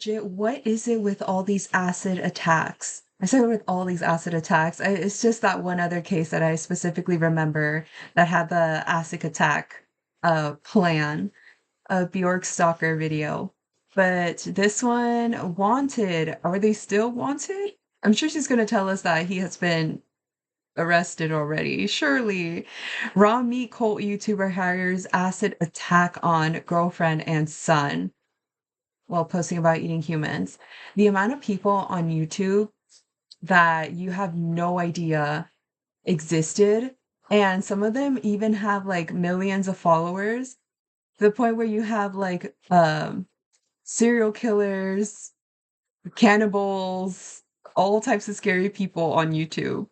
What is it with all these acid attacks? I say with all these acid attacks. It's just that one other case that I specifically remember that had the acid attack plan of Bjork's stalker video. But this one, wanted. Are they still wanted? I'm sure she's going to tell us that he has been arrested already. Surely. Raw meat cult YouTuber hires acid attack on girlfriend and son while posting about eating humans. The amount of people on YouTube that you have no idea existed, and some of them even have like millions of followers, to the point where you have like serial killers, cannibals, all types of scary people on YouTube.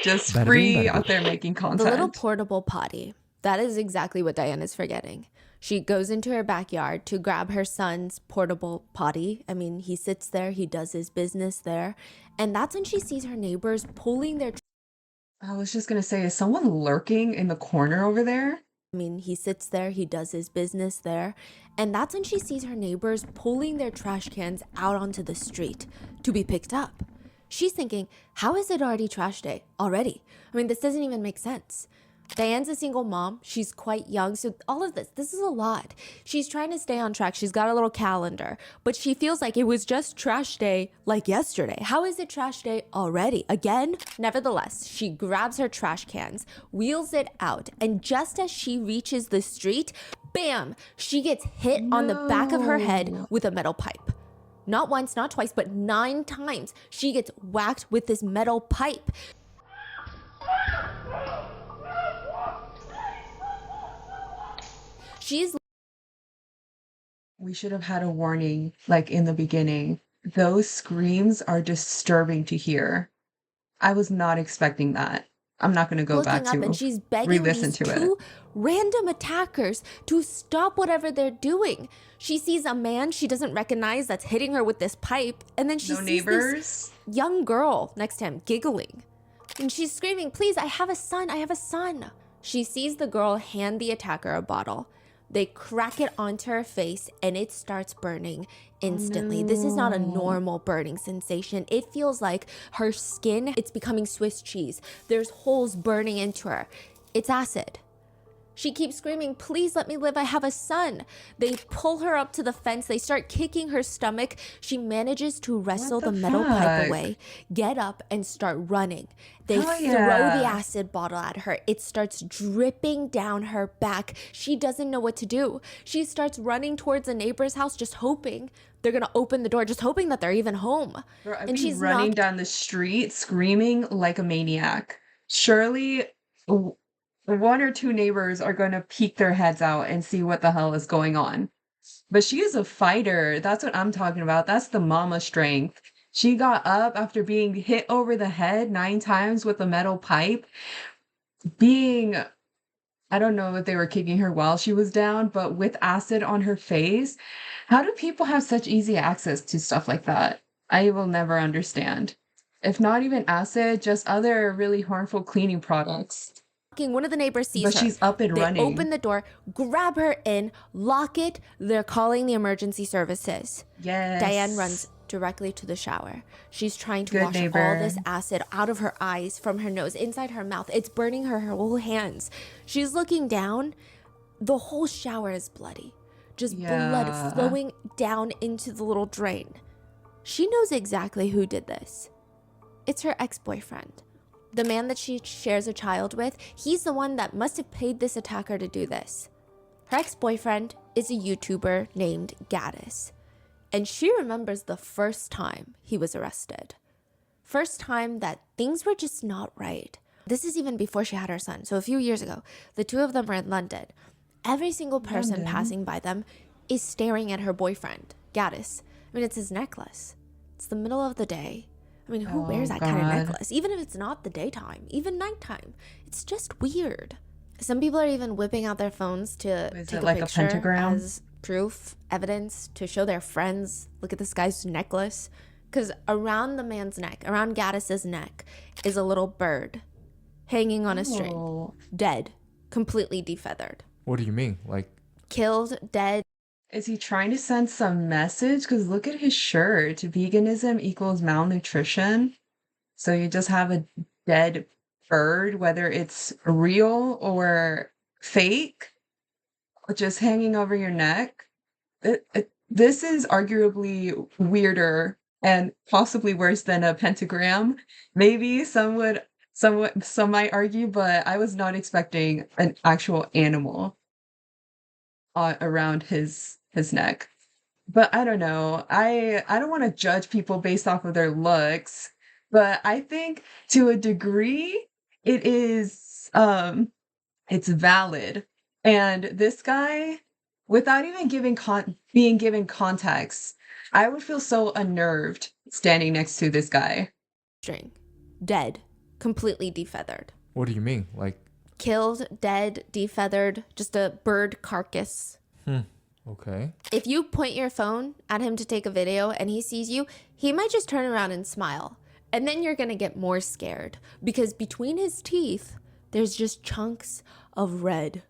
Just Bada bing, free bada boom. out there making The little content. portable potty. That is exactly what Diane is forgetting. She goes into her backyard to grab her son's portable potty. I mean, he sits there, he does his business there. And that's when she sees her neighbors pulling their I was just gonna say, is someone lurking in the corner over there? he sits there, he does his business there. And that's when she sees her neighbors pulling their trash cans out onto the street to be picked up. She's thinking, how is it already trash day already? I mean, this doesn't even make sense. Diane's a single mom. She's quite young. So all of this is a lot. She's trying to stay on track. She's got a little calendar, but she feels like it was just trash day like yesterday. How is it trash day already? Again? Nevertheless, she grabs her trash cans, wheels it out, and just as she reaches the street, bam, she gets hit on the back of her head with a metal pipe. Not once, not twice, but 9 times she gets whacked with this metal pipe. We should have had a warning, like in the beginning. Those screams are disturbing to hear. I was not expecting that. I'm not going to go back looking up to and she's begging re-listen these to it. 2 random attackers to stop whatever they're doing. She sees a man she doesn't recognize that's hitting her with this pipe, and then she No sees neighbors? this young girl next to him giggling. And she's screaming, please, I have a son, I have a son. She sees the girl hand the attacker a bottle. They crack it onto her face and it starts burning instantly. This is not a normal burning sensation. It feels like her skin, it's becoming Swiss cheese. There's holes burning into her. It's acid. She keeps screaming, please let me live, I have a son. They pull her up to the fence. They start kicking her stomach. She manages to wrestle the metal pipe fuck? away, get up, and start running. They Hell throw yeah. the acid bottle at her. It starts dripping down her back. She doesn't know what to do. She starts running towards a neighbor's house, just hoping they're gonna open the door, just hoping that they're even home. Bro, I'd And be she's running knocked down the street screaming like a maniac. Surely 1 or 2 neighbors are going to peek their heads out and see what the hell is going on. But she is a fighter. That's what I'm talking about. That's the mama strength. She got up after being hit over the head 9 times with a metal pipe, being, I don't know if they were kicking her while she was down, but with acid on her face. How do people have such easy access to stuff like that? I will never understand. If not even acid, just other really harmful cleaning products. One of the neighbors But sees her. she's up and They running. open the door, grab her in, lock it. They're calling the emergency services. Yes. Diane runs directly to the shower. She's trying to Good wash all neighbor. this acid out of her eyes, from her nose, inside her mouth. It's burning her whole hands. She's looking down. The whole shower is bloody. Just blood flowing down into the little drain. She knows exactly who did this. It's her ex-boyfriend. The man that she shares a child with, he's the one that must have paid this attacker to do this. Her ex-boyfriend is a YouTuber named Gatis, and she remembers the first time he was arrested. First time that things were just not right. This is even before she had her son. So a few years ago, the 2 of them were in London. Every single person passing by them is staring at her boyfriend, Gatis. I mean, it's his necklace. It's the middle of the day. I mean, who wears that kind of necklace? Even if it's not the daytime, even nighttime. It's just weird. Some people are even whipping out their phones to take a picture pentagram? as proof, evidence, to show their friends, look at this guy's necklace. Because around the man's neck, around Gaddis's neck, is a little bird hanging on a string, dead, completely defeathered. What do you mean? Like, Killed, dead. Is he trying to send some message? Because look at his shirt. Veganism equals malnutrition. So you just have a dead bird, whether it's real or fake, just hanging over your neck. This is arguably weirder and possibly worse than a pentagram. Maybe some might argue, but I was not expecting an actual animal around his neck. But I don't know. I don't want to judge people based off of their looks, but I think to a degree it is it's valid. And this guy, without even being given context, I would feel so unnerved standing next to this guy. String. Dead. Completely defeathered. What do you mean? Like, killed, dead, defeathered, just a bird carcass. Okay. If you point your phone at him to take a video and he sees you, he might just turn around and smile. And then you're gonna get more scared because between his teeth, there's just chunks of red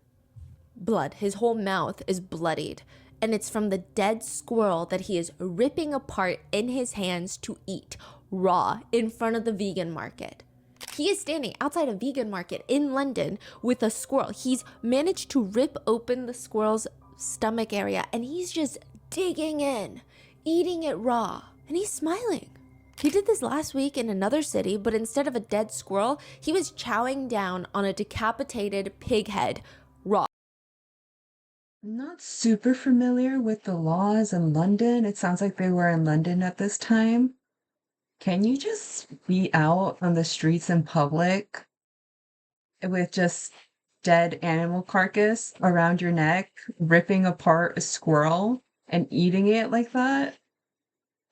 blood. His whole mouth is bloodied. And it's from the dead squirrel that he is ripping apart in his hands to eat raw in front of the vegan market. He is standing outside a vegan market in London with a squirrel. He's managed to rip open the squirrel's stomach area and he's just digging in, eating it raw, and he's smiling. He did this last week in another city, but instead of a dead squirrel, he was chowing down on a decapitated pig head raw. I'm not super familiar with the laws in London. It sounds like they were in London at this time. Can you just be out on the streets in public with just dead animal carcass around your neck, ripping apart a squirrel and eating it like that?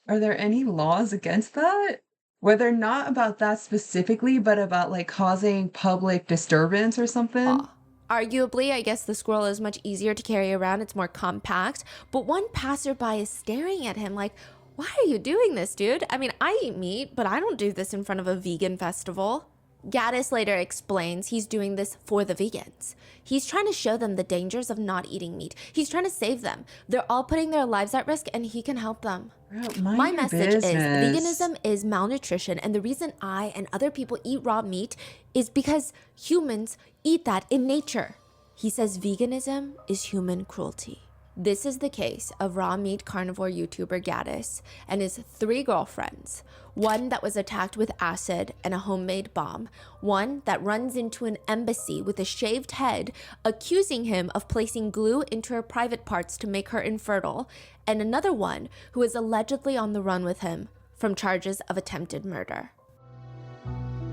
Are there any laws against that? Whether not about that specifically, but about like causing public disturbance or something? Arguably, I guess the squirrel is much easier to carry around. It's more compact. But one passerby is staring at him like, why are you doing this, dude? I mean, I eat meat, but I don't do this in front of a vegan festival. Gatis later explains he's doing this for the vegans. He's trying to show them the dangers of not eating meat. He's trying to save them. They're all putting their lives at risk and he can help them. Bro, My message is business. veganism is malnutrition, and the reason I and other people eat raw meat is because humans eat that in nature. He says veganism is human cruelty. This is the case of raw meat carnivore YouTuber Gatis and his 3 girlfriends. One that was attacked with acid and a homemade bomb. One that runs into an embassy with a shaved head, accusing him of placing glue into her private parts to make her infertile. And another one who is allegedly on the run with him from charges of attempted murder.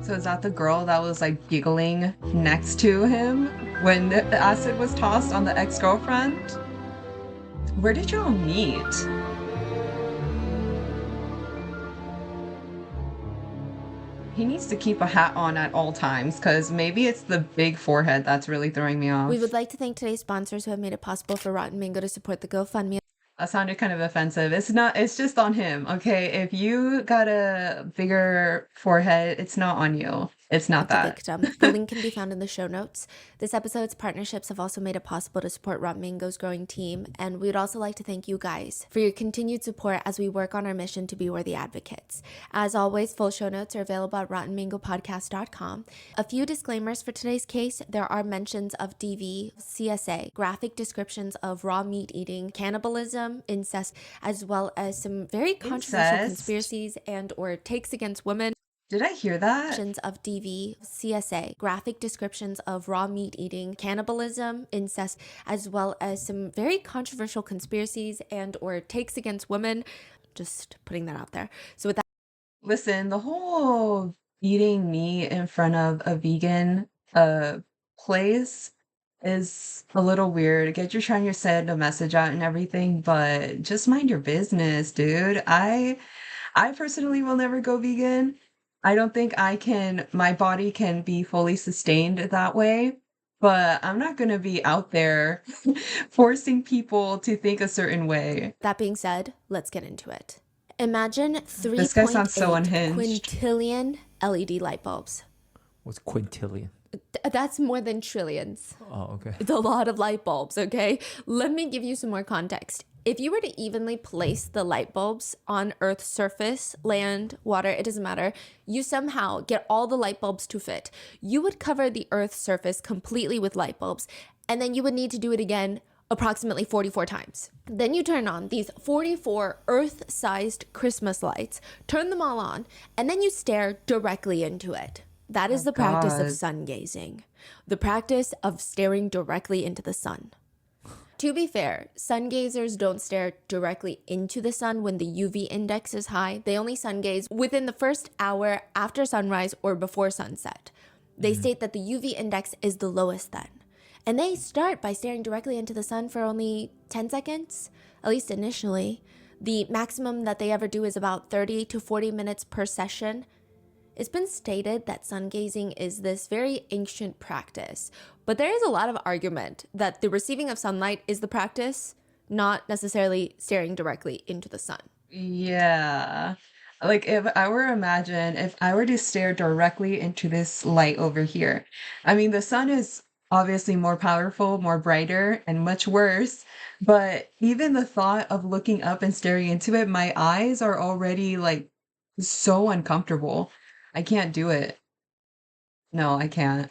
So is that the girl that was like giggling next to him when the acid was tossed on the ex-girlfriend? Where did y'all meet? He needs to keep a hat on at all times because maybe it's the big forehead that's really throwing me off. We would like to thank today's sponsors who have made it possible for Rotten Mango to support the GoFundMe. That sounded kind of offensive. It's just on him, okay? If you got a bigger forehead, it's not on you. It's not that. Victim. The link can be found in the show notes. This episode's partnerships have also made it possible to support Rotten Mango's growing team, and we would also like to thank you guys for your continued support as we work on our mission to be worthy advocates. As always, full show notes are available at rottenmangopodcast.com. A few disclaimers for today's case. There are mentions of DV, CSA, graphic descriptions of raw meat eating, cannibalism, incest, as well as some very controversial conspiracies and or takes against women. Did I hear that? Of DV, CSA, graphic descriptions of raw meat eating, cannibalism, incest, as well as some very controversial conspiracies and or takes against women. Just putting that out there. So with that, listen, the whole eating meat in front of a vegan place is a little weird. I get you're trying to send a message out and everything, but just mind your business, dude. I personally will never go vegan. I don't think my body can be fully sustained that way, but I'm not going to be out there forcing people to think a certain way. That being said, let's get into it. Imagine 3.8 This guy sounds so unhinged. quintillion LED light bulbs. What's quintillion? That's more than trillions. Oh, okay. It's a lot of light bulbs, okay? Let me give you some more context. If you were to evenly place the light bulbs on Earth's surface, land, water, it doesn't matter, you somehow get all the light bulbs to fit, you would cover the Earth's surface completely with light bulbs, and then you would need to do it again approximately 44 times. Then you turn on these 44 Earth-sized Christmas lights, turn them all on, and then you stare directly into it. That is the practice of sun gazing, the practice of staring directly into the sun. To be fair, sun gazers don't stare directly into the sun when the UV index is high. They only sun gaze within the first hour after sunrise or before sunset. They state that the UV index is the lowest then. And they start by staring directly into the sun for only 10 seconds, at least initially. The maximum that they ever do is about 30 to 40 minutes per session. It's been stated that sun gazing is this very ancient practice, but there is a lot of argument that the receiving of sunlight is the practice, not necessarily staring directly into the sun. Yeah. Like if I were to stare directly into this light over here, I mean, the sun is obviously more powerful, more brighter, and much worse. But even the thought of looking up and staring into it, my eyes are already like so uncomfortable. I can't do it. No, I can't.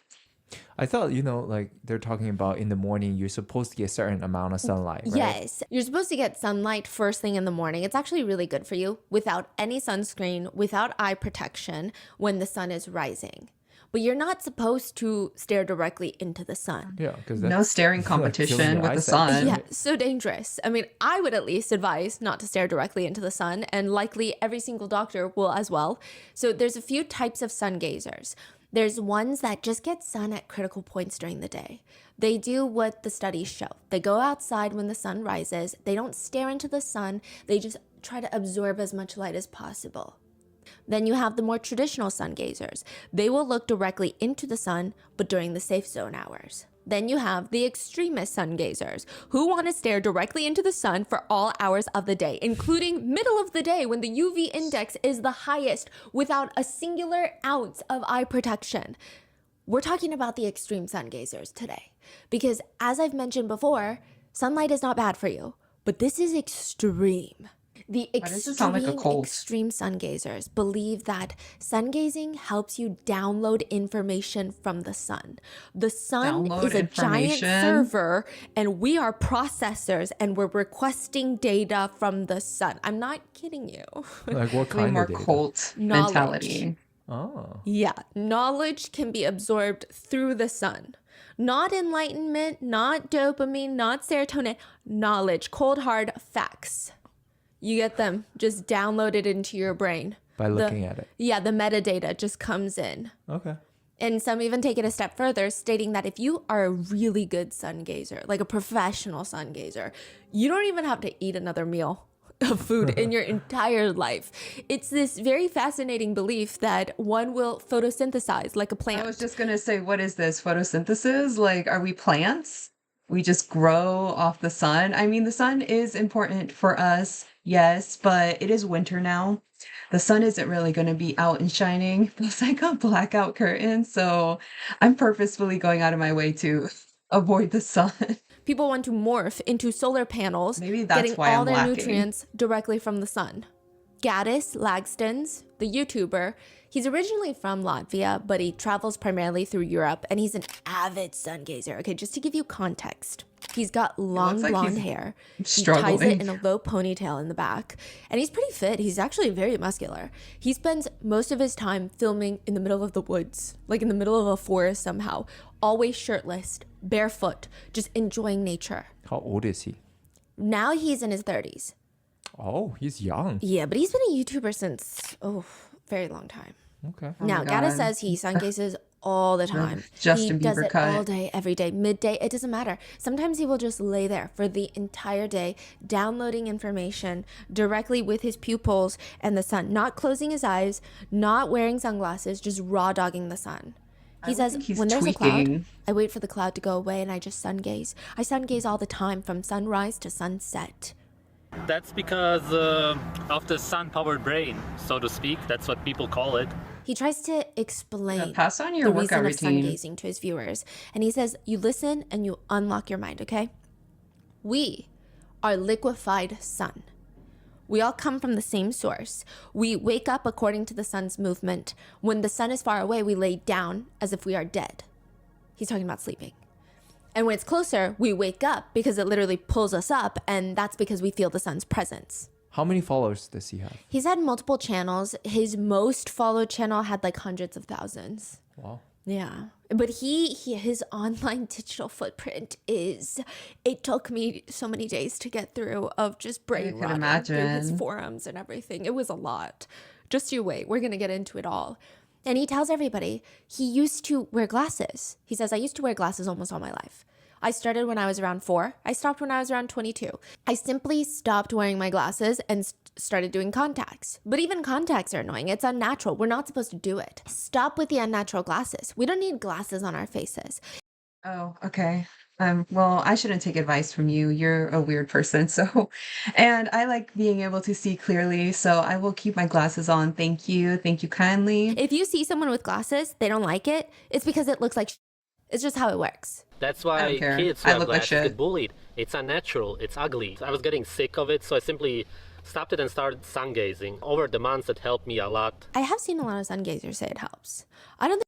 I thought, like they're talking about in the morning, you're supposed to get a certain amount of sunlight, right? Yes, you're supposed to get sunlight first thing in the morning. It's actually really good for you without any sunscreen, without eye protection when the sun is rising. But you're not supposed to stare directly into the sun. Yeah, because No staring competition with the sun. Yeah, so dangerous. I mean, I would at least advise not to stare directly into the sun, and likely every single doctor will as well. So there's a few types of sun gazers. There's ones that just get sun at critical points during the day. They do what the studies show. They go outside when the sun rises. They don't stare into the sun. They just try to absorb as much light as possible. Then you have the more traditional sun gazers. They will look directly into the sun, but during the safe zone hours. Then you have the extremist sun gazers who want to stare directly into the sun for all hours of the day, including middle of the day when the UV index is the highest without a singular ounce of eye protection. We're talking about the extreme sun gazers today because, as I've mentioned before, sunlight is not bad for you, but this is extreme. The does it sound like a cult? extreme sun gazers believe that sun gazing helps you download information from the sun. The sun Download is a giant information? server and we are processors and we're requesting data from the sun. I'm not kidding you. Like what Way kind more of data? cult Knowledge. mentality. Oh, Yeah, knowledge can be absorbed through the sun. Not enlightenment, not dopamine, not serotonin. Knowledge, cold hard facts. You get them just downloaded into your brain. by looking at it. Yeah, the metadata just comes in. Okay. And some even take it a step further, stating that if you are a really good sun gazer, like a professional sun gazer, you don't even have to eat another meal of food in your entire life. It's this very fascinating belief that one will photosynthesize like a plant. I was just gonna say, what is this? Photosynthesis? Like, are we plants? We just grow off the sun? I mean, the sun is important for us, yes, but it is winter now. The sun isn't really going to be out and shining. Plus, I got blackout curtains, so I'm purposefully going out of my way to avoid the sun. People want to morph into solar panels, Maybe that's getting why all I'm their lacking. nutrients directly from the sun. Gatis Lagstons, the YouTuber, he's originally from Latvia, but he travels primarily through Europe, and he's an avid sun gazer. Okay, just to give you context, he's got long like blonde he's hair. He ties struggling. it in a low ponytail in the back, and he's pretty fit. He's actually very muscular. He spends most of his time filming in the middle of the woods, like in the middle of a forest somehow, always shirtless, barefoot, just enjoying nature. How old is he? Now he's in his 30s. Oh, he's young. Yeah, but he's been a YouTuber since, very long time. Okay. Now, my Gatis God. says he sun gazes all the time. Justin he does Bieber it cut. all day, every day, midday. It doesn't matter. Sometimes he will just lay there for the entire day, downloading information directly with his pupils and the sun, not closing his eyes, not wearing sunglasses, just raw dogging the sun. He would says, think he's when there's a cloud, tweaking. I wait for the cloud to go away and I just sun gaze. I sun gaze all the time from sunrise to sunset. That's because of the sun-powered brain, so to speak. That's what people call it. He tries to explain pass on your the reason workout of sun routine. gazing to his viewers. And he says, you listen and you unlock your mind, okay? We our liquefied sun. We all come from the same source. We wake up according to the sun's movement. When the sun is far away, we lay down as if we are dead. He's talking about sleeping. And when it's closer, we wake up because it literally pulls us up, and that's because we feel the sun's presence. How many followers does he have? He's had multiple channels. His most followed channel had like hundreds of thousands. Wow. Yeah. But his online digital footprint is, it took me so many days to get through of just brain can rotting through his imagine. forums and everything. It was a lot. Just you wait. We're going to get into it all. And he tells everybody he used to wear glasses. He says, I used to wear glasses almost all my life. I started when I was around 4. I stopped when I was around 22. I simply stopped wearing my glasses and started doing contacts. But even contacts are annoying. It's unnatural. We're not supposed to do it. Stop with the unnatural glasses. We don't need glasses on our faces. Oh, okay. Well, I shouldn't take advice from you. You're a weird person, so, and I like being able to see clearly, so I will keep my glasses on. Thank you. Thank you kindly. If you see someone with glasses, they don't like it, it's because it looks like it's just how it works. That's I why don't care. kids who I have look like glasses shit. get bullied. It's unnatural. It's ugly. I was getting sick of it, so I simply stopped it and started sun gazing. Over the months, it helped me a lot. I have seen a lot of sun gazers say it helps. I don't think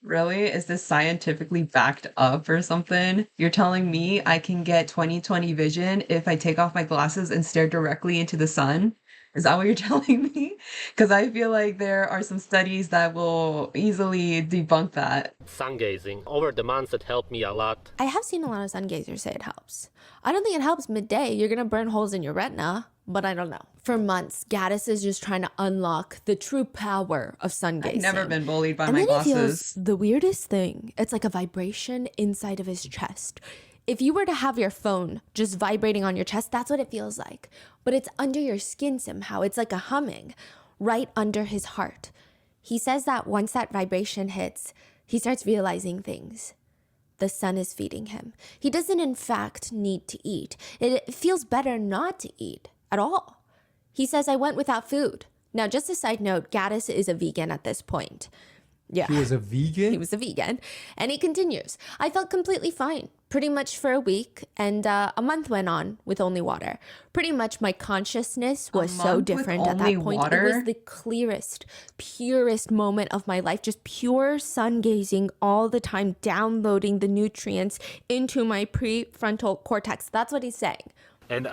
Really? Is this scientifically backed up or something? You're telling me I can get 20/20 vision if I take off my glasses and stare directly into the sun? Is that what you're telling me? Because I feel like there are some studies that will easily debunk that. Sun gazing. Over the months, it helped me a lot. I have seen a lot of sun gazers say it helps. I don't think it helps midday. You're going to burn holes in your retina, but I don't know. For months, Gatis is just trying to unlock the true power of sun gazing. I've never been bullied by And my then he feels glasses. the weirdest thing. It's like a vibration inside of his chest. If you were to have your phone just vibrating on your chest, that's what it feels like. But it's under your skin somehow. It's like a humming right under his heart. He says that once that vibration hits, he starts realizing things. The sun is feeding him. He doesn't, in fact, need to eat. It feels better not to eat at all. He says, I went without food. Now, just a side note, Gatis is a vegan at this point. Yeah. He was a vegan? He was a vegan. And he continues, I felt completely fine, pretty much for a week. And a month went on with only water. Pretty much my consciousness was so month with different at only that point. It water? was the clearest, purest moment of my life. Just pure sun gazing all the time, downloading the nutrients into my prefrontal cortex. That's what he's saying. And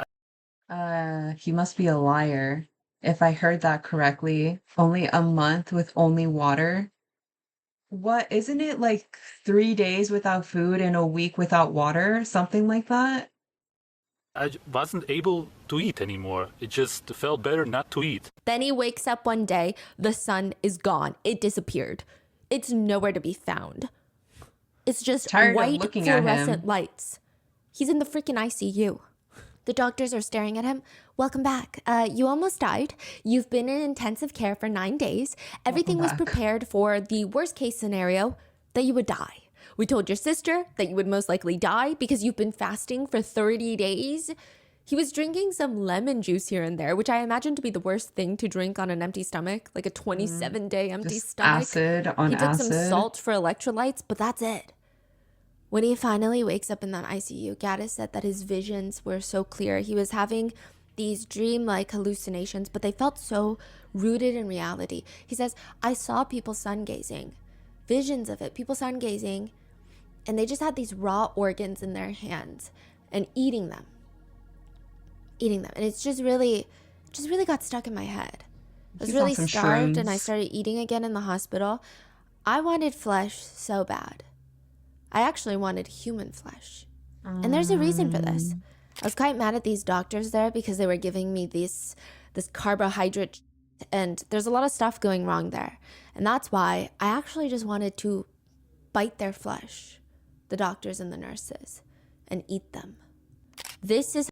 He must be a liar. If I heard that correctly, only a month with only water. What, isn't it like 3 days without food and a week without water? Something like that? I wasn't able to eat anymore. It just felt better not to eat. Then he wakes up one day, the sun is gone. It disappeared. It's nowhere to be found. It's just Tired of white looking at him. fluorescent lights. He's in the freaking ICU. The doctors are staring at him. Welcome back. You almost died. You've been in intensive care for 9 days. Everything was back. prepared for the worst case scenario that you would die. We told your sister that you would most likely die because you've been fasting for 30 days. He was drinking some lemon juice here and there, which I imagine to be the worst thing to drink on an empty stomach, like a 27-day empty Just stomach. acid on He took acid. some salt for electrolytes, but that's it. When he finally wakes up in that ICU, Gatis said that his visions were so clear. He was having these dream-like hallucinations, but they felt so rooted in reality. He says, I saw people sun gazing, visions of it, people sun gazing, and they just had these raw organs in their hands and eating them. And it's just really got stuck in my head. I was He's on really some starved and I shrooms. started eating again in the hospital. I wanted flesh so bad. I actually wanted human flesh. And there's a reason for this. I was quite mad at these doctors there because they were giving me this carbohydrate, and there's a lot of stuff going wrong there. And that's why I actually just wanted to bite their flesh, the doctors and the nurses, and eat them. This is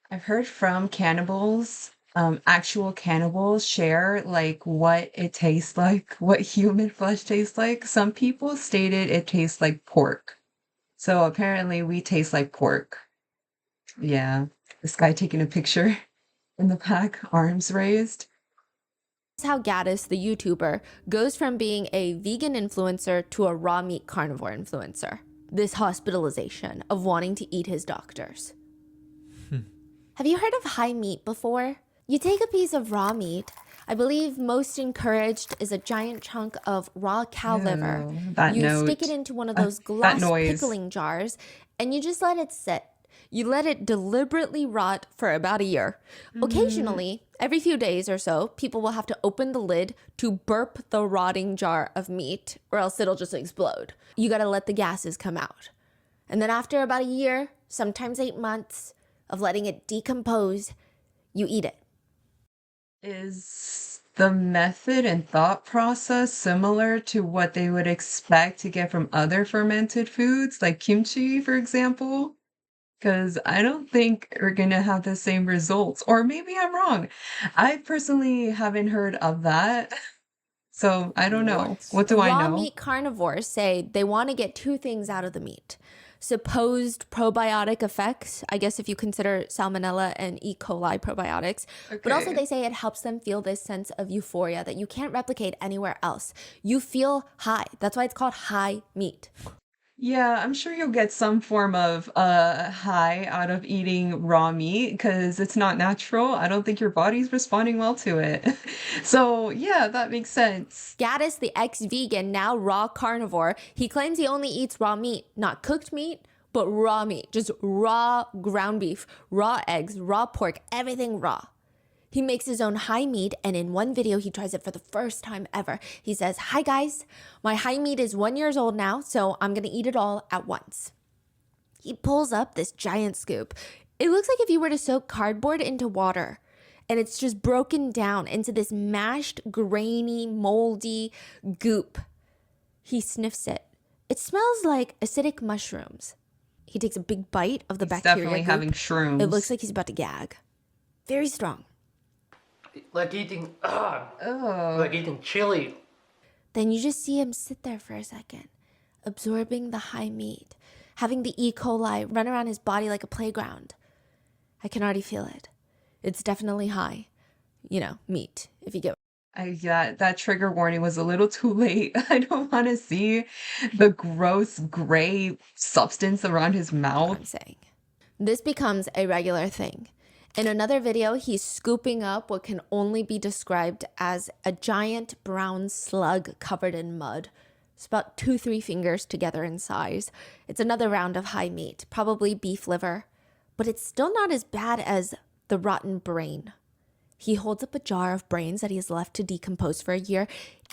I've heard from cannibals, actual cannibals share like what it tastes like, what human flesh tastes like. Some people stated it tastes like pork. So apparently we taste like pork. Yeah. This guy taking a picture in the back, arms raised. how Gatis, the YouTuber, goes from being a vegan influencer to a raw meat carnivore influencer. This hospitalization of wanting to eat his doctors. Have you heard of high meat before? You take a piece of raw meat. I believe most encouraged is a giant chunk of raw cow liver. Ew, that You stick it note. into one of those That glass noise. pickling jars and you just let it sit. You let it deliberately rot for about a year. Occasionally, every few days or so, people will have to open the lid to burp the rotting jar of meat, or else it'll just explode. You gotta let the gases come out. And then after about a year, sometimes 8 months of letting it decompose, you eat it. Is the method and thought process similar to what they would expect to get from other fermented foods, like kimchi, for example? Because I don't think we're gonna have the same results. Or maybe I'm wrong. I personally haven't heard of that. So I don't know. What? What do I Raw know? meat carnivores say they want to get two things out of the meat. Supposed probiotic effects, I guess if you consider salmonella and E. coli probiotics, but also Okay. they say it helps them feel this sense of euphoria that you can't replicate anywhere else. You feel high. That's why it's called high meat. Yeah, I'm sure you'll get some form of high out of eating raw meat because it's not natural. I don't think your body's responding well to it. So, yeah, that makes sense. Gatis, the ex-vegan, now raw carnivore, he claims he only eats raw meat, not cooked meat, but raw meat, just raw ground beef, raw eggs, raw pork, everything raw. He makes his own high meat, and in one video, he tries it for the first time ever. He says, "Hi guys, my high meat is 1 year old now, so I'm gonna eat it all at once." He pulls up this giant scoop. It looks like if you were to soak cardboard into water, and it's just broken down into this mashed, grainy, moldy goop. He sniffs it. It smells like acidic mushrooms. He takes a big bite of the He's bacteria definitely goop. having shrooms. It looks like he's about to gag. Very strong. Like eating, Oh, like eating chili. Then you just see him sit there for a second, absorbing the high meat, having the E. coli run around his body like a playground. I can already feel it. It's definitely high. You know, meat, if you get yeah, that trigger warning was a little too late. I don't want to see the gross gray substance around his what mouth. I'm saying. This becomes a regular thing. In another video, he's scooping up what can only be described as a giant brown slug covered in mud. It's about 2-3 fingers together in size. It's another round of high meat, probably beef liver, but it's still not as bad as the rotten brain. He holds up a jar of brains that he has left to decompose for a year.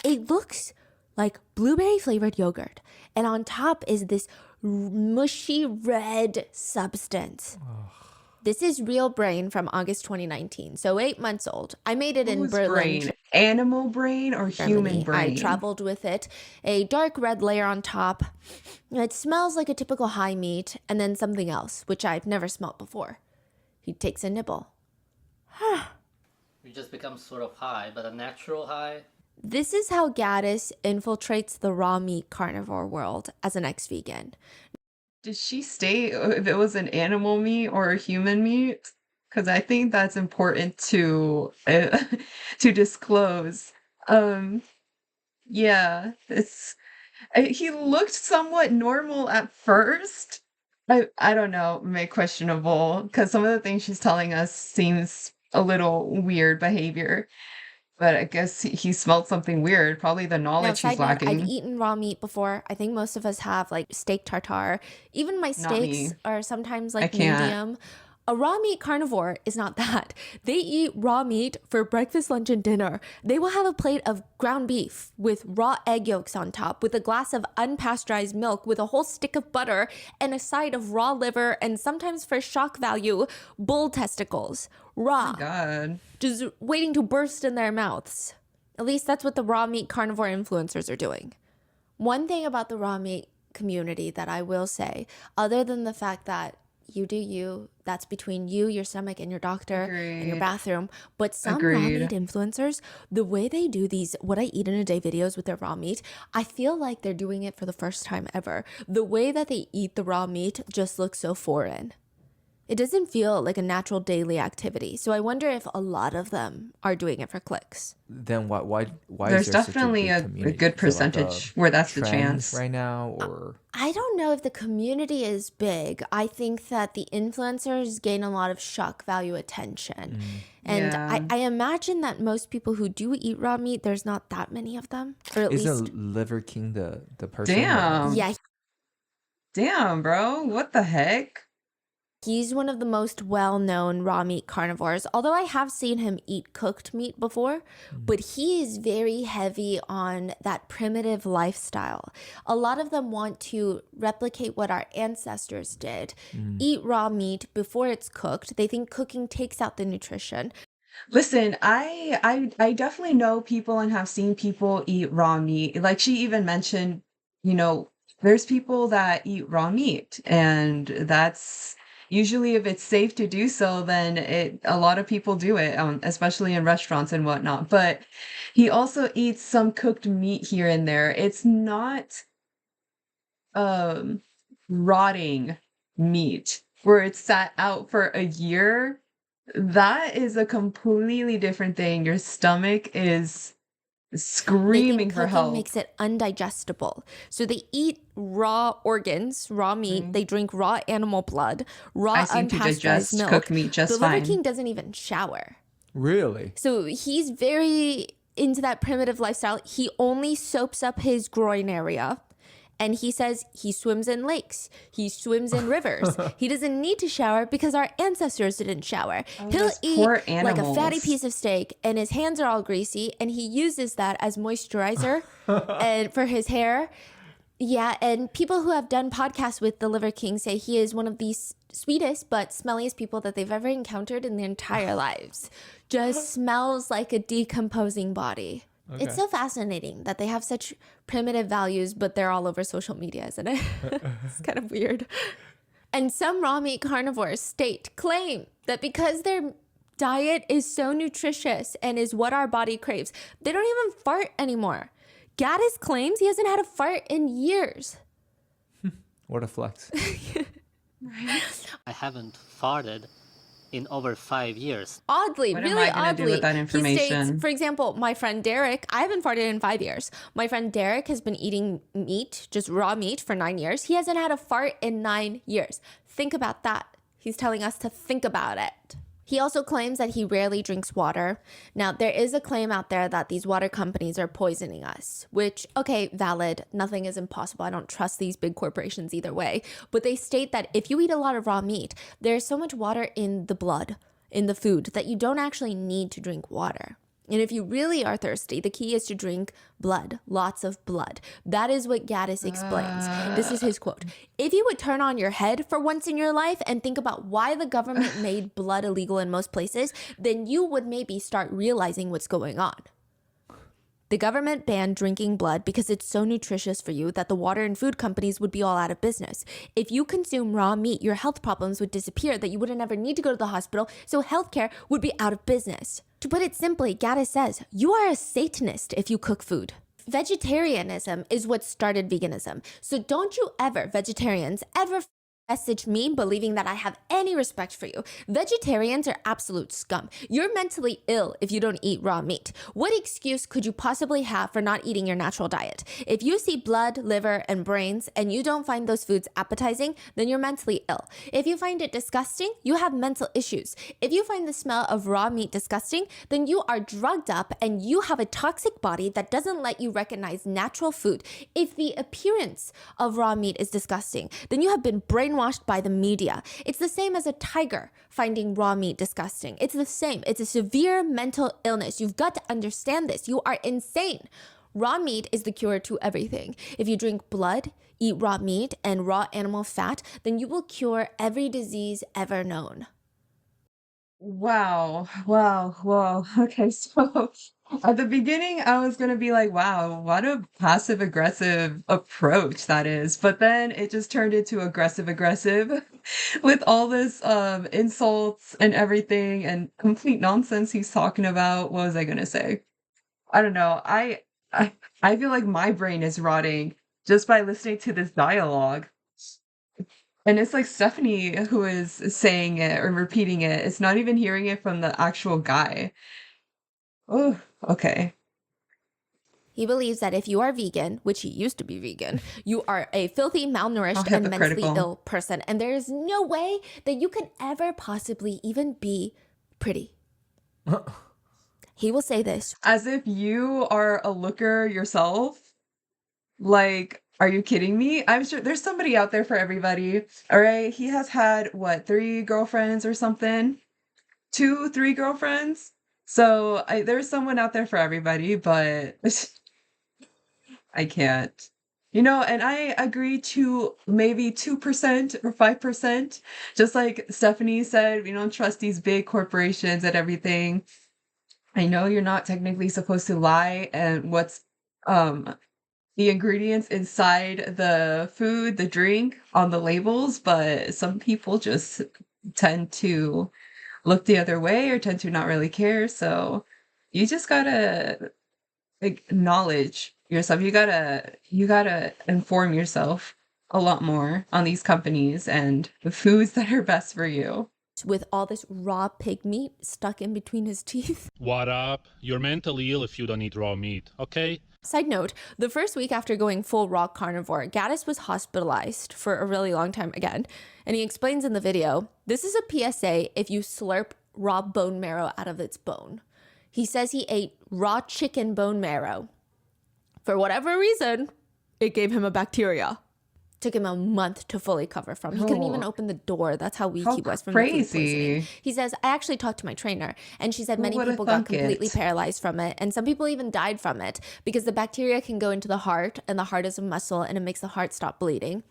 It looks like blueberry flavored yogurt, and on top is this mushy red substance. This is real brain from August 2019, so 8 months old. I made it in Whose Berlin, brain? Animal brain or human Germany. brain? I traveled with it. A dark red layer on top. It smells like a typical high meat, and then something else, which I've never smelt before. He takes a nibble. You just become sort of high, but a natural high. This is how Gatis infiltrates the raw meat carnivore world as an ex-vegan. Did she state if it was an animal meat or a human meat? Because I think that's important to to disclose. Yeah, he looked somewhat normal at first. I don't know, may questionable because some of the things she's telling us seems a little weird behavior. But I guess he smelled something weird. Probably the Now, knowledge side he's note, I've lacking. eaten raw meat before. I think most of us have, like steak tartare. Even my Not me. steaks are sometimes I like can't. medium. A raw meat carnivore is not that. They eat raw meat for breakfast, lunch, and dinner. They will have a plate of ground beef with raw egg yolks on top, with a glass of unpasteurized milk, with a whole stick of butter, and a side of raw liver, and sometimes for shock value, bull testicles. Raw. God. Just waiting to burst in their mouths. At least that's what the raw meat carnivore influencers are doing. One thing about the raw meat community that I will say, other than the fact that you do you, that's between you, your stomach, and your doctor, and your Agreed. bathroom. But some raw Agreed. meat influencers, the way they do these what I eat in a day videos with their raw meat, I feel like they're doing it for the first time ever. The way that they eat the raw meat just looks so foreign. It doesn't feel like a natural daily activity. So I wonder if a lot of them are doing it for clicks. Then why is There's there such a definitely big a community? good Is it like a percentage where that's the trend chance. right now, or I don't know if the community is big. I think that the influencers gain a lot of shock value attention. And Yeah. I imagine that most people who do eat raw meat, there's not that many of them. Or at isn't least, Liver King the person? Or- Damn. yeah, Damn, bro. What the heck? he's one of the most well-known raw meat carnivores, although I have seen him eat cooked meat before, but he is very heavy on that primitive lifestyle. A lot of them want to replicate what our ancestors did, eat raw meat before it's cooked. They think cooking takes out the nutrition. Listen, I definitely know people and have seen people eat raw meat. Like she even mentioned, you know, there's people that eat raw meat, and that's usually if it's safe to do so, then a lot of people do it, especially in restaurants and whatnot. But he also eats some cooked meat here and there. It's not um rotting meat where it's sat out for a year. That is a completely different thing. Your stomach is They screaming think for cooking help. makes it undigestible. So they eat raw organs, raw meat. They drink raw animal blood, raw I seem to unpasteurized digest milk. cooked meat just The Liver fine. King doesn't even shower. Really? So he's very into that primitive lifestyle. He only soaps up his groin area. And he says he swims in lakes. He swims in rivers. He doesn't need to shower because our ancestors didn't shower. He'll those eat poor like a fatty animals. piece of steak and his hands are all greasy and he uses that as moisturizer and for his hair. Yeah, and people who have done podcasts with the Liver King say he is one of the sweetest but smelliest people that they've ever encountered in their entire lives. Just smells like a decomposing body. Okay. It's so fascinating that they have such primitive values, but they're all over social media, isn't it? It's kind of weird. And some raw meat carnivores claim that because their diet is so nutritious and is what our body craves, they don't even fart anymore. Gatis claims he hasn't had a fart in years. What a flex. I haven't farted in over 5 years. Oddly, What am really I gonna do oddly, with that he states, information? for example, my friend Derek, I haven't farted in 5 years. My friend Derek has been eating meat, just raw meat, for 9 years. He hasn't had a fart in 9 years. Think about that. He's telling us to think about it. He also claims that he rarely drinks water. Now, there is a claim out there that these water companies are poisoning us, which, okay, valid. Nothing is impossible. I don't trust these big corporations either way. But they state that if you eat a lot of raw meat, there's so much water in the blood, in the food, that you don't actually need to drink water. And if you really are thirsty, the key is to drink blood, lots of blood. That is what Gatis explains. This is his quote. If you would turn on your head for once in your life and think about why the government made blood illegal in most places, then you would maybe start realizing what's going on. The government banned drinking blood because it's so nutritious for you that the water and food companies would be all out of business. If you consume raw meat, your health problems would disappear, that you wouldn't ever need to go to the hospital, so healthcare would be out of business. To put it simply, Gatis says, you are a Satanist if you cook food. Vegetarianism is what started veganism. So don't you ever, vegetarians, ever message me believing that I have any respect for you. Vegetarians are absolute scum. You're mentally ill if you don't eat raw meat. What excuse could you possibly have for not eating your natural diet? If you see blood, liver, and brains and you don't find those foods appetizing, then you're mentally ill. If you find it disgusting, you have mental issues. If you find the smell of raw meat disgusting, then you are drugged up and you have a toxic body that doesn't let you recognize natural food. If the appearance of raw meat is disgusting, then you have been brainwashed by the media. It's the same as a tiger finding raw meat disgusting. It's the same. It's a severe mental illness. You've got to understand this. You are insane. Raw meat is the cure to everything. If you drink blood, eat raw meat and raw animal fat, then you will cure every disease ever known. Wow. Wow. Wow. Okay, so at the beginning, I was gonna be like, wow, what a passive aggressive approach that is. But then it just turned into aggressive with all this insults and everything and complete nonsense he's talking about. What was I gonna say? I don't know. I feel like my brain is rotting just by listening to this dialogue. And it's like Stephanie who is saying it or repeating it. It's not even hearing it from the actual guy. Oh, okay. He believes that if you are vegan, which he used to be vegan, you are a filthy, How malnourished, and mentally hypocritical. ill person. And there is no way that you can ever possibly even be pretty. He will say this. As if you are a looker yourself. Like, are you kidding me? I'm sure there's somebody out there for everybody. All right. He has had, what, 3 girlfriends or something? 2, 3 girlfriends? So there's someone out there for everybody, but I can't. You know, and I agree to maybe 2% or 5%. Just like Stephanie said, we don't trust these big corporations and everything. I know you're not technically supposed to lie and what's um the ingredients inside the food, the drink on the labels, but some people just tend to look the other way or tend to not really care. So you just gotta acknowledge yourself. You gotta inform yourself a lot more on these companies and the foods that are best for you. With all this raw pig meat stuck in between his teeth. What up? You're mentally ill if you don't eat raw meat, okay? Side note, the first week after going full raw carnivore, Gatis was hospitalized for a really long time again. And he explains in the video, this is a PSA if you slurp raw bone marrow out of its bone. He says he ate raw chicken bone marrow. For whatever reason, it gave him a bacteria. Took him a month to fully recover from. He couldn't even open the door. That's how weak he was from the food poisoning. He says, I actually talked to my trainer, and she said many people got completely paralyzed from it, and some people even died from it because the bacteria can go into the heart, and the heart is a muscle, and it makes the heart stop bleeding.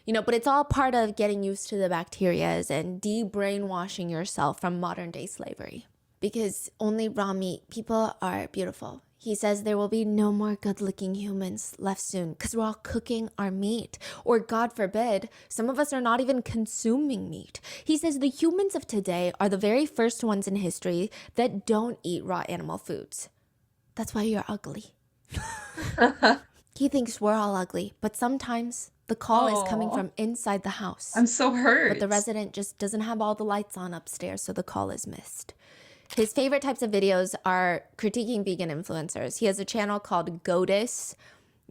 You know, but it's all part of getting used to the bacterias and de-brainwashing yourself from modern day slavery. Because only raw meat, people are beautiful. He says there will be no more good-looking humans left soon because we're all cooking our meat. Or God forbid, some of us are not even consuming meat. He says the humans of today are the very first ones in history that don't eat raw animal foods. That's why you're ugly. He thinks we're all ugly, but sometimes the call is coming from inside the house. I'm so hurt. But the resident just doesn't have all the lights on upstairs, so the call is missed. His favorite types of videos are critiquing vegan influencers. He has a channel called Gatis.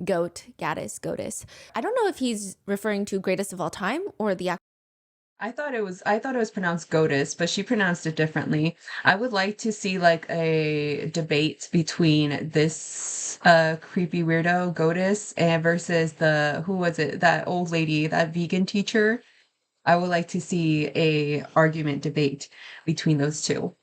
Gatis. I don't know if he's referring to greatest of all time or the I thought it was pronounced Gatis, but she pronounced it differently. I would like to see like a debate between this creepy weirdo Gatis and versus who was it? That old lady, that vegan teacher. I would like to see a argument debate between those two.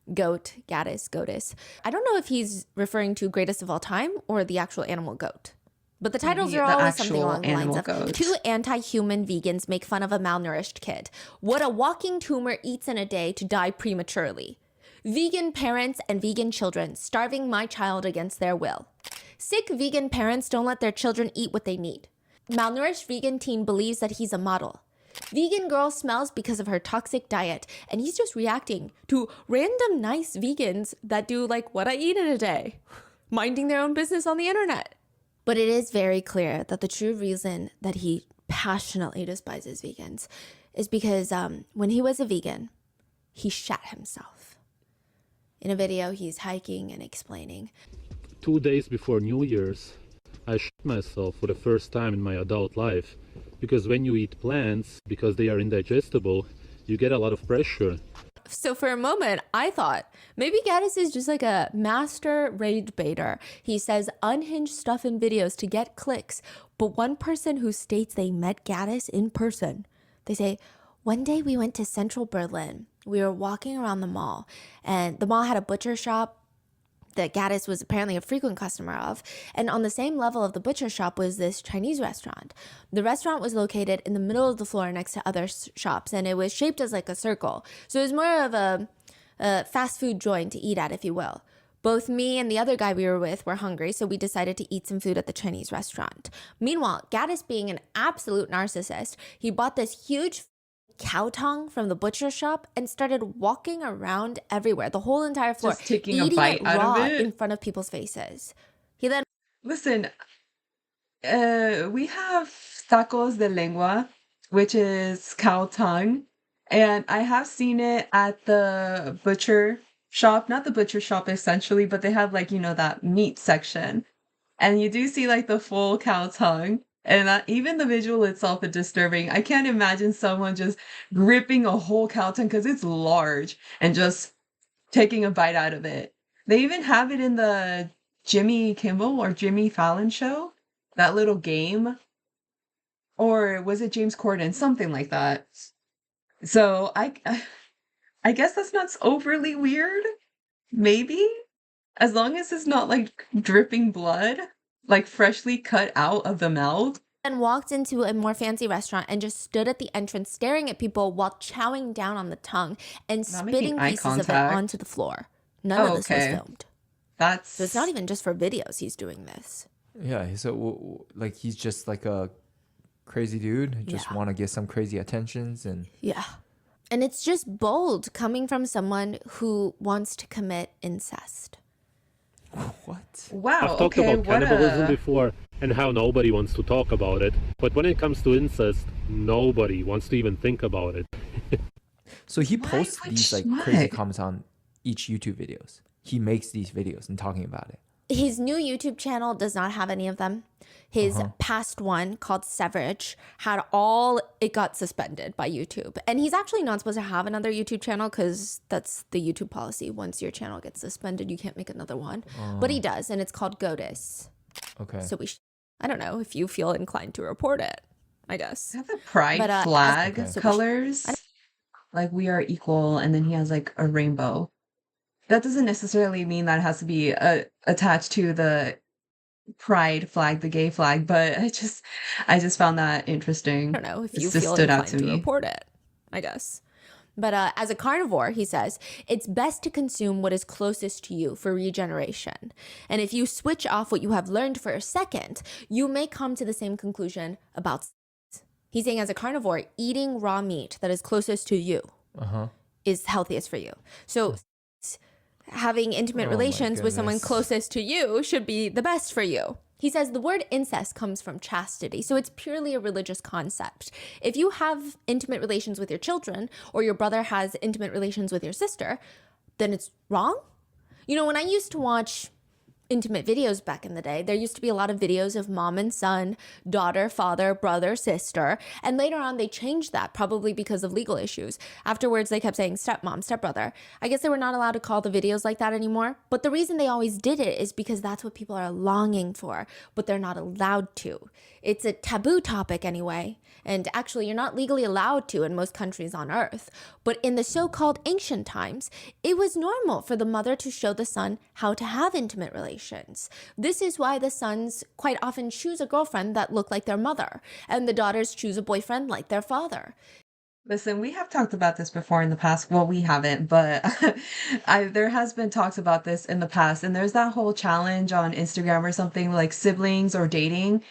Gatis. I don't know if he's referring to greatest of all time or the actual animal goat. But the titles are always something along the lines of 2 anti-human vegans make fun of a malnourished kid. What a walking tumor eats in a day to die prematurely. Vegan parents and vegan children starving my child against their will. Sick vegan parents don't let their children eat what they need. Malnourished vegan teen believes that he's a model. Vegan girl smells because of her toxic diet, and he's just reacting to random nice vegans that do like what I eat in a day, minding their own business on the internet. But it is very clear that the true reason that he passionately despises vegans is because when he was a vegan, he shat himself. In a video, he's hiking and explaining. 2 days before New Year's, I shit myself for the first time in my adult life. Because when you eat plants, because they are indigestible, you get a lot of pressure. So for a moment, I thought maybe Gatis is just like a master rage baiter. He says unhinged stuff in videos to get clicks. But one person who states they met Gatis in person, they say, one day we went to central Berlin. We were walking around the mall, and the mall had a butcher shop that Gatis was apparently a frequent customer of. And on the same level of the butcher shop was this Chinese restaurant. The restaurant was located in the middle of the floor next to other shops, and it was shaped as like a circle. So it was more of a fast food joint to eat at, if you will. Both me and the other guy we were with were hungry, so we decided to eat some food at the Chinese restaurant. Meanwhile, Gatis, being an absolute narcissist, he bought this huge cow tongue from the butcher shop and started walking around everywhere, the whole entire floor, just taking eating a bite it out raw of it in front of people's faces. He then Listen, we have tacos de lengua which is cow tongue. And I have seen it at the butcher shop, not the butcher shop essentially, but they have like, that meat section. And you do see like the full cow tongue. And even the visual itself is disturbing. I can't imagine someone just gripping a whole cow tongue because it's large and just taking a bite out of it. They even have it in the Jimmy Kimmel or Jimmy Fallon show, that little game. Or was it James Corden? Something like that. So I guess that's not overly weird. Maybe. As long as it's not like dripping blood, like freshly cut out of the mouth. And walked into a more fancy restaurant and just stood at the entrance staring at people while chowing down on the tongue and spitting pieces of it onto the floor. None of this was filmed. So it's not even just for videos he's doing this. Yeah, so like he's just like a crazy dude, just want to get some crazy attentions and yeah. And it's just bold coming from someone who wants to commit incest. What? Wow. I've talked about cannibalism before and how nobody wants to talk about it. But when it comes to incest, nobody wants to even think about it. So he posts these like crazy comments on each YouTube videos. He makes these videos and talking about it. His new YouTube channel does not have any of them. His past one called Severage it got suspended by YouTube. And he's actually not supposed to have another YouTube channel because that's the YouTube policy. Once your channel gets suspended, you can't make another one. But he does, and it's called Gatis. Okay. So I don't know if you feel inclined to report it, I guess. Have the pride flag colors. Like we are equal, and then he has like a rainbow. That doesn't necessarily mean that it has to be attached to the pride flag, the gay flag, but I just found that interesting. I don't know if you feel inclined to report it, I guess. But as a carnivore, he says, it's best to consume what is closest to you for regeneration. And if you switch off what you have learned for a second, you may come to the same conclusion about sex. He's saying as a carnivore, eating raw meat that is closest to you is healthiest for you. So having intimate relations with someone closest to you should be the best for you. He says the word incest comes from chastity, so it's purely a religious concept. If you have intimate relations with your children, or your brother has intimate relations with your sister, then it's wrong? When I used to watch intimate videos back in the day, there used to be a lot of videos of mom and son, daughter, father, brother, sister, and later on they changed that, probably because of legal issues. Afterwards, they kept saying stepmom, stepbrother. I guess they were not allowed to call the videos like that anymore, but the reason they always did it is because that's what people are longing for, but they're not allowed to. It's a taboo topic anyway, and actually you're not legally allowed to in most countries on earth, but in the so-called ancient times, it was normal for the mother to show the son how to have intimate relations. This is why the sons quite often choose a girlfriend that looked like their mother, and the daughters choose a boyfriend like their father. Listen, we have talked about this before in the past. Well, we haven't, but there has been talks about this in the past. And there's that whole challenge on Instagram or something like siblings or dating,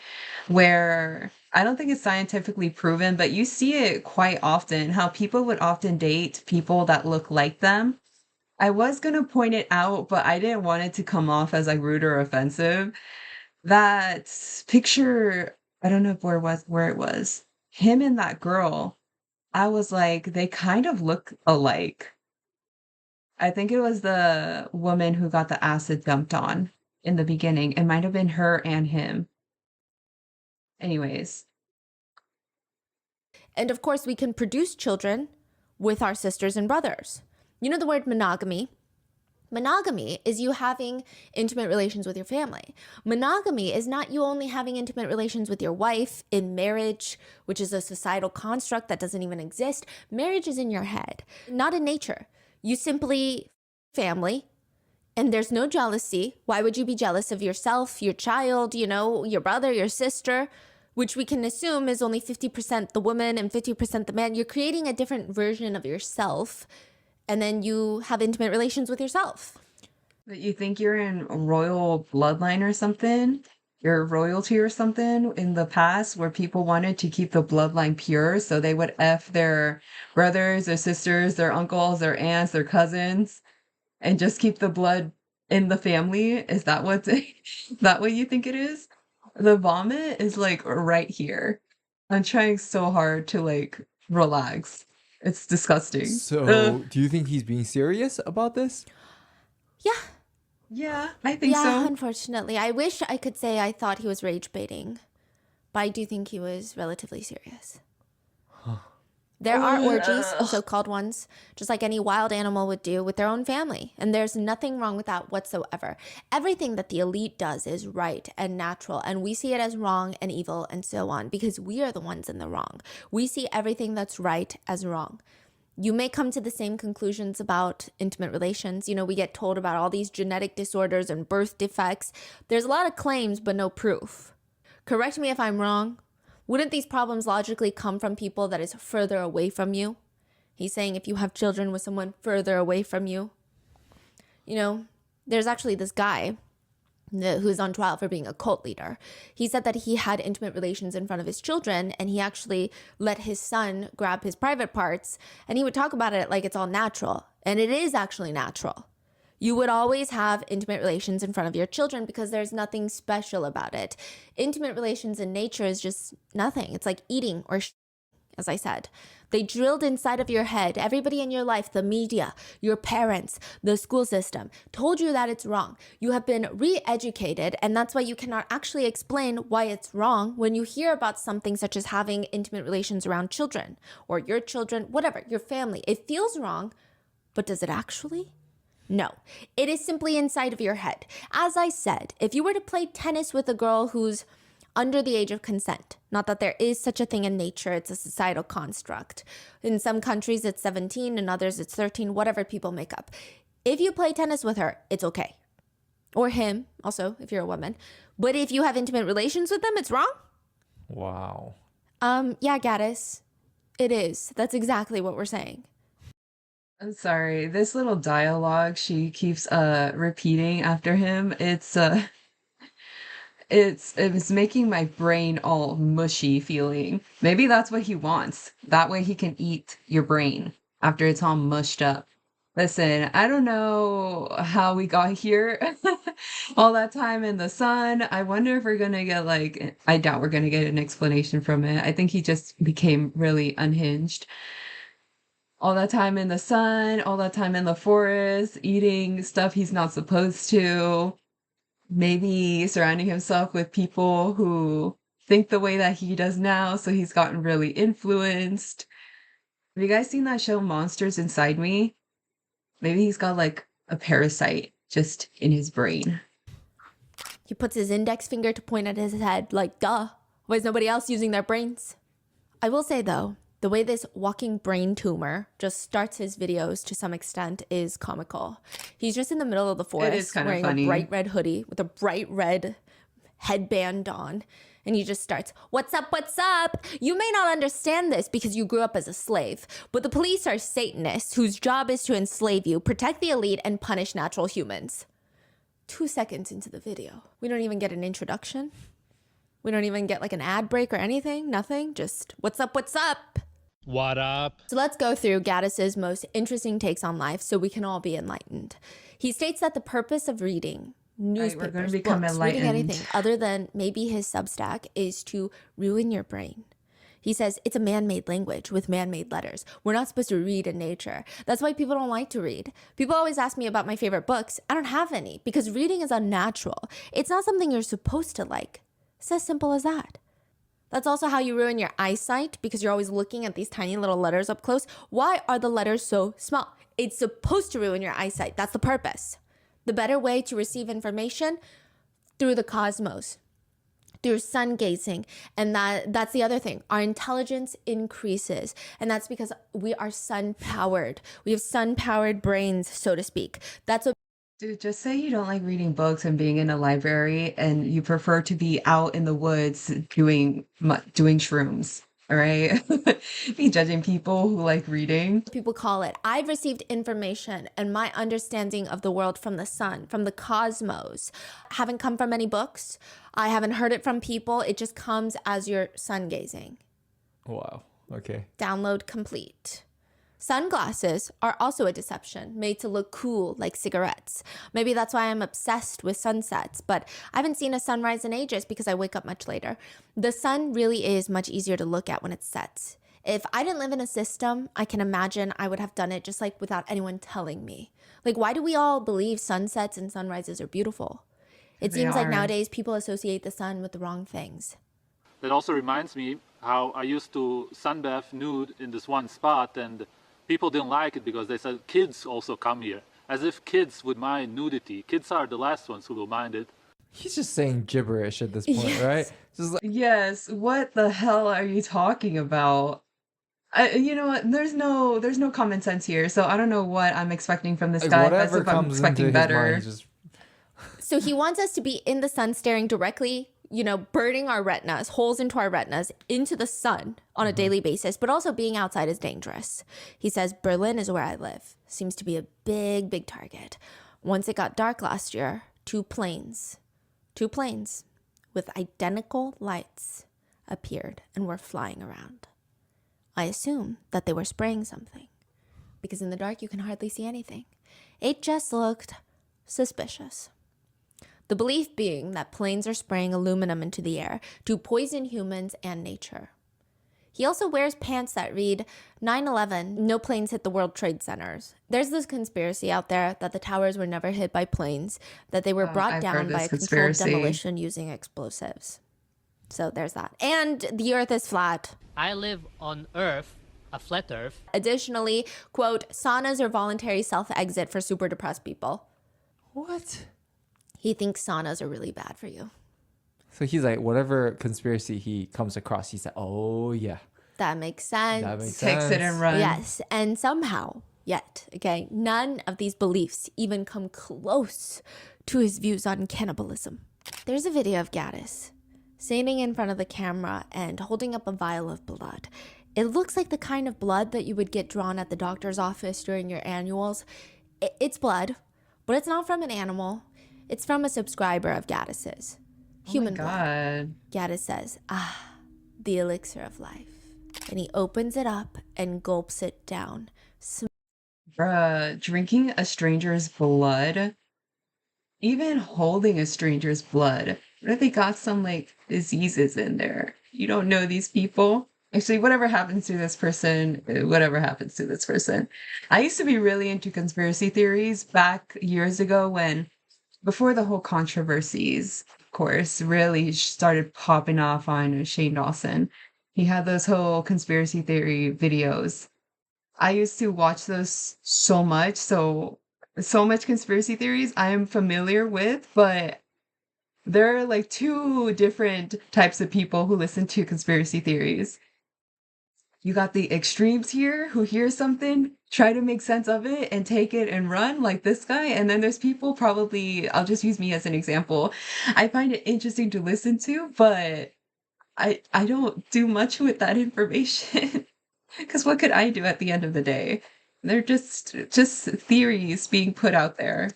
where I don't think it's scientifically proven, but you see it quite often, how people would often date people that look like them. I was going to point it out, but I didn't want it to come off as like rude or offensive. That picture, I don't know where it was, him and that girl. I was like, they kind of look alike. I think it was the woman who got the acid dumped on in the beginning. It might have been her and him. Anyways. And of course, we can produce children with our sisters and brothers. You know the word monogamy? Monogamy is you having intimate relations with your family. Monogamy is not you only having intimate relations with your wife in marriage, which is a societal construct that doesn't even exist. Marriage is in your head, not in nature. You simply family, and there's no jealousy. Why would you be jealous of yourself, your child, your brother, your sister, which we can assume is only 50% the woman and 50% the man? You're creating a different version of yourself. And then you have intimate relations with yourself. But you think you're in royal bloodline or something? You're royalty or something in the past where people wanted to keep the bloodline pure. So they would F their brothers, their sisters, their uncles, their aunts, their cousins, and just keep the blood in the family. Is that what you think it is? The vomit is like right here. I'm trying so hard to like relax. It's disgusting. So, do you think he's being serious about this? Yeah. Yeah, I think Yeah, so. unfortunately. I wish I could say I thought he was rage baiting, but I do think he was relatively serious. There are orgies, so-called ones, just like any wild animal would do with their own family. And there's nothing wrong with that whatsoever. Everything that the elite does is right and natural. And we see it as wrong and evil and so on because we are the ones in the wrong. We see everything that's right as wrong. You may come to the same conclusions about intimate relations. You know, we get told about all these genetic disorders and birth defects. There's a lot of claims, but no proof. Correct me if I'm wrong. Wouldn't these problems logically come from people that is further away from you? He's saying if you have children with someone further away from you. You know, there's actually this guy who's on trial for being a cult leader. He said that he had intimate relations in front of his children, and he actually let his son grab his private parts, and he would talk about it like it's all natural. And it is actually natural. You would always have intimate relations in front of your children because there's nothing special about it. Intimate relations in nature is just nothing. It's like eating or as I said. They drilled inside of your head, everybody in your life, the media, your parents, the school system, told you that it's wrong. You have been re-educated, and that's why you cannot actually explain why it's wrong when you hear about something such as having intimate relations around children or your children, whatever, your family. It feels wrong, but does it actually? No, it is simply inside of your head. As I said, if you were to play tennis with a girl who's under the age of consent, not that there is such a thing in nature, it's a societal construct. In some countries it's 17, in others it's 13, whatever people make up. If you play tennis with her, it's okay. Or him, also, if you're a woman. But if you have intimate relations with them, it's wrong? Wow. Yeah, Gatis, it is. That's exactly what we're saying. I'm sorry. This little dialogue she keeps repeating after him, it's making my brain all mushy feeling. Maybe that's what he wants. That way he can eat your brain after it's all mushed up. Listen, I don't know how we got here all that time in the sun. I wonder if we're gonna get like, I doubt we're gonna get an explanation from it. I think he just became really unhinged. All that time in the sun, all that time in the forest, eating stuff he's not supposed to, maybe surrounding himself with people who think the way that he does now, so he's gotten really influenced. Have you guys seen that show Monsters Inside Me? Maybe he's got like a parasite just in his brain. He puts his index finger to point at his head, like, duh. Why is nobody else using their brains? I will say, though, the way this walking brain tumor just starts his videos to some extent is comical. He's just in the middle of the forest wearing funny. a bright red hoodie with a bright red headband on. And he just starts, what's up, what's up? You may not understand this because you grew up as a slave, but the police are Satanists whose job is to enslave you, protect the elite, and punish natural humans. 2 seconds into the video, we don't even get an introduction. We don't even get like an ad break or anything, nothing. Just, what's up, what's up? What up? So let's go through Gatis's most interesting takes on life so we can all be enlightened. He states that the purpose of reading newspapers, we're gonna become books, enlightened. reading anything other than maybe his Substack is to ruin your brain. He says it's a man-made language with man-made letters. We're not supposed to read in nature. That's why people don't like to read. People always ask me about my favorite books. I don't have any because reading is unnatural. It's not something you're supposed to like. It's as simple as that. That's also how you ruin your eyesight because you're always looking at these tiny little letters up close. Why are the letters so small? It's supposed to ruin your eyesight. That's the purpose. The better way to receive information through the cosmos, through sun gazing. And that's the other thing. Our intelligence increases. And that's because we are sun powered. We have sun powered brains, so to speak. That's what. Dude, just say you don't like reading books and being in a library and you prefer to be out in the woods doing shrooms. All right? Be judging people who like reading. People call it. I've received information and my understanding of the world from the sun, from the cosmos. Haven't come from any books. I haven't heard it from people. It just comes as you're sun gazing. Wow. Okay. Download complete. Sunglasses are also a deception, made to look cool like cigarettes. Maybe that's why I'm obsessed with sunsets, but I haven't seen a sunrise in ages because I wake up much later. The sun really is much easier to look at when it sets. If I didn't live in a system, I can imagine I would have done it just like without anyone telling me. Like, why do we all believe sunsets and sunrises are beautiful? It seems like nowadays people associate the sun with the wrong things. That also reminds me how I used to sunbathe nude in this one spot, and people didn't like it because they said kids also come here. As if kids would mind nudity. Kids are the last ones who will mind it. He's just saying gibberish at this point, right? Just like, Yes, what the hell are you talking about? You know what? There's no common sense here, so I don't know what I'm expecting from this like guy. whatever If I'm comes into expecting his better. mind, just So he wants us to be in the sun staring directly, burning our retinas, holes into our retinas, into the sun on a daily basis, but also being outside is dangerous. He says Berlin is where I live. Seems to be a big, big target. Once it got dark last year, two planes with identical lights appeared and were flying around. I assume that they were spraying something because in the dark you can hardly see anything. It just looked suspicious. The belief being that planes are spraying aluminum into the air to poison humans and nature. He also wears pants that read 9/11, no planes hit the World Trade Centers. There's this conspiracy out there that the towers were never hit by planes, that they were brought I've down heard by this a controlled conspiracy. demolition using explosives. So there's that. And the earth is flat. I live on Earth, a flat Earth. Additionally, quote, saunas are voluntary self-exit for super depressed people. what? He thinks saunas are really bad for you. So he's like, whatever conspiracy he comes across, he's like, oh yeah, That makes sense. that makes Takes sense. it and runs. Yes, and somehow, okay, none of these beliefs even come close to his views on cannibalism. There's a video of Gatis standing in front of the camera and holding up a vial of blood. It looks like the kind of blood that you would get drawn at the doctor's office during your annuals. It's blood, but it's not from an animal. It's from a subscriber of Gatis's. Human Oh my blood. God. Gatis says, the elixir of life. And he opens it up and gulps it down. Bruh, drinking a stranger's blood, even holding a stranger's blood, what if they got some like diseases in there? You don't know these people. Actually, whatever happens to this person, whatever happens to this person. I used to be really into conspiracy theories back years ago before the whole controversies, of course, really started popping off on Shane Dawson. He had those whole conspiracy theory videos. I used to watch those so much, so much conspiracy theories I am familiar with, but there are like two different types of people who listen to conspiracy theories. You got the extremes here who hear something, try to make sense of it and take it and run like this guy. And then there's people probably, I'll just use me as an example. I find it interesting to listen to, but I don't do much with that information. Because what could I do at the end of the day? They're just theories being put out there.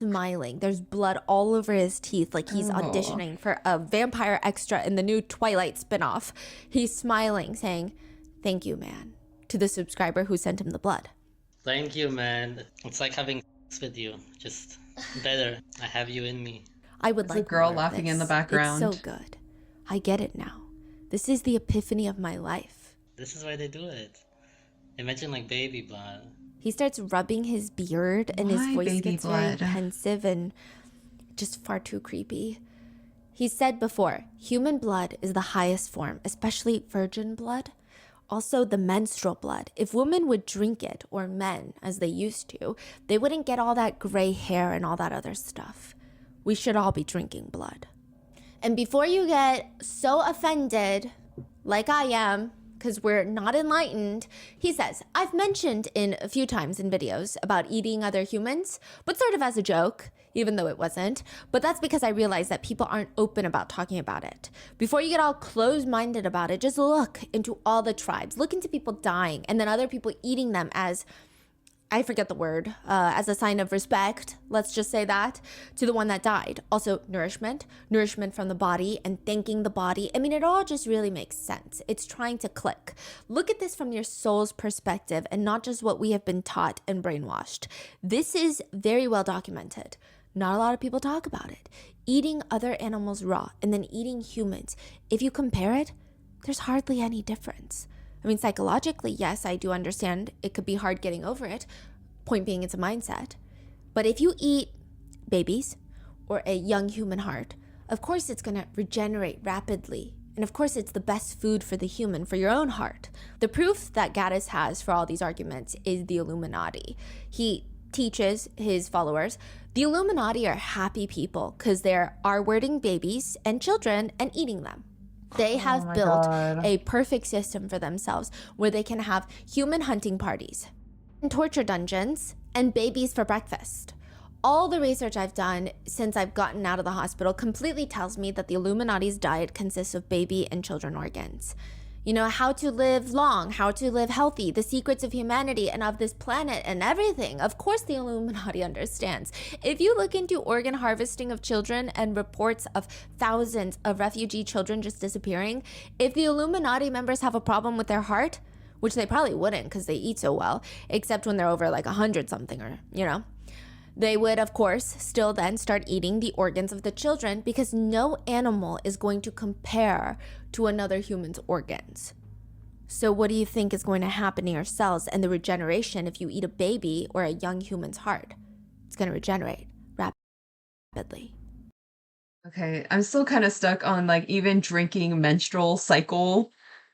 Smiling. There's blood all over his teeth like he's auditioning for a vampire extra in the new Twilight spinoff. He's smiling, saying, "Thank you, man," to the subscriber who sent him the blood. Thank you, man. It's like having sex with you, just better. I have you in me. I would There's a like girl more of laughing in this. the background. It's so good. I get it now. This is the epiphany of my life. This is why they do it. Imagine like baby blood. He starts rubbing his beard and his Why voice baby gets very blood? pensive and just far too creepy. He said before, human blood is the highest form, especially virgin blood. Also the menstrual blood. If women would drink it, or men, as they used to, they wouldn't get all that gray hair and all that other stuff. We should all be drinking blood. And before you get so offended, like I am, because we're not enlightened, he says, I've mentioned in a few times in videos about eating other humans, but sort of as a joke, even though it wasn't. But that's because I realize that people aren't open about talking about it. Before you get all closed-minded about it, just look into all the tribes. Look into people dying and then other people eating them as I forget the word, as a sign of respect, let's just say that, to the one that died. Also, nourishment from the body and thanking the body. I mean, it all just really makes sense. It's trying to click. Look at this from your soul's perspective and not just what we have been taught and brainwashed. This is very well documented. Not a lot of people talk about it. Eating other animals raw and then eating humans, if you compare it, there's hardly any difference. I mean, psychologically, yes, I do understand it could be hard getting over it. Point being, it's a mindset. But if you eat babies or a young human heart, of course it's going to regenerate rapidly. And of course it's the best food for the human, for your own heart. The proof that Gatis has for all these arguments is the Illuminati. He teaches his followers, the Illuminati are happy people because they're R-wording babies and children and eating them. They have built a perfect system for themselves where they can have human hunting parties and torture dungeons and babies for breakfast. All the research I've done since I've gotten out of the hospital completely tells me that the Illuminati's diet consists of baby and children organs. You know, how to live long, how to live healthy, the secrets of humanity and of this planet and everything. Of course, the Illuminati understands. If you look into organ harvesting of children and reports of thousands of refugee children just disappearing, if the Illuminati members have a problem with their heart, which they probably wouldn't because they eat so well, except when they're over like 100 something or, you know, they would, of course, still then start eating the organs of the children because no animal is going to compare to another human's organs. So what do you think is going to happen to your cells and the regeneration if you eat a baby or a young human's heart? It's going to regenerate rapidly. Okay, I'm still kind of stuck on like even drinking menstrual cycle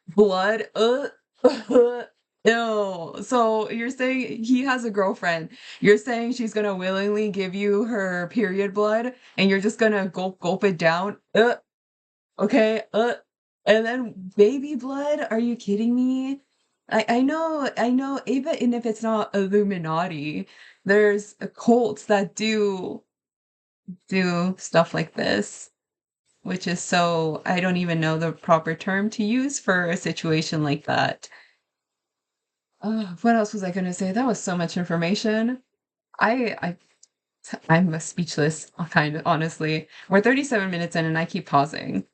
blood. Ew. So you're saying he has a girlfriend. You're saying she's gonna willingly give you her period blood and you're just gonna gulp it down? Okay. And then baby blood? Are you kidding me? I know, even if it's not Illuminati, there's cults that do stuff like this, which is so, I don't even know the proper term to use for a situation like that. What else was I gonna say? That was so much information. I I'm speechless, kind of honestly. We're 37 minutes in and I keep pausing.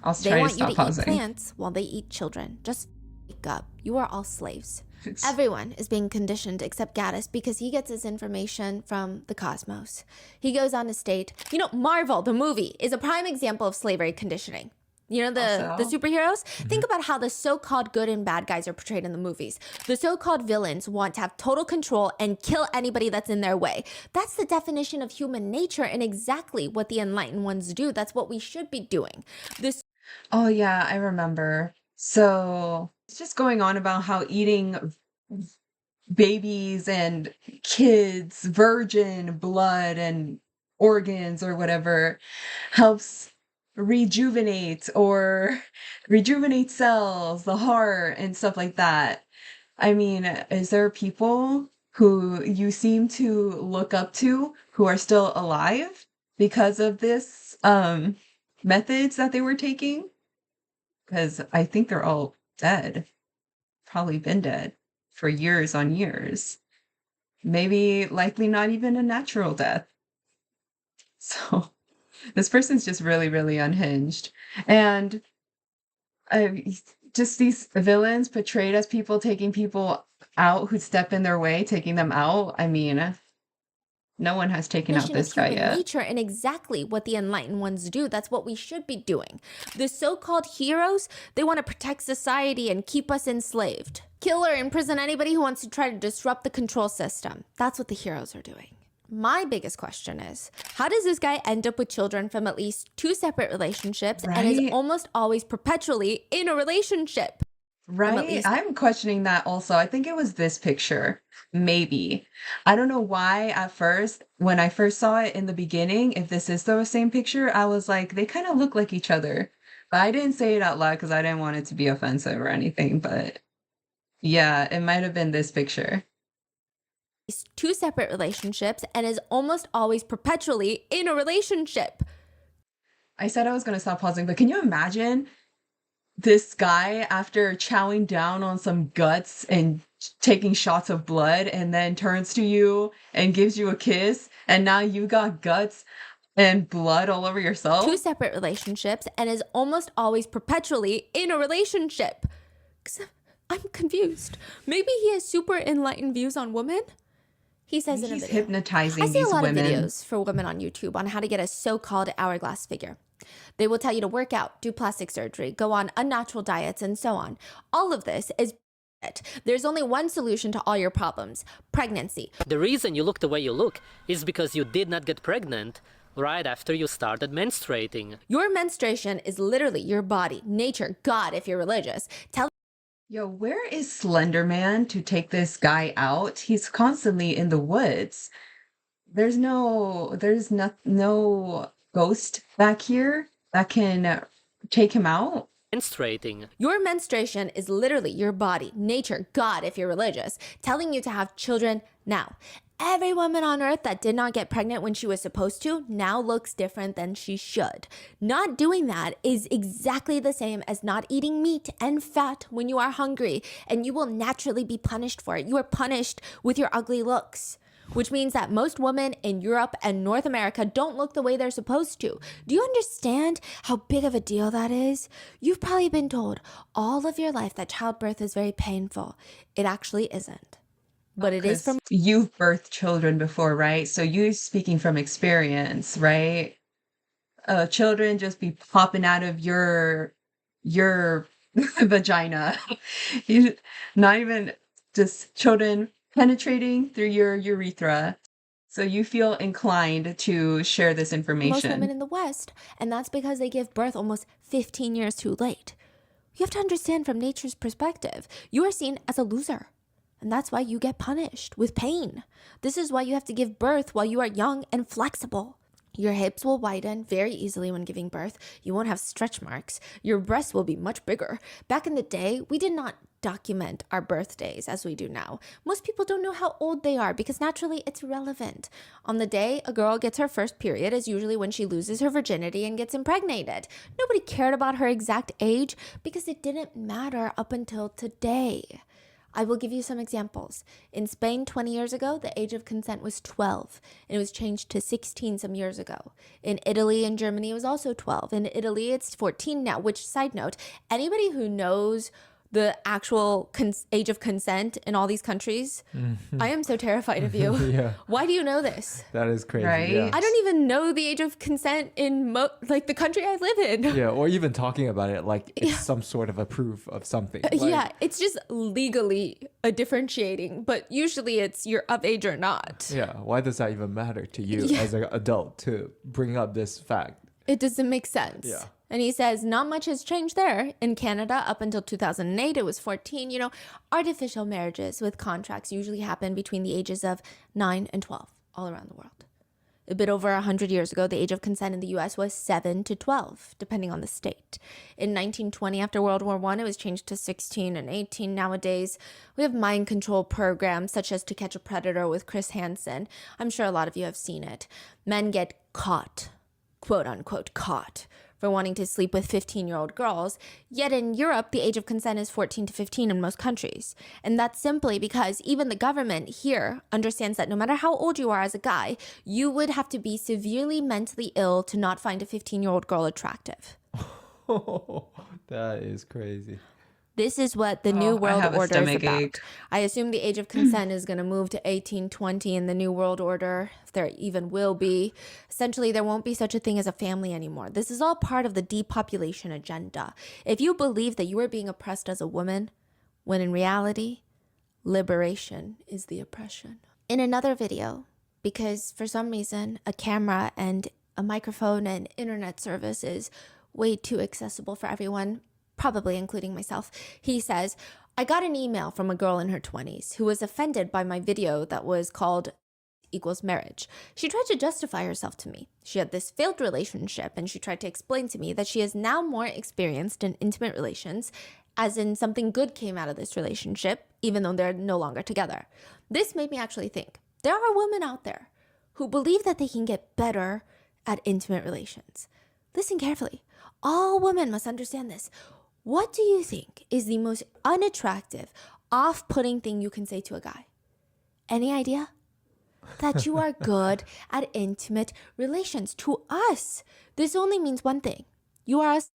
I'll They try to want you stop to eat pausing. plants while they eat children. Just wake up. You are all slaves. Everyone is being conditioned except Gatis because he gets his information from the cosmos. He goes on to state, you know, Marvel, the movie, is a prime example of slavery conditioning. You know, the Also? superheroes? Think about how the so-called good and bad guys are portrayed in the movies. The so-called villains want to have total control and kill anybody that's in their way. That's the definition of human nature and exactly what the enlightened ones do. That's what we should be doing. This Oh yeah, I remember. So it's just going on about how eating babies and kids, virgin blood and organs or whatever helps rejuvenate cells, the heart and stuff like that. I mean, is there people who you seem to look up to who are still alive because of this methods that they were taking? Because I think they're all dead. Probably been dead for years on years. Maybe likely not even a natural death. So this person's just really, really unhinged. And just these villains portrayed as people taking people out who step in their way, taking them out. I mean, no one has taken out this guy human yet. nature and exactly what the enlightened ones do. That's what we should be doing. The so-called heroes, they want to protect society and keep us enslaved. Kill or imprison anybody who wants to try to disrupt the control system. That's what the heroes are doing. My biggest question is, how does this guy end up with children from at least 2 separate relationships and is Right? almost always perpetually in a relationship? Right? least- I'm questioning that also. I think it was this picture. Maybe. I don't know why at first, when I first saw it in the beginning, if this is the same picture, I was like, they kind of look like each other. But I didn't say it out loud because I didn't want it to be offensive or anything. But yeah, it might have been this picture. 2 separate relationships and is almost always perpetually in a relationship. I said I was going to stop pausing, but can you imagine this guy after chowing down on some guts and taking shots of blood and then turns to you and gives you a kiss, and now you got guts and blood all over Two yourself? separate relationships and is almost always perpetually in a relationship. 'Cause I'm confused. Maybe he has super enlightened views on women. He says in a He's video. hypnotizing I see a these lot women. of videos for women on YouTube on how to get a so-called hourglass figure. They will tell you to work out, do plastic surgery, go on unnatural diets, and so on. All of this is bullshit. There's only one solution to all your problems: pregnancy. The reason you look the way you look is because you did not get pregnant right after you started menstruating. Your menstruation is literally your body, nature, God, if you're religious, telling Yo, where is Slender Man to take this guy out? He's constantly in the woods. There's no ghost back here that can take him out. Menstruating. your menstruation is literally your body, nature, God, if you're religious, telling you to have children now. Every woman on earth that did not get pregnant when she was supposed to now looks different than she should. Not doing that is exactly the same as not eating meat and fat when you are hungry, and you will naturally be punished for it. You are punished with your ugly looks, which means that most women in Europe and North America don't look the way they're supposed to. Do you understand how big of a deal that is? You've probably been told all of your life that childbirth is very painful. It actually isn't. But it is from You've birthed children before, right? So you speaking from experience, right? Children just be popping out of your vagina. You not even just children penetrating through your urethra. So you feel inclined to share this most information. women in the West, and that's because they give birth almost 15 years too late. You have to understand from nature's perspective, you are seen as a loser. And that's why you get punished with pain. This is why you have to give birth while you are young and flexible. Your hips will widen very easily when giving birth. You won't have stretch marks. Your breasts will be much bigger. Back in the day, we did not document our birthdays as we do now. Most people don't know how old they are because naturally it's irrelevant. On the day a girl gets her first period is usually when she loses her virginity and gets impregnated. Nobody cared about her exact age because it didn't matter up until today. I will give you some examples. In Spain 20 years ago, the age of consent was 12, and it was changed to 16 some years ago. In Italy and Germany, it was also 12. In Italy, it's 14 now, which, side note, anybody who knows the actual age of consent in all these countries, I am so terrified of you. Yeah. Why do you know this? That is crazy. Right? Yeah. I don't even know the age of consent in like the country I live in. Yeah, or even talking about it like it's some sort of a proof of something. Like, Yeah, it's just legally a differentiating, but usually it's you're of age or not. Yeah, why does that even matter to you Yeah. as an adult to bring up this fact? It doesn't make sense. Yeah. And he says not much has changed there. In Canada, up until 2008, it was 14. You know, artificial marriages with contracts usually happen between the ages of 9 and 12 all around the world. A bit over 100 years ago, the age of consent in the US was 7 to 12, depending on the state. In 1920, after World War I, it was changed to 16 and 18. Nowadays, we have mind control programs such as To Catch a Predator with Chris Hansen. I'm sure a lot of you have seen it. Men get caught, quote unquote, caught for wanting to sleep with 15-year-old girls. Yet in Europe, the age of consent is 14 to 15 in most countries. And that's simply because even the government here understands that no matter how old you are as a guy, you would have to be severely mentally ill to not find a 15-year-old girl attractive. That is crazy. This is what the New I World have a Order is stomach about. ache. I assume the age of consent is going to move to 18, 20 in the New World Order, if there even will be. Essentially, there won't be such a thing as a family anymore. This is all part of the depopulation agenda. If you believe that you are being oppressed as a woman, when in reality, liberation is the oppression. In another video, because for some reason, a camera and a microphone and internet service is way too accessible for everyone, probably including myself, he says, I got an email from a girl in her 20s who was offended by my video that was called equals marriage. She tried to justify herself to me. She had this failed relationship and she tried to explain to me that she is now more experienced in intimate relations, as in something good came out of this relationship, even though they're no longer together. This made me actually think, there are women out there who believe that they can get better at intimate relations. Listen carefully. All women must understand this. What do you think is the most unattractive, off-putting thing you can say to a guy? Any idea? That you are good at intimate relations. To us, this only means one thing. You are us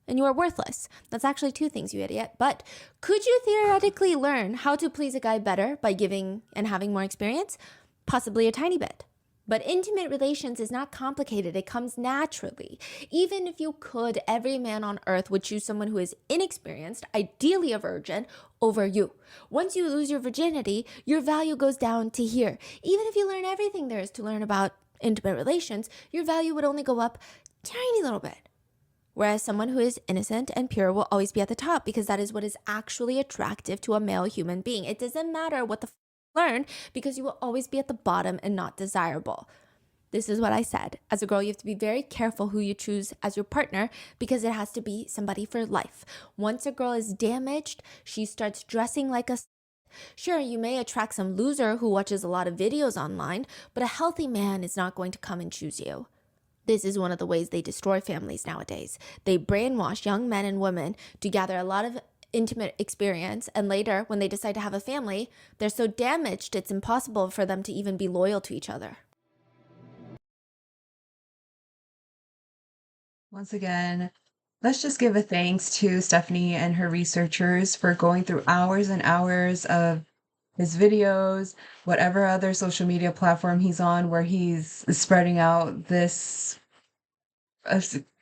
and you are worthless. That's actually two things, you idiot. But could you theoretically learn how to please a guy better by giving and having more experience? Possibly a tiny bit. But intimate relations is not complicated. It comes naturally. Even if you could, every man on earth would choose someone who is inexperienced, ideally a virgin, over you. Once you lose your virginity, your value goes down to here. Even if you learn everything there is to learn about intimate relations, your value would only go up a tiny little bit. Whereas someone who is innocent and pure will always be at the top, because that is what is actually attractive to a male human being. It doesn't matter what the learn, because you will always be at the bottom and not desirable. This is what I said. As a girl, you have to be very careful who you choose as your partner, because it has to be somebody for life. Once a girl is damaged, she starts dressing like a... Sure, you may attract some loser who watches a lot of videos online, but a healthy man is not going to come and choose you. This is one of the ways they destroy families nowadays. They brainwash young men and women to gather a lot of intimate experience, and later, when they decide to have a family, they're so damaged it's impossible for them to even be loyal to each other. Once again, let's just give a thanks to Stephanie and her researchers for going through hours and hours of his videos, whatever other social media platform he's on, where he's spreading out this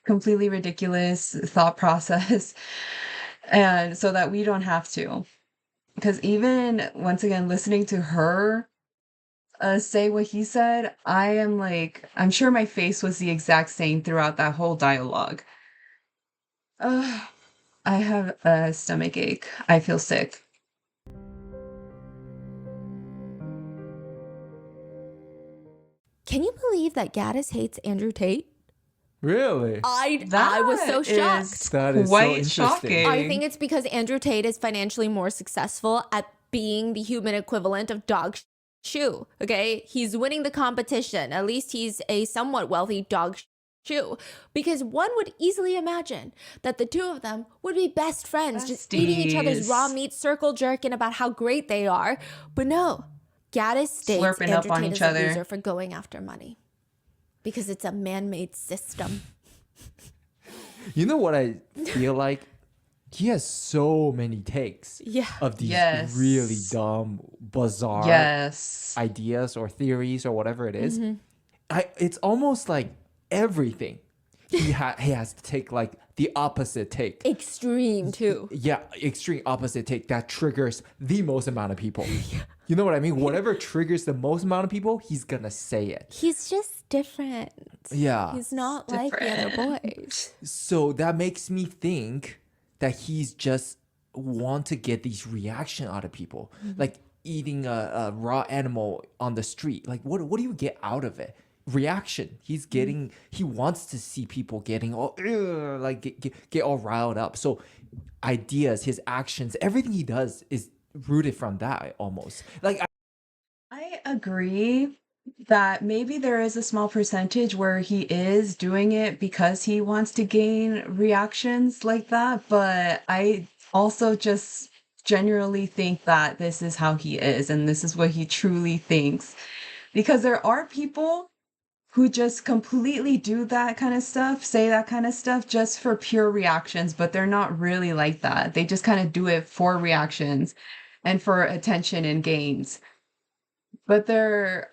completely ridiculous thought process. And so that we don't have to. Because even, once again, listening to her say what he said, I'm sure my face was the exact same throughout that whole dialogue. I have a stomach ache. I feel sick. Can you believe that Gatis hates Andrew Tate? Really? I was so shocked. That is so Quite interesting. shocking. I think it's because Andrew Tate is financially more successful at being the human equivalent of dog shoe. Okay, he's winning the competition. At least he's a somewhat wealthy dog shoe. Because one would easily imagine that the two of them would be best friends, just eating each other's raw meat, circle jerking about how great they are. But no, Gatis states Slurping Andrew up on Tate each is a other. loser for going after money. Because it's a man-made system. You know what I feel like? He has so many takes of these really dumb, bizarre ideas or theories or whatever it is. It's almost like everything he has to take like the opposite take. Extreme too. Yeah, extreme opposite take that triggers the most amount of people. You know what I mean? Whatever triggers the most amount of people, he's gonna say it. He's just different. Yeah. He's not like the other boys. So that makes me think that he's just want to get these reaction out of people. Like eating a raw animal on the street. Like what do you get out of it? Reaction. He's getting he wants to see people getting all like get all riled up. So ideas, his actions, everything he does is rooted from that almost. Like I agree that maybe there is a small percentage where he is doing it because he wants to gain reactions like that, but I also just generally think that this is how he is and this is what he truly thinks. Because there are people who just completely do that kind of stuff, say that kind of stuff just for pure reactions, but they're not really like that. They just kind of do it for reactions and for attention and gains. But they're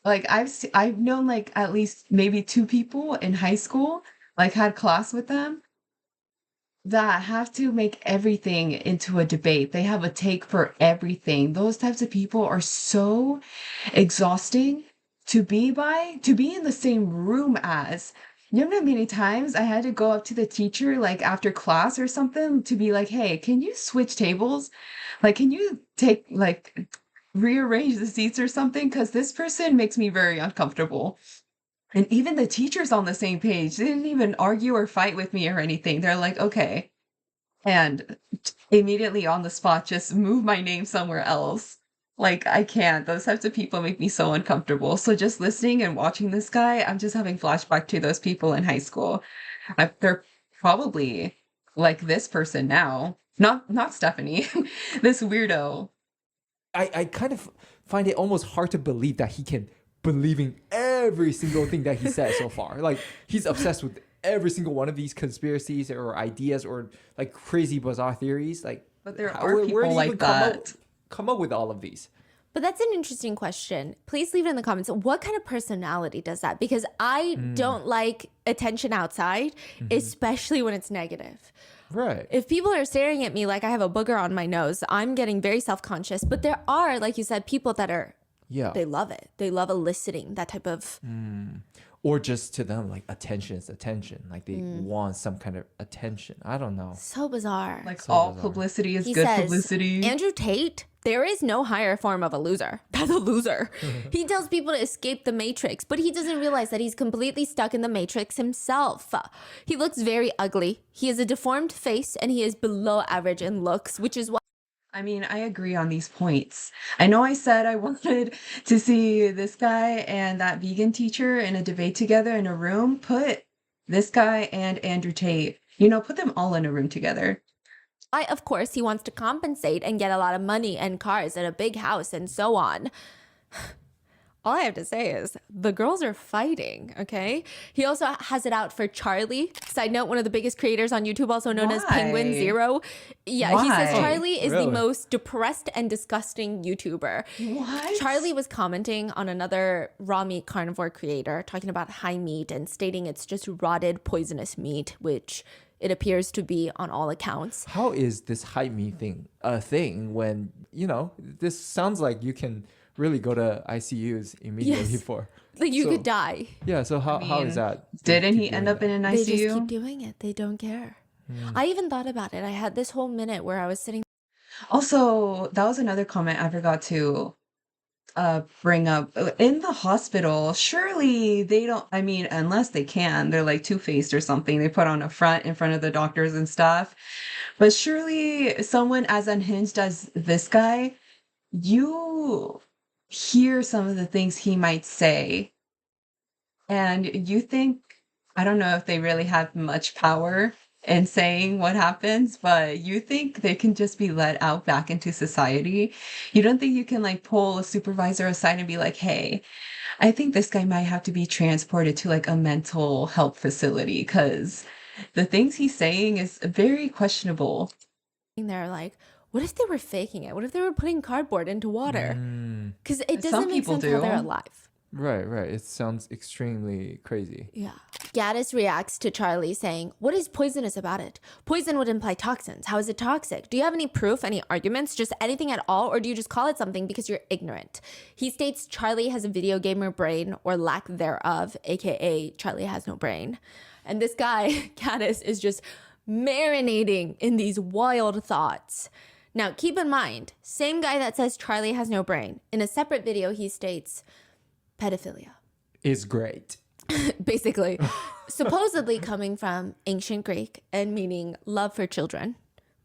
like I've known like at least maybe two people in high school, like had class with them, that have to make everything into a debate. They have a take for everything. Those types of people are so exhausting to be in the same room as. You know how many times I had to go up to the teacher like after class or something to be like, hey, can you switch tables? Like, can you take like rearrange the seats or something? Because this person makes me very uncomfortable. And even the teachers on the same page, they didn't even argue or fight with me or anything. They're like, okay. And immediately on the spot, just move my name somewhere else. Like, I can't. Those types of people make me so uncomfortable. So just listening and watching this guy, I'm just having flashback to those people in high school. They're probably like this person now. Not Stephanie, this weirdo. I kind of find it almost hard to believe that he can believe in every single thing that he says so far. Like, he's obsessed with every single one of these conspiracies or ideas or like crazy bizarre theories. Like, But there how- are where people do you like even that. come up with all of these? But that's an interesting question. Please leave it in the comments. What kind of personality does that? Because I don't like attention outside, especially when it's negative. Right. If people are staring at me like I have a booger on my nose, I'm getting very self-conscious. But there are, like you said, people that are, Yeah. they love it. They love eliciting that type of... Or just to them, like, attention is attention. Like, they want some kind of attention. I don't know. So bizarre. Like So all bizarre. publicity is He good says, publicity. Andrew Tate, there is no higher form of a loser. That's a loser. He tells people to escape the matrix, but he doesn't realize that he's completely stuck in the matrix himself. He looks very ugly. He has a deformed face and he is below average in looks, which is why I mean, I agree on these points. I know I said I wanted to see this guy and that vegan teacher in a debate together in a room. Put this guy and Andrew Tate, put them all in a room together. of course, he wants to compensate and get a lot of money and cars and a big house and so on. All I have to say is the girls are fighting, okay? He also has it out for Charlie. Side note, one of the biggest creators on YouTube, also known as Penguin Why? Zero. Yeah, he says Why? Charlie is Really? the most depressed and disgusting YouTuber. What? Charlie was commenting on another raw meat carnivore creator talking about high meat and stating it's just rotted, poisonous meat, which it appears to be on all accounts. How is this hype me thing a thing when, this sounds like you can really go to ICUs immediately Yes. for. Like you So- could die. Yeah, so how mean, is that? Didn't keep he end doing up in an They just keep ICU? doing it. They don't care. I even thought about it. I had this whole minute where I was sitting Also, that was another comment I forgot to bring up. In the hospital, surely they don't, I mean, unless they can, they're like two-faced or something. They put on a front in front of the doctors and stuff. But surely someone as unhinged as this guy, you hear some of the things he might say, and you think, I don't know if they really have much power in saying what happens, but you think they can just be let out back into society. You don't think you can like pull a supervisor aside and be like, hey, I think this guy might have to be transported to like a mental health facility because the things he's saying is very questionable. there like, what if they were faking it? What if they were putting cardboard into water? Because it doesn't Some make people sense how they're do. alive. Right. It sounds extremely crazy. Yeah. Gatis reacts to Charlie saying, what is poisonous about it? Poison would imply toxins. How is it toxic? Do you have any proof, any arguments, just anything at all? Or do you just call it something because you're ignorant? He states Charlie has a video gamer brain or lack thereof, aka Charlie has no brain. And this guy, Gatis, is just marinating in these wild thoughts. Now, keep in mind, same guy that says Charlie has no brain. In a separate video, he states pedophilia. Is great. Basically, supposedly coming from ancient Greek and meaning love for children,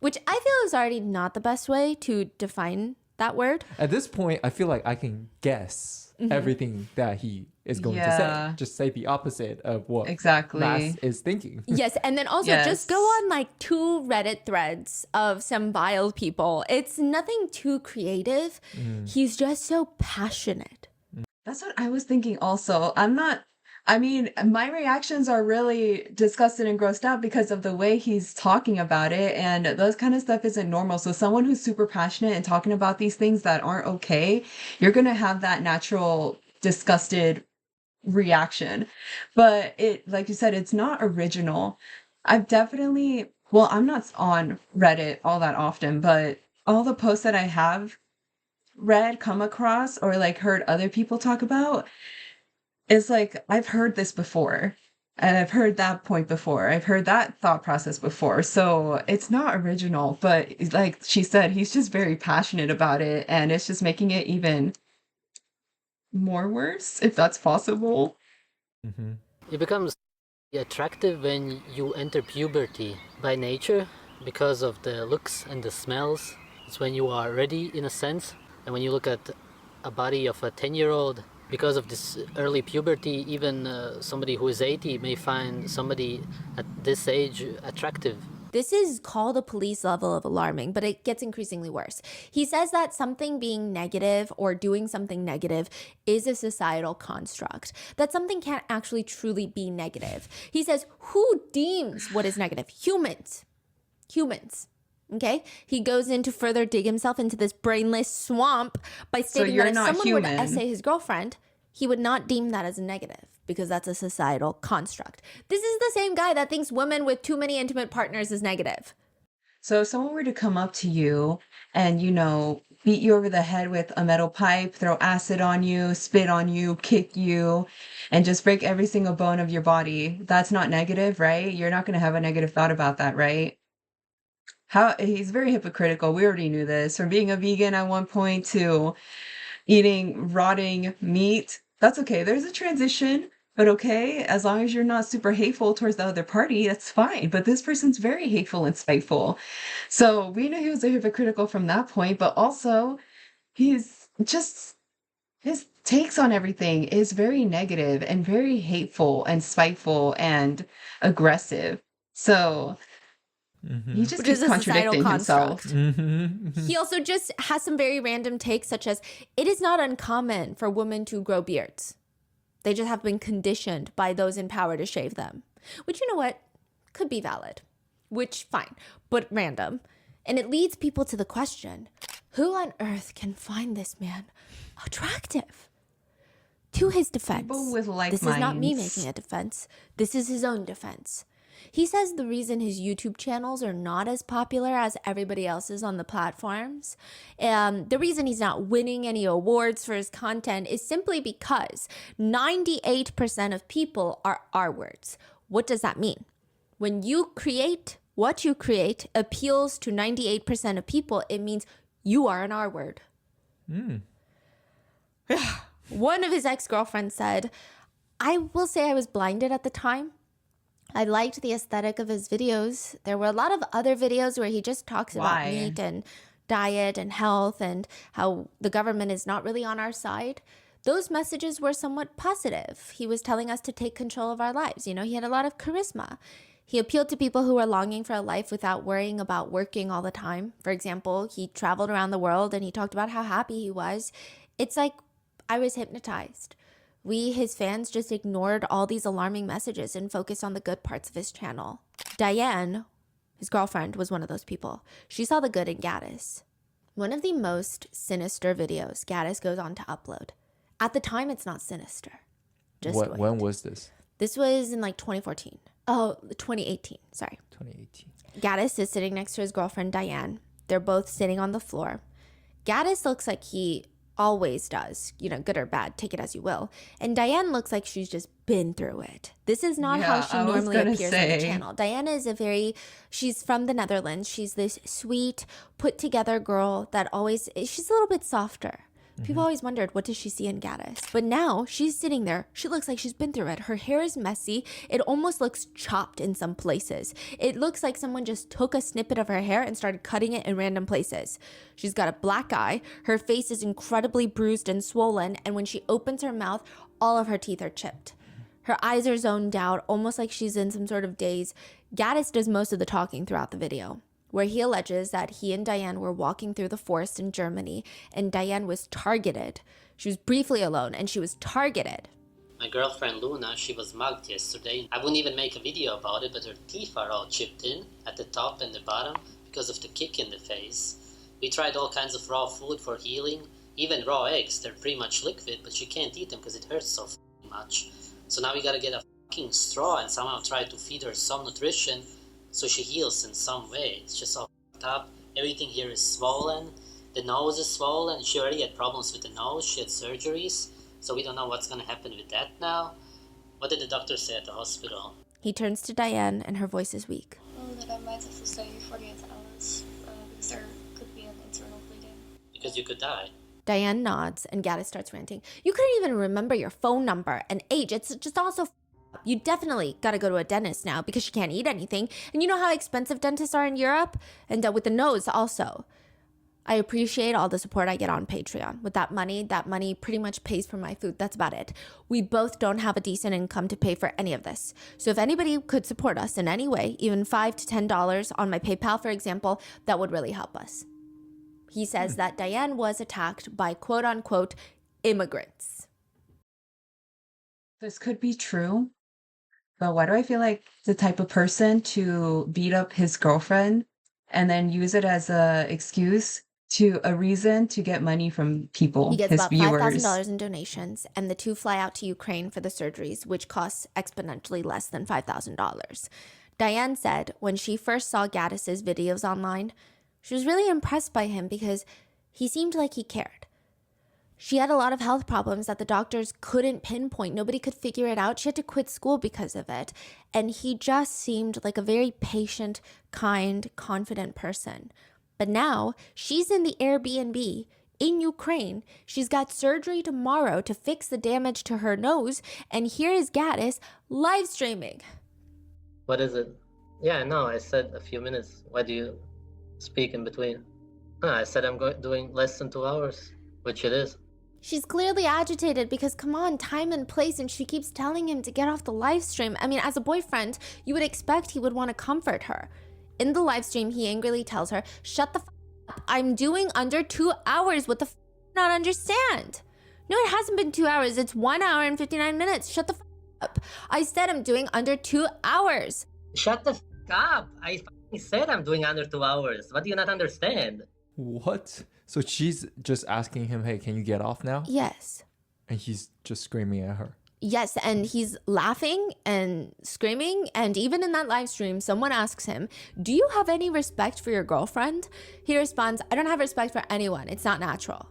which I feel is already not the best way to define that word. At this point, I feel like I can guess everything that he is going to Yeah. say. Just say the opposite of what Exactly. Mass is thinking. Yes, and then also just go Yes. on like 2 Reddit threads of some vile people. It's nothing too creative. He's just so passionate. That's what I was thinking also. My reactions are really disgusted and grossed out because of the way he's talking about it. And those kind of stuff isn't normal. So someone who's super passionate and talking about these things that aren't okay, you're going to have that natural disgusted reaction. But like you said, it's not original. I'm not on Reddit all that often, but all the posts that I have come across, or like heard other people talk about, is like, I've heard this before. And I've heard that point before. I've heard that thought process before. So it's not original, but like she said, he's just very passionate about it. And it's just making it even more worse, if that's possible. It becomes attractive when you enter puberty by nature because of the looks and the smells. It's when you are ready in a sense. And when you look at a body of a 10-year-old, because of this early puberty, even somebody who is 80 may find somebody at this age attractive. This is called a police level of alarming, but it gets increasingly worse. He says that something being negative or doing something negative is a societal construct, that something can't actually truly be negative. He says, who deems what is negative? Humans. Okay? He goes in to further dig himself into this brainless swamp by stating that if someone were to essay his girlfriend, he would not deem that as a negative because that's a societal construct. This is the same guy that thinks women with too many intimate partners is negative. So if someone were to come up to you and, beat you over the head with a metal pipe, throw acid on you, spit on you, kick you, and just break every single bone of your body, that's not negative, right? You're not going to have a negative thought about that, right? He's very hypocritical. We already knew this. From being a vegan at one point to eating rotting meat. That's okay. There's a transition, but okay, as long as you're not super hateful towards the other party, that's fine. But this person's very hateful and spiteful. So we know he was a hypocritical from that point, but also he's just, his takes on everything is very negative and very hateful and spiteful and aggressive. So he just Which is keeps a societal contradicting himself. construct. He also just has some very random takes, such as, it is not uncommon for women to grow beards. They just have been conditioned by those in power to shave them. Which, you know what, could be valid. Which, fine, but random. And it leads people to the question, who on earth can find this man attractive? To his defense, People with like this is not me minds. making a defense. This is his own defense. He says the reason his YouTube channels are not as popular as everybody else's on the platforms, the reason he's not winning any awards for his content is simply because 98% of people are R-words. What does that mean? When you create, what you create appeals to 98% of people, it means you are an R-word. One of his ex-girlfriends said, I will say I was blinded at the time. I liked the aesthetic of his videos. There were a lot of other videos where he just talks about Why? meat and diet and health and how the government is not really on our side. Those messages were somewhat positive. He was telling us to take control of our lives. He had a lot of charisma. He appealed to people who were longing for a life without worrying about working all the time. For example, he traveled around the world and he talked about how happy he was. It's like I was hypnotized. We, his fans, just ignored all these alarming messages and focused on the good parts of his channel. Diane, his girlfriend, was one of those people. She saw the good in Gatis. One of the most sinister videos Gatis goes on to upload. At the time, it's not sinister. Just wait. When was this? This was in 2014. Oh, 2018. Sorry. 2018. Gatis is sitting next to his girlfriend, Diane. They're both sitting on the floor. Gatis looks like he always does, good or bad, take it as you will. And Diane looks like she's just been through it. This is not how she normally appears on the channel. Diane is she's from the Netherlands. She's this sweet, put together girl that she's a little bit softer. People always wondered, what does she see in Gatis? But now she's sitting there. She looks like she's been through it. Her hair is messy. It almost looks chopped in some places. It looks like someone just took a snippet of her hair and started cutting it in random places. She's got a black eye. Her face is incredibly bruised and swollen. And when she opens her mouth, all of her teeth are chipped. Her eyes are zoned out, almost like she's in some sort of daze. Gatis does most of the talking throughout the video, where he alleges that he and Diane were walking through the forest in Germany and Diane was targeted. She was briefly alone and she was targeted. My girlfriend Luna, she was mugged yesterday. I wouldn't even make a video about it, but her teeth are all chipped in at the top and the bottom because of the kick in the face. We tried all kinds of raw food for healing, even raw eggs. They're pretty much liquid, but she can't eat them because it hurts so much. So now we gotta get a fucking straw and somehow try to feed her some nutrition so she heals in some way. It's just all fucked up. Everything here is swollen. The nose is swollen. She already had problems with the nose. She had surgeries. So we don't know what's going to happen with that now. What did the doctor say at the hospital? He turns to Diane and her voice is weak. Oh, that I might have to stay 48 hours because there could be an internal bleeding. Because you could die. Diane nods and Gatis starts ranting. You couldn't even remember your phone number and age. It's just also you definitely got to go to a dentist now because she can't eat anything. And you know how expensive dentists are in Europe? And with the nose also. I appreciate all the support I get on Patreon. With that money pretty much pays for my food. That's about it. We both don't have a decent income to pay for any of this. So if anybody could support us in any way, even $5 to $10 on my PayPal, for example, that would really help us. He says that Diane was attacked by quote unquote immigrants. This could be true, but why do I feel like the type of person to beat up his girlfriend and then use it as a reason to get money from people, He gets his about viewers? $5,000 in donations, and the two fly out to Ukraine for the surgeries, which costs exponentially less than $5,000. Diane said when she first saw Gatis's videos online, she was really impressed by him because he seemed like he cared. She had a lot of health problems that the doctors couldn't pinpoint. Nobody could figure it out. She had to quit school because of it. And he just seemed like a very patient, kind, confident person. But now she's in the Airbnb in Ukraine. She's got surgery tomorrow to fix the damage to her nose. And here is Gatis live streaming. What is it? Yeah, no, I said a few minutes. Why do you speak in between? I said I'm doing less than 2 hours, which it is. She's clearly agitated because, come on, time and place, and she keeps telling him to get off the live stream. I mean, as a boyfriend, you would expect he would want to comfort her. In the live stream, he angrily tells her, shut the up. I'm doing under 2 hours. What the not understand? No, it hasn't been 2 hours. It's 1 hour and 59 minutes. Shut the up. I said I'm doing under 2 hours. Shut the up. I said I'm doing under 2 hours. What do you not understand? What? So she's just asking him, hey, can you get off now? Yes. And he's just screaming at her. Yes, and he's laughing and screaming. And even in that live stream, someone asks him, do you have any respect for your girlfriend? He responds, I don't have respect for anyone. It's not natural.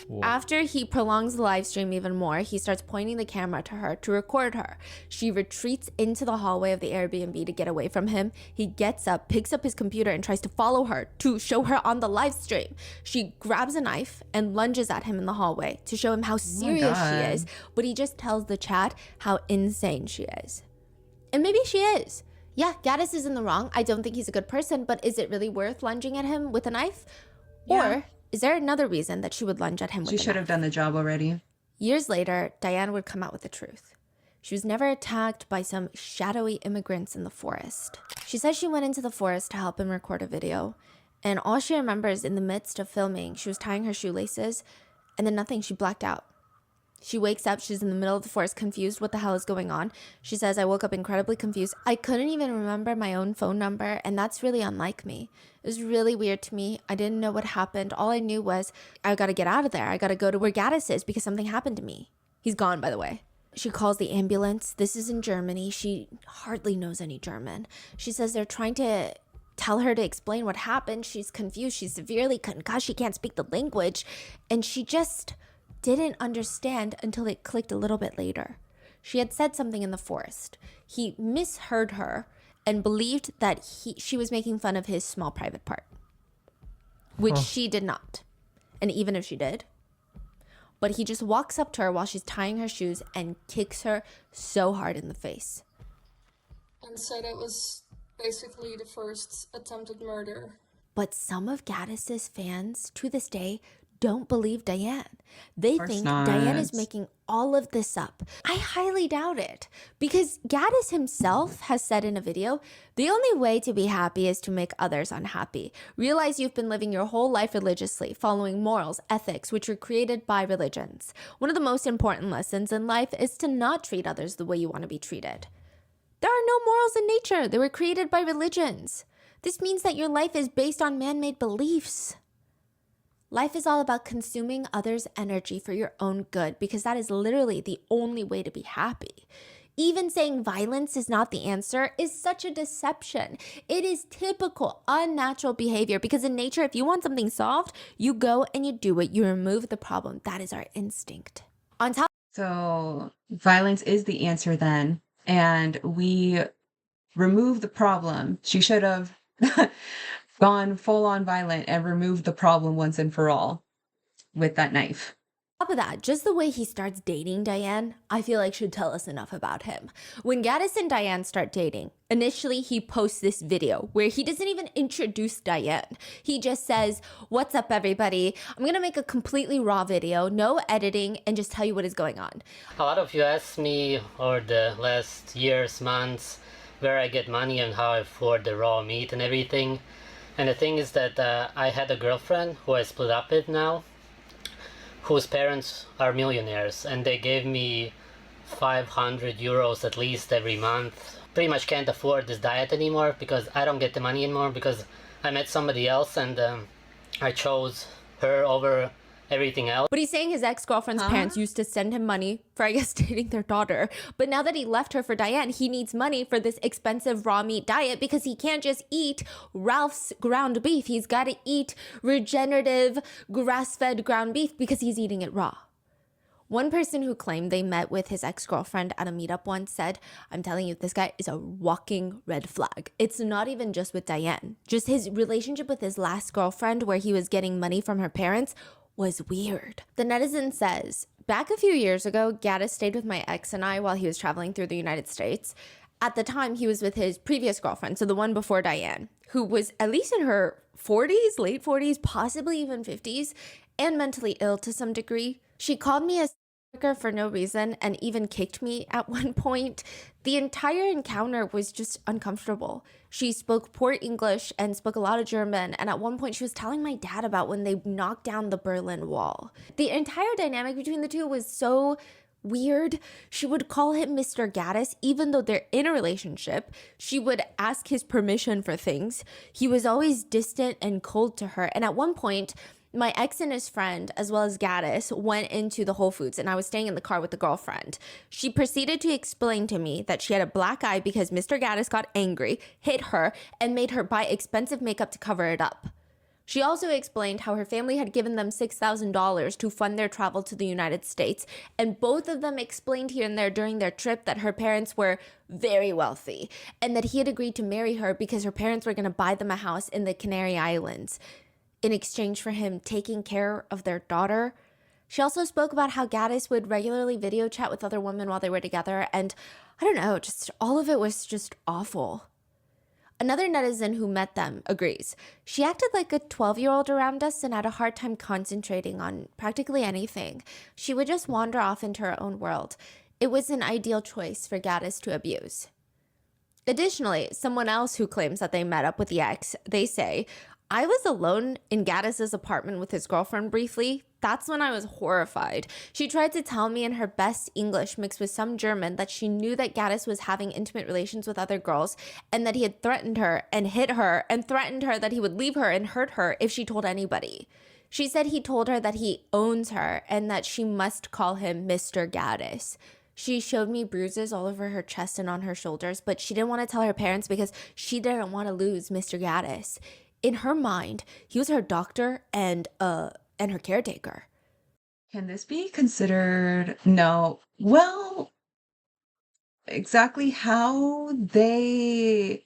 Whoa. After he prolongs the live stream even more, he starts pointing the camera to her to record her. She retreats into the hallway of the Airbnb to get away from him. He gets up, picks up his computer, and tries to follow her to show her on the live stream. She grabs a knife and lunges at him in the hallway to show him how serious she is, but he just tells the chat how insane she is. And maybe she is. Yeah, Gatis is in the wrong. I don't think he's a good person, but is it really worth lunging at him with a knife? Yeah. Or is there another reason that she would lunge at him with a knife? She should have done the job already. Years later, Diane would come out with the truth. She was never attacked by some shadowy immigrants in the forest. She says she went into the forest to help him record a video, and all she remembers in the midst of filming, she was tying her shoelaces, and then nothing, she blacked out. She wakes up, she's in the middle of the forest, confused what the hell is going on. She says, I woke up incredibly confused. I couldn't even remember my own phone number, and that's really unlike me. It was really weird to me. I didn't know what happened. All I knew was, I gotta get out of there. I gotta go to where Gatis is because something happened to me. He's gone, by the way. She calls the ambulance. This is in Germany. She hardly knows any German. She says they're trying to tell her to explain what happened. She's confused. She's severely concussed. She can't speak the language. And she just didn't understand until it clicked a little bit later. She had said something in the forest. He misheard her and believed that she was making fun of his small private part, which she did not. And even if she did, but he just walks up to her while she's tying her shoes and kicks her so hard in the face. And said it was basically the first attempted murder. But some of Gatis's fans to this day don't believe Diane. They think Diane is making all of this up. I highly doubt it, because Gatis himself has said in a video, the only way to be happy is to make others unhappy. Realize you've been living your whole life religiously, following morals, ethics, which were created by religions. One of the most important lessons in life is to not treat others the way you want to be treated. There are no morals in nature. They were created by religions. This means that your life is based on man-made beliefs. Life is all about consuming others' energy for your own good, because that is literally the only way to be happy. Even saying violence is not the answer is such a deception. It is typical, unnatural behavior, because in nature, if you want something solved, you go and you do it. You remove the problem. That is our instinct. So violence is the answer then, and we remove the problem. She should have gone full on violent and removed the problem once and for all with that knife. top of that, just the way he starts dating Diane, I feel like should tell us enough about him. When Gatis and Diane start dating, initially he posts this video where he doesn't even introduce Diane. He just says, "What's up, everybody? I'm gonna make a completely raw video, no editing, and just tell you what is going on." A lot of you asked me over the last years, months, where I get money and how I afford the raw meat and everything. And the thing is that I had a girlfriend who I split up with now, whose parents are millionaires, and they gave me 500 euros at least every month. Pretty much can't afford this diet anymore because I don't get the money anymore because I met somebody else and I chose her over everything else. But he's saying his ex-girlfriend's parents used to send him money for, I guess, dating their daughter. But now that he left her for Diane, he needs money for this expensive raw meat diet because he can't just eat Ralph's ground beef. He's got to eat regenerative, grass-fed ground beef because he's eating it raw. One person who claimed they met with his ex-girlfriend at a meetup once said, "I'm telling you, this guy is a walking red flag." It's not even just with Diane. Just his relationship with his last girlfriend, where he was getting money from her parents, was weird. The netizen says, "Back a few years ago, Gatis stayed with my ex and I while he was traveling through the United States. At the time, he was with his previous girlfriend, so the one before Diane, who was at least in her 40s, late 40s, possibly even 50s, and mentally ill to some degree. She called me a for no reason and even kicked me at one point. The entire encounter was just uncomfortable. She spoke poor English and spoke a lot of German, and at one point she was telling my dad about when they knocked down the Berlin Wall. The entire dynamic between the two was so weird. She would call him Mr. Gatis even though they're in a relationship. She would ask his permission for things. He was always distant and cold to her, and at one point my ex and his friend, as well as Gatis, went into the Whole Foods and I was staying in the car with the girlfriend. She proceeded to explain to me that she had a black eye because Mr. Gatis got angry, hit her, and made her buy expensive makeup to cover it up. She also explained how her family had given them $6,000 to fund their travel to the United States, and both of them explained here and there during their trip that her parents were very wealthy, and that he had agreed to marry her because her parents were going to buy them a house in the Canary Islands in exchange for him taking care of their daughter. She also spoke about how Gatis would regularly video chat with other women while they were together, and I don't know, just all of it was just awful. Another netizen who met them agrees. She acted like a 12-year-old around us and had a hard time concentrating on practically anything. She would just wander off into her own world. It was an ideal choice for Gatis to abuse. Additionally, someone else who claims that they met up with the ex, they say, "I was alone in Gatis's apartment with his girlfriend briefly. That's when I was horrified. She tried to tell me in her best English mixed with some German that she knew that Gatis was having intimate relations with other girls and that he had threatened her and hit her and threatened her that he would leave her and hurt her if she told anybody. She said he told her that he owns her and that she must call him Mr. Gatis. She showed me bruises all over her chest and on her shoulders, but she didn't want to tell her parents because she didn't want to lose Mr. Gatis. In her mind, he was her doctor and her caretaker." Can this be considered? No. Well, exactly how they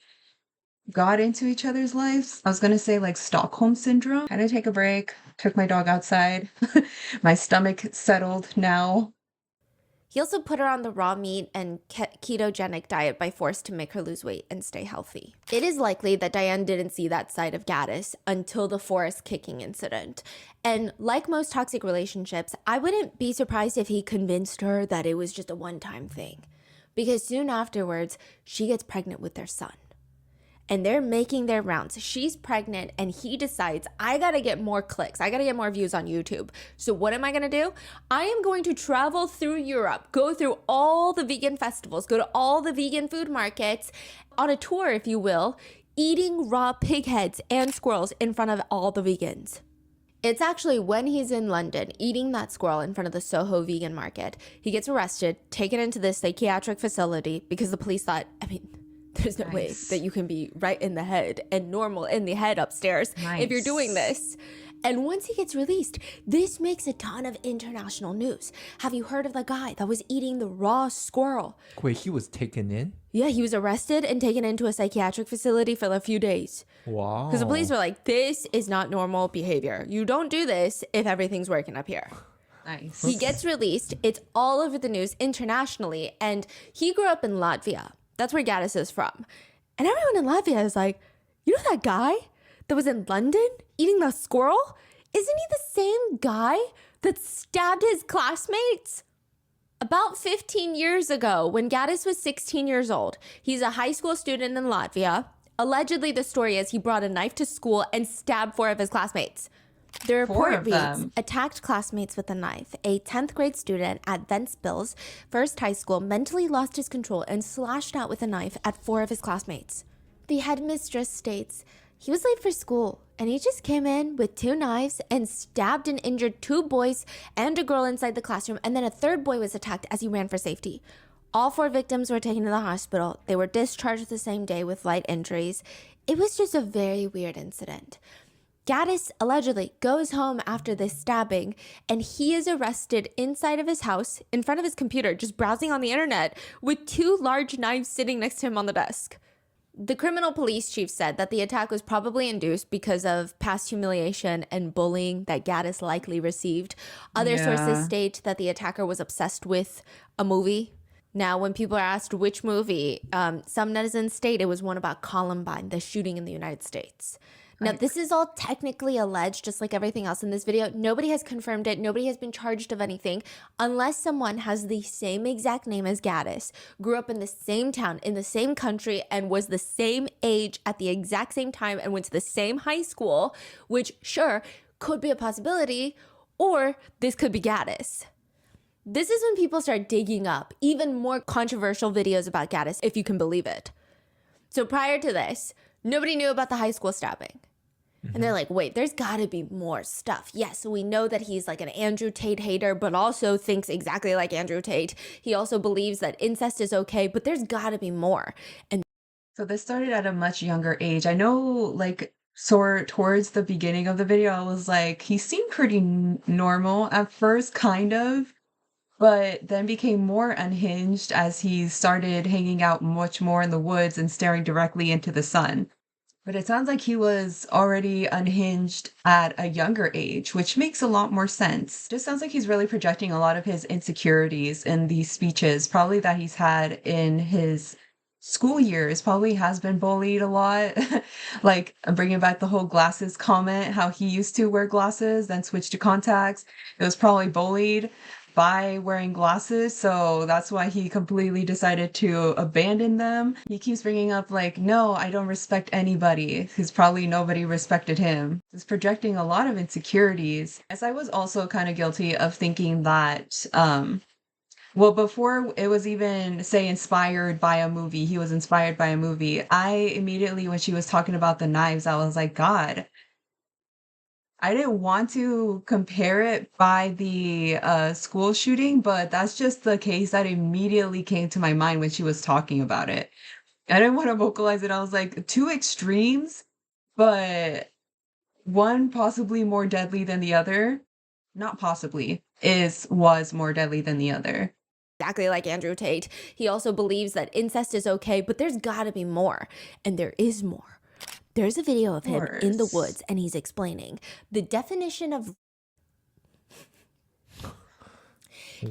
got into each other's lives. I was going to say like Stockholm syndrome. I had to take a break, took my dog outside. My stomach settled now. He also put her on the raw meat and ketogenic diet by force to make her lose weight and stay healthy. It is likely that Diane didn't see that side of Gatis until the forest kicking incident. And like most toxic relationships, I wouldn't be surprised if he convinced her that it was just a one-time thing. Because soon afterwards, she gets pregnant with their son. And they're making their rounds. She's pregnant and he decides, I gotta get more clicks. I gotta get more views on YouTube. So what am I gonna do? I am going to travel through Europe, go through all the vegan festivals, go to all the vegan food markets, on a tour, if you will, eating raw pig heads and squirrels in front of all the vegans. It's actually when he's in London eating that squirrel in front of the Soho vegan market, he gets arrested, taken into this psychiatric facility because the police thought, there's no way that you can be right in the head and normal in the head upstairs if you're doing this. And once he gets released, this makes a ton of international news. Have you heard of the guy that was eating the raw squirrel? Wait, he was taken in? Yeah, he was arrested and taken into a psychiatric facility for a few days. Wow. Because the police were like, this is not normal behavior. You don't do this if everything's working up here. Nice. He gets released. It's all over the news internationally. And he grew up in Latvia. That's where Gatis is from. And everyone in Latvia is like, you know that guy that was in London eating the squirrel? Isn't he the same guy that stabbed his classmates? About 15 years ago, when Gatis was 16 years old, he's a high school student in Latvia. Allegedly, the story is he brought a knife to school and stabbed 4 of his classmates. The report reads, attacked classmates with a knife. A 10th grade student at Ventspils First High School mentally lost his control and slashed out with a knife at 4 of his classmates. The headmistress states, he was late for school and he just came in with 2 knives and stabbed and injured 2 boys and a girl inside the classroom, and then a 3rd boy was attacked as he ran for safety. All 4 victims were taken to the hospital. They were discharged the same day with light injuries. It was just a very weird incident. Gatis allegedly goes home after this stabbing, and he is arrested inside of his house, in front of his computer, just browsing on the internet, with 2 large knives sitting next to him on the desk. The criminal police chief said that the attack was probably induced because of past humiliation and bullying that Gatis likely received. Other sources state that the attacker was obsessed with a movie. Now, when people are asked which movie, some netizens state it was one about Columbine, the shooting in the United States. Now, this is all technically alleged, just like everything else in this video. Nobody has confirmed it. Nobody has been charged of anything unless someone has the same exact name as Gatis, grew up in the same town, in the same country, and was the same age at the exact same time and went to the same high school, which, sure, could be a possibility, or this could be Gatis. This is when people start digging up even more controversial videos about Gatis, if you can believe it. So prior to this, nobody knew about the high school stabbing. And they're like, wait, there's got to be more stuff. Yes, we know that he's like an Andrew Tate hater, but also thinks exactly like Andrew Tate. He also believes that incest is okay, but there's got to be more. And so this started at a much younger age. I know, like, towards the beginning of the video, I was like, he seemed pretty normal at first, kind of, but then became more unhinged as he started hanging out much more in the woods and staring directly into the sun. But it sounds like he was already unhinged at a younger age, which makes a lot more sense. Just sounds like he's really projecting a lot of his insecurities in these speeches, probably that he's had in his school years, probably has been bullied a lot. Like, I'm bringing back the whole glasses comment, how he used to wear glasses, then switched to contacts. It was probably bullied by wearing glasses, so that's why he completely decided to abandon them. He keeps bringing up like, no, I don't respect anybody, because probably nobody respected him. He's projecting a lot of insecurities. As I was also kind of guilty of thinking that, well, before it was even, say, inspired by a movie, he was inspired by a movie, I immediately, when she was talking about the knives, I was like, God, I didn't want to compare it by the school shooting, but that's just the case that immediately came to my mind when she was talking about it. I didn't want to vocalize it. I was like, 2 extremes, but one possibly more deadly than the other. Not possibly, was more deadly than the other. Exactly like Andrew Tate. He also believes that incest is okay, but there's got to be more. And there is more. There's a video of him in the woods, and he's explaining the definition of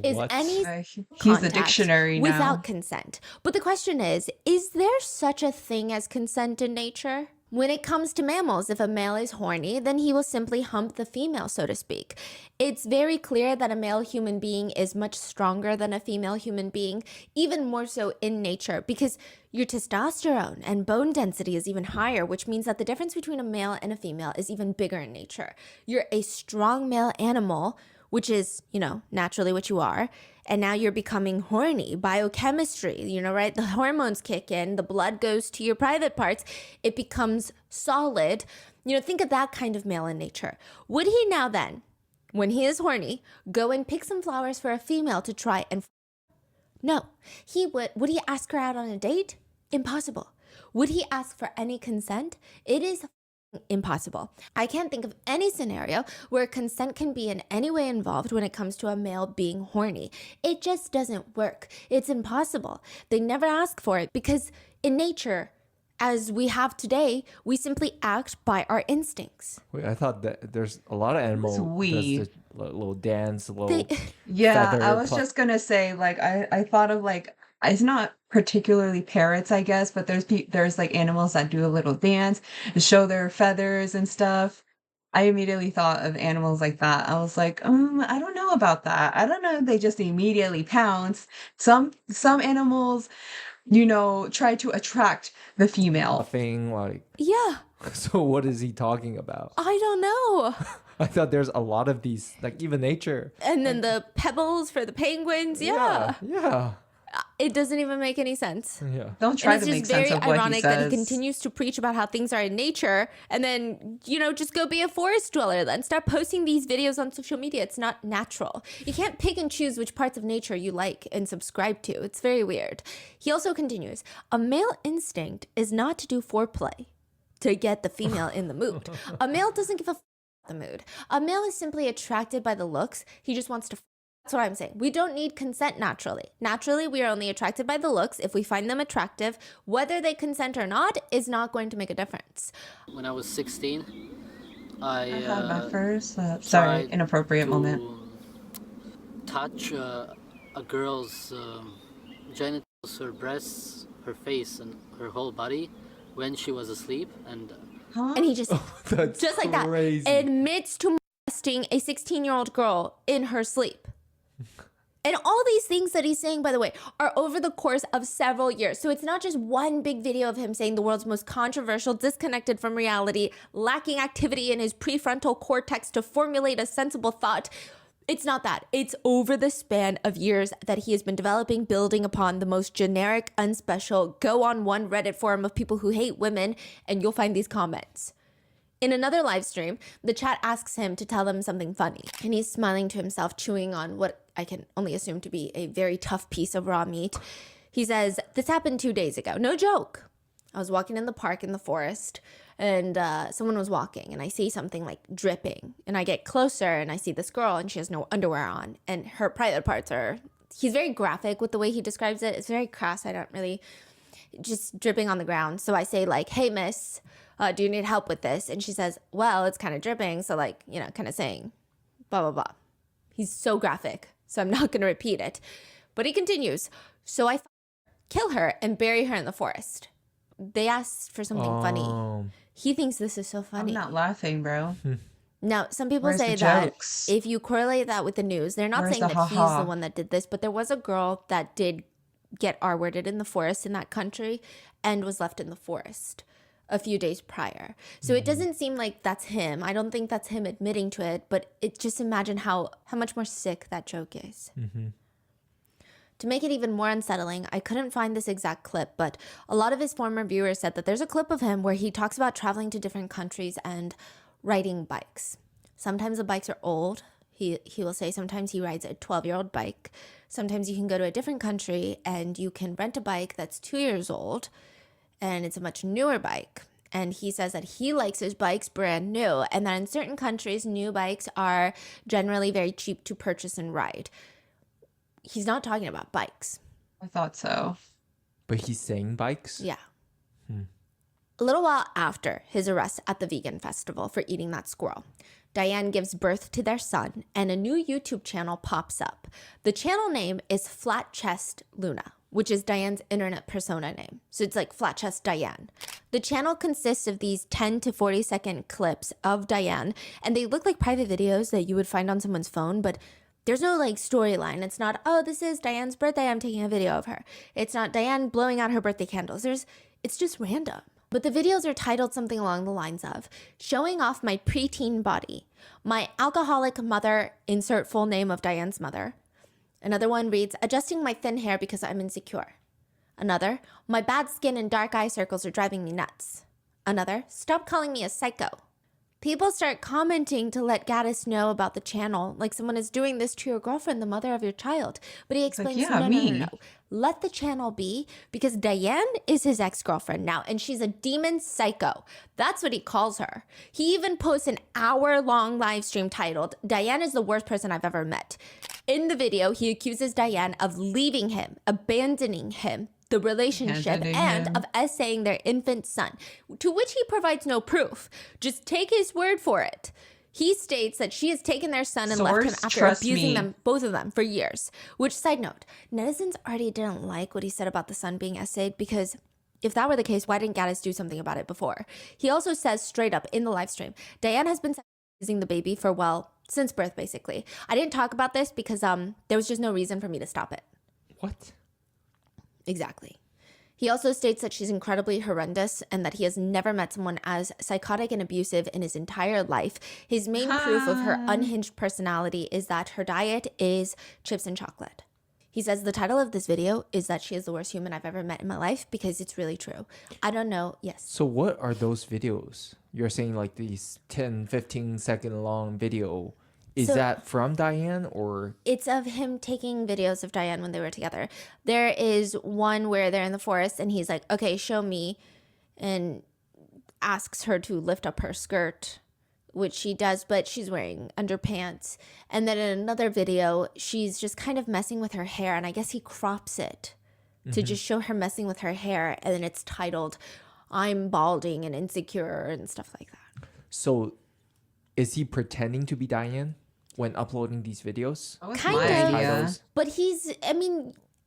is any he's a dictionary now. Without consent. But the question is there such a thing as consent in nature? When it comes to mammals, if a male is horny, then he will simply hump the female, so to speak. It's very clear that a male human being is much stronger than a female human being, even more so in nature, because your testosterone and bone density is even higher, which means that the difference between a male and a female is even bigger in nature. You're a strong male animal, which is, naturally what you are. And now you're becoming horny. Biochemistry, right? The hormones kick in, the blood goes to your private parts. It becomes solid. Think of that kind of male in nature. Would he now then, when he is horny, go and pick some flowers for a female to try and... No. He would he ask her out on a date? Impossible. Would he ask for any consent? It is impossible. I can't think of any scenario where consent can be in any way involved when it comes to a male being horny. It just doesn't work. It's impossible. They never ask for it because in nature, as we have today, we simply act by our instincts. Wait, I thought that there's a lot of animals we? does the little dance, little They, Yeah, I feather. was just gonna say, like, I thought of like it's not particularly parrots, I guess, but there's like animals that do a little dance to show their feathers and stuff. I immediately thought of animals like that. I was like, I don't know about that. I don't know if they just immediately pounce. Some animals, try to attract the female. Thing like. yeah, So what is he talking about? I don't know. I thought there's a lot of these, like even nature. And then the pebbles for the penguins. Yeah. Yeah. It doesn't even make any sense. Yeah. Don't try And to it's make just sense very of what he ironic that he says. continues to preach about how things are in nature and then, just go be a forest dweller then. Start posting these videos on social media. It's not natural. You can't pick and choose which parts of nature you like and subscribe to. It's very weird. He also continues, a male instinct is not to do foreplay to get the female in the mood. A male doesn't give a the mood. A male is simply attracted by the looks. He just wants to. That's what I'm saying. We don't need consent naturally. Naturally, we are only attracted by the looks. If we find them attractive, whether they consent or not is not going to make a difference. When I was 16, I had my first, tried inappropriate to moment. touch a girl's genitals, her breasts, her face, and her whole body when she was asleep, and Huh? And he just, That's just like that, crazy. admits to molesting a 16-year-old girl in her sleep. And all these things that he's saying, by the way, are over the course of several years. So it's not just one big video of him saying the world's most controversial, disconnected from reality, lacking activity in his prefrontal cortex to formulate a sensible thought. It's not that. It's over the span of years that he has been developing, building upon the most generic, unspecial, go on one Reddit forum of people who hate women, and you'll find these comments. In another live stream, the chat asks him to tell them something funny, and he's smiling to himself, chewing on what I can only assume to be a very tough piece of raw meat. He says, this happened 2 days ago. No joke. I was walking in the park in the forest, and someone was walking, and I see something like dripping, and I get closer, and I see this girl, and she has no underwear on, and her private parts are, he's very graphic with the way he describes it. It's very crass. I don't really, just dripping on the ground. So I say like, hey, miss, do you need help with this? And she says, well, it's kind of dripping. So like, kind of saying blah, blah, blah. He's so graphic, so I'm not going to repeat it. But he continues. So I kill her and bury her in the forest. They asked for something funny. He thinks this is so funny. I'm not laughing, bro. Now, some people Where's say the that jokes? if you correlate that with the news, they're not Where's saying the that he's ha-ha? the one that did this, but there was a girl that did get R-worded in the forest in that country and was left in the forest a few days prior. So it doesn't seem like that's him. I don't think that's him admitting to it, but just imagine how much more sick that joke is. To make it even more unsettling, I couldn't find this exact clip, but a lot of his former viewers said that there's a clip of him where he talks about traveling to different countries and riding bikes. Sometimes the bikes are old. He will say sometimes he rides a 12-year-old bike. Sometimes you can go to a different country and you can rent a bike that's 2 years old and it's a much newer bike. And he says that he likes his bikes brand new and that in certain countries, new bikes are generally very cheap to purchase and ride. He's not talking about bikes. I thought so. But he's saying bikes? Yeah. A little while after his arrest at the vegan festival for eating that squirrel, Diane gives birth to their son and a new YouTube channel pops up. The channel name is Flat Chest Luna, which is Diane's internet persona name. So it's like Flat Chest Diane. The channel consists of these 10 to 40 second clips of Diane, and they look like private videos that you would find on someone's phone, but there's no like storyline. It's not, oh, this is Diane's birthday, I'm taking a video of her. It's not Diane blowing out her birthday candles. It's just random. But the videos are titled something along the lines of, showing off my preteen body, my alcoholic mother, insert full name of Diane's mother. Another one reads, adjusting my thin hair because I'm insecure. Another, my bad skin and dark eye circles are driving me nuts. Another, stop calling me a psycho. People start commenting to let Gatis know about the channel, like someone is doing this to your girlfriend, the mother of your child. But he explains, yeah, no. Let the channel be, because Diane is his ex-girlfriend now, and she's a demon psycho. That's what he calls her. He even posts an hour-long live stream titled, Diane is the worst person I've ever met. In the video, he accuses Diane of leaving him, abandoning him, the relationship Handing and him. of essaying their infant son, to which he provides no proof. Just take his word for it. He states that she has taken their son and left him Source, after trust abusing me. them, both of them, for years. Which, side note, netizens already didn't like what he said about the son being essayed, because if that were the case, why didn't Gatis do something about it before? He also says straight up in the live stream, Diane has been using the baby for, well, since birth, basically. I didn't talk about this because there was just no reason for me to stop it. What? Exactly. He also states that she's incredibly horrendous and that he has never met someone as psychotic and abusive in his entire life. His main proof of her unhinged personality is that her diet is chips and chocolate. He says the title of this video is that she is the worst human I've ever met in my life, because it's really true. I don't know. Yes. So what are those videos? You're saying like these 10, 15-second long video. Is So- that from Diane or? It's of him taking videos of Diane when they were together. There is one where they're in the forest and he's like, okay, show me, and asks her to lift up her skirt, which she does, but she's wearing underpants. And then in another video, she's just kind of messing with her hair, and I guess he crops it to just show her messing with her hair, and then it's titled, I'm balding and insecure and stuff like that. So is he pretending to be Diane when uploading these videos? That was Kind my of. idea. Titles? But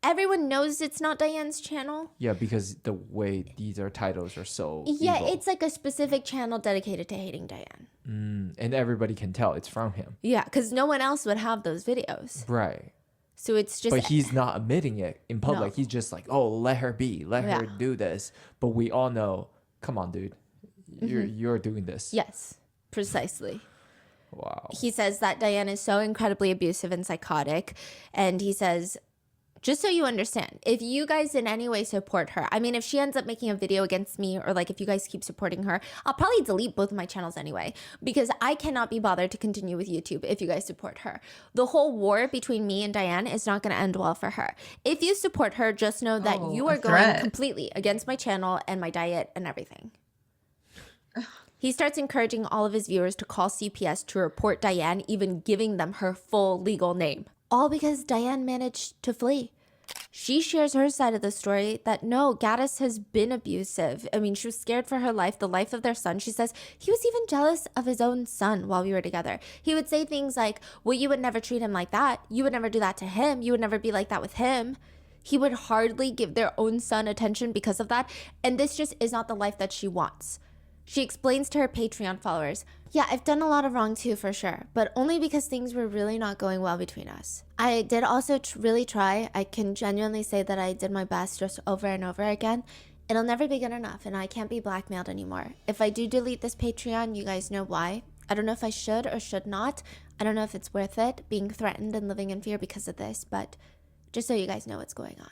everyone knows it's not Diane's channel. Yeah, because the way these are titles are so Yeah, evil. it's like a specific channel dedicated to hating Diane. And everybody can tell it's from him. Yeah, because no one else would have those videos. Right. So it's just... But he's not admitting it in public. No. He's just like, oh, let her be. Let her Yeah. do this. But we all know, come on, dude. You're doing this. Yes, precisely. Wow. He says that Diane is so incredibly abusive and psychotic. And he says, just so you understand, if you guys in any way support her, I mean, if she ends up making a video against me, or like if you guys keep supporting her, I'll probably delete both of my channels anyway, because I cannot be bothered to continue with YouTube if you guys support her. The whole war between me and Diane is not going to end well for her. If you support her, just know that Oh, you a are going threat. completely against my channel and my diet and everything. He starts encouraging all of his viewers to call CPS to report Diane, even giving them her full legal name. All because Diane managed to flee. She shares her side of the story that no, Gatis has been abusive. I mean, she was scared for her life, the life of their son. She says he was even jealous of his own son while we were together. He would say things like, well, you would never treat him like that. You would never do that to him. You would never be like that with him. He would hardly give their own son attention because of that. And this just is not the life that she wants. She explains to her Patreon followers, yeah, I've done a lot of wrong too, for sure, but only because things were really not going well between us. I did also really try. I can genuinely say that I did my best just over and over again. It'll never be good enough, and I can't be blackmailed anymore. If I do delete this Patreon, you guys know why. I don't know if I should or should not. I don't know if it's worth it, being threatened and living in fear because of this, but just so you guys know what's going on.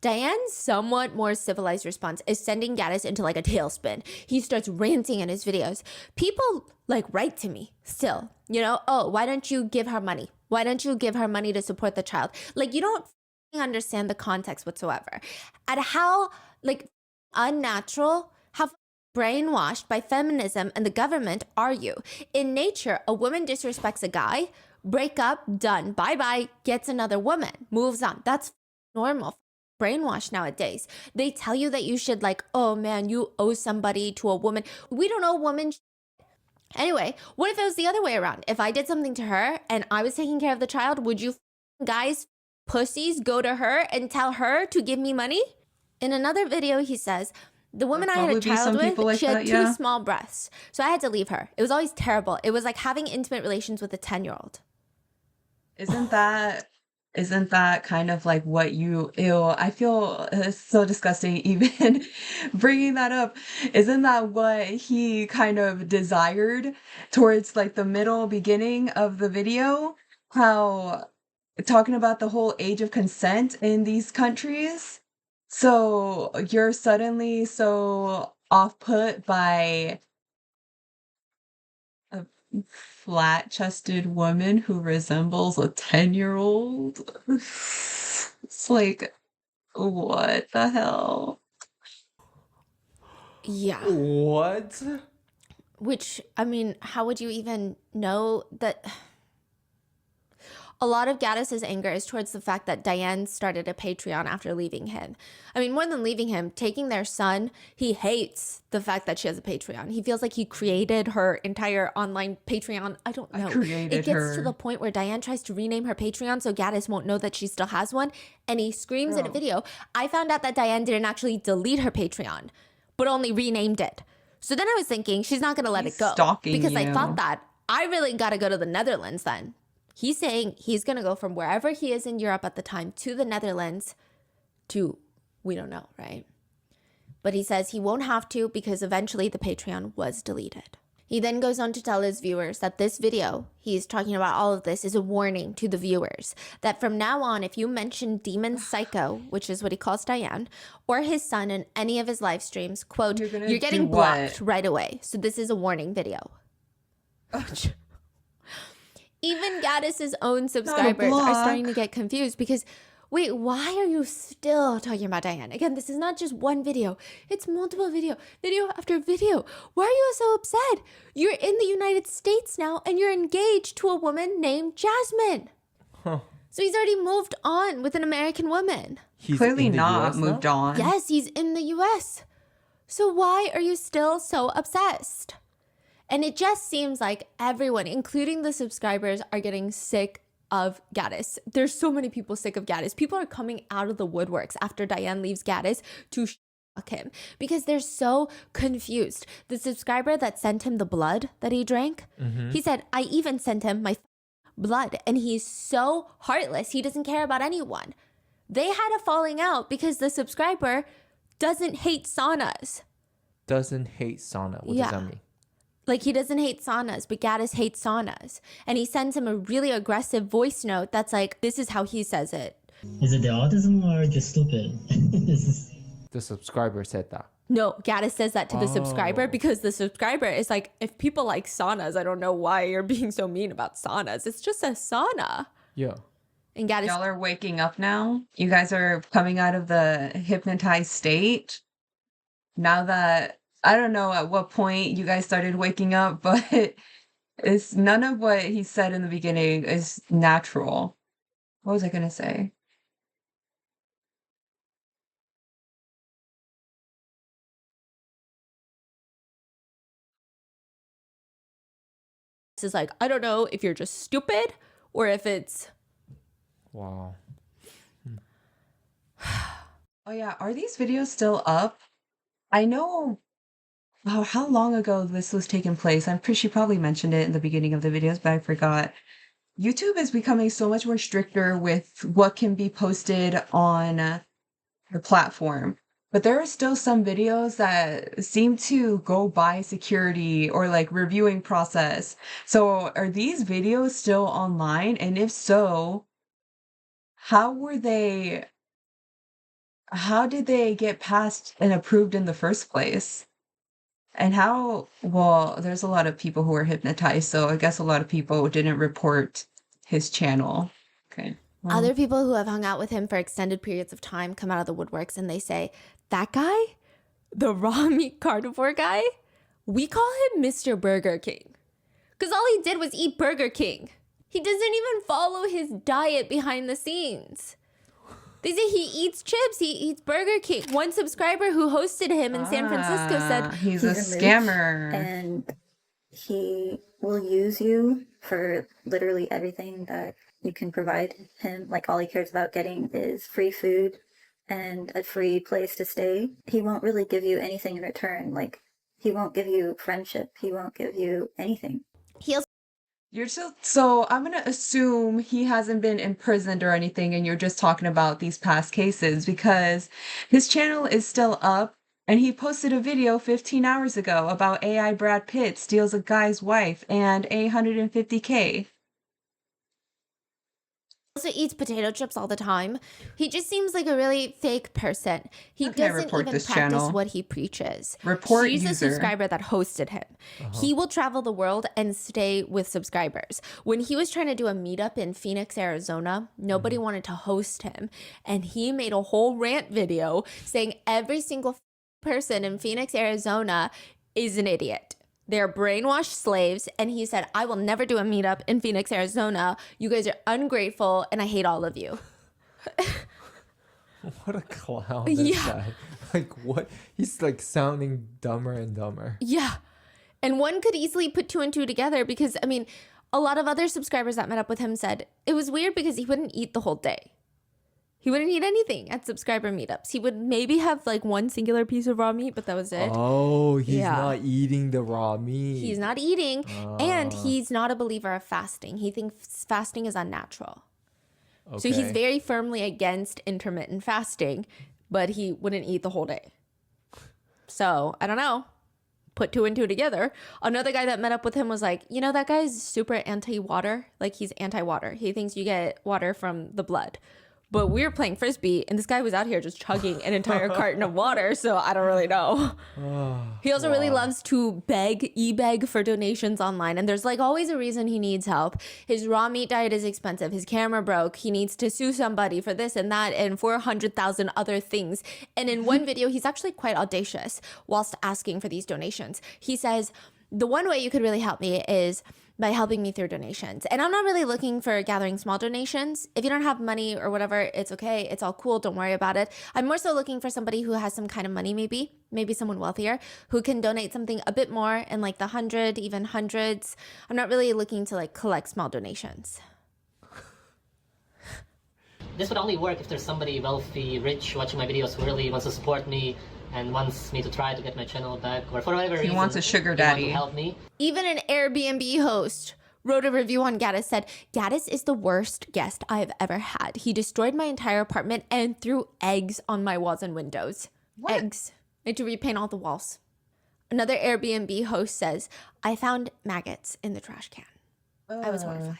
Diane's somewhat more civilized response is sending Gatis into like a tailspin. He starts ranting in his videos. People like write to me still, you know, oh, why don't you give her money? Why don't you give her money to support the child? Like, you don't understand the context whatsoever. And how like unnatural, how brainwashed by feminism and the government are you? In nature, a woman disrespects a guy, break up, done, bye-bye, gets another woman, moves on. That's normal. Brainwashed nowadays. They tell you that you should like, oh man, you owe somebody to a woman. We don't owe women. Anyway, what if it was the other way around? If I did something to her and I was taking care of the child, would you guys, pussies, go to her and tell her to give me money? In another video, he says, the woman I had a probably be child some with, people like she had that, two yeah. small breasts. So I had to leave her. It was always terrible. It was like having intimate relations with a 10-year-old. Isn't that kind of like what you, ew, I feel so disgusting even bringing that up. Isn't that what he kind of desired towards like the middle beginning of the video? How talking about the whole age of consent in these countries. So you're suddenly so off put by a flat-chested woman who resembles a 10-year-old. It's like, what the hell? Yeah. What? Which, I mean, how would you even know that? A lot of Gaddis's anger is towards the fact that Diane started a Patreon after leaving him. I mean, more than leaving him, taking their son, he hates the fact that she has a Patreon. He feels like he created her entire online Patreon. I don't know. It gets to the point where Diane tries to rename her Patreon so Gaddis won't know that she still has one, and he screams in a video. I found out that Diane didn't actually delete her Patreon, but only renamed it. So then I was thinking she's not going to let it go. Because I thought that I really got to go to the Netherlands then. He's saying he's going to go from wherever he is in Europe at the time to the Netherlands to, we don't know, right? But he says he won't have to because eventually the Patreon was deleted. He then goes on to tell his viewers that this video, he's talking about all of this, is a warning to the viewers that from now on, if you mention Demon Psycho, which is what he calls Diane, or his son in any of his live streams, quote, you're getting blocked right away. So this is a warning video. Even Gaddis's own subscribers are starting to get confused because, wait, why are you still talking about Diane? Again, this is not just one video. It's multiple video after video. Why are you so upset? You're in the United States now and you're engaged to a woman named Jasmine. Huh. So he's already moved on with an American woman. He's clearly not moved on. Yes, he's in the US. So why are you still so obsessed? And it just seems like everyone, including the subscribers, are getting sick of Gaddis. There's so many people sick of Gaddis. People are coming out of the woodworks after Diane leaves Gaddis to fuck him because they're so confused. The subscriber that sent him the blood that he drank, he said, I even sent him my blood. And he's so heartless. He doesn't care about anyone. They had a falling out because the subscriber doesn't hate saunas. Doesn't hate sauna. What does that mean? Like, he doesn't hate saunas, but Gaddis hates saunas. And he sends him a really aggressive voice note that's like, this is how he says it. Is it the autism or just stupid? The subscriber said that. No, Gaddis says that to the subscriber because the subscriber is like, if people like saunas, I don't know why you're being so mean about saunas. It's just a sauna. Yeah. And Gaddis... Y'all are waking up now? You guys are coming out of the hypnotized state? Now that... I don't know at what point you guys started waking up, but it's none of what he said in the beginning is natural. What was I going to say? This is like, I don't know if you're just stupid or if it's... Wow. Oh yeah, are these videos still up? I know... Oh, how long ago this was taking place? I'm pretty she probably mentioned it in the beginning of the videos, but I forgot. YouTube is becoming so much more stricter with what can be posted on the platform. But there are still some videos that seem to go by security or like reviewing process. So are these videos still online? And if so, how did they get passed and approved in the first place? And there's a lot of people who were hypnotized, so I guess a lot of people didn't report his channel. Okay. Well, other people who have hung out with him for extended periods of time come out of the woodworks and they say, that guy, the raw meat carnivore guy, we call him Mr. Burger King. Because all he did was eat Burger King. He doesn't even follow his diet behind the scenes. They say he eats chips, he eats Burger King. One subscriber who hosted him in San Francisco said, he's a scammer. And he will use you for literally everything that you can provide him. Like, all he cares about getting is free food and a free place to stay. He won't really give you anything in return. Like, he won't give you friendship. He won't give you anything. So I'm gonna assume he hasn't been imprisoned or anything, and you're just talking about these past cases because his channel is still up, and he posted a video 15 hours ago about AI Brad Pitt steals a guy's wife and $150K. Also eats potato chips all the time. He just seems like a really fake person. He doesn't even practice what he preaches. She's a subscriber that hosted him. He will travel the world and stay with subscribers. When he was trying to do a meetup in Phoenix, Arizona, nobody wanted to host him. And he made a whole rant video saying every single person in Phoenix, Arizona is an idiot. They're brainwashed slaves. And he said, I will never do a meetup in Phoenix, Arizona. You guys are ungrateful and I hate all of you. What a clown, this guy. Like, what? He's like sounding dumber and dumber. Yeah. And one could easily put 2 and 2 together because, I mean, a lot of other subscribers that met up with him said it was weird because he wouldn't eat the whole day. He wouldn't eat anything at subscriber meetups. He would maybe have like one singular piece of raw meat, but that was it. Oh, he's not eating the raw meat. He's not eating, and he's not a believer of fasting. He thinks fasting is unnatural. Okay. So he's very firmly against intermittent fasting, but he wouldn't eat the whole day. So, I don't know. Put 2 and 2 together. Another guy that met up with him was like, you know, that guy's super anti-water. Like, he's anti-water. He thinks you get water from the blood. But we were playing Frisbee, and this guy was out here just chugging an entire carton of water, so I don't really know. He also really loves to beg for donations online, and there's like always a reason he needs help. His raw meat diet is expensive. His camera broke. He needs to sue somebody for this and that and 400,000 other things. And in one video, he's actually quite audacious whilst asking for these donations. He says, the one way you could really help me is by helping me through donations. And I'm not really looking for gathering small donations. If you don't have money or whatever, it's okay. It's all cool. Don't worry about it. I'm more so looking for somebody who has some kind of money, maybe someone wealthier who can donate something a bit more in like the 100, even hundreds. I'm not really looking to like collect small donations. This would only work if there's somebody wealthy, rich, watching my videos who really wants to support me and wants me to try to get my channel back, or for whatever reason, he wants a sugar daddy. Want to help me. Even an Airbnb host wrote a review on Gatis, said, Gatis is the worst guest I have ever had. He destroyed my entire apartment and threw eggs on my walls and windows. What? Eggs. I had to repaint all the walls. Another Airbnb host says, I found maggots in the trash can. I was horrified.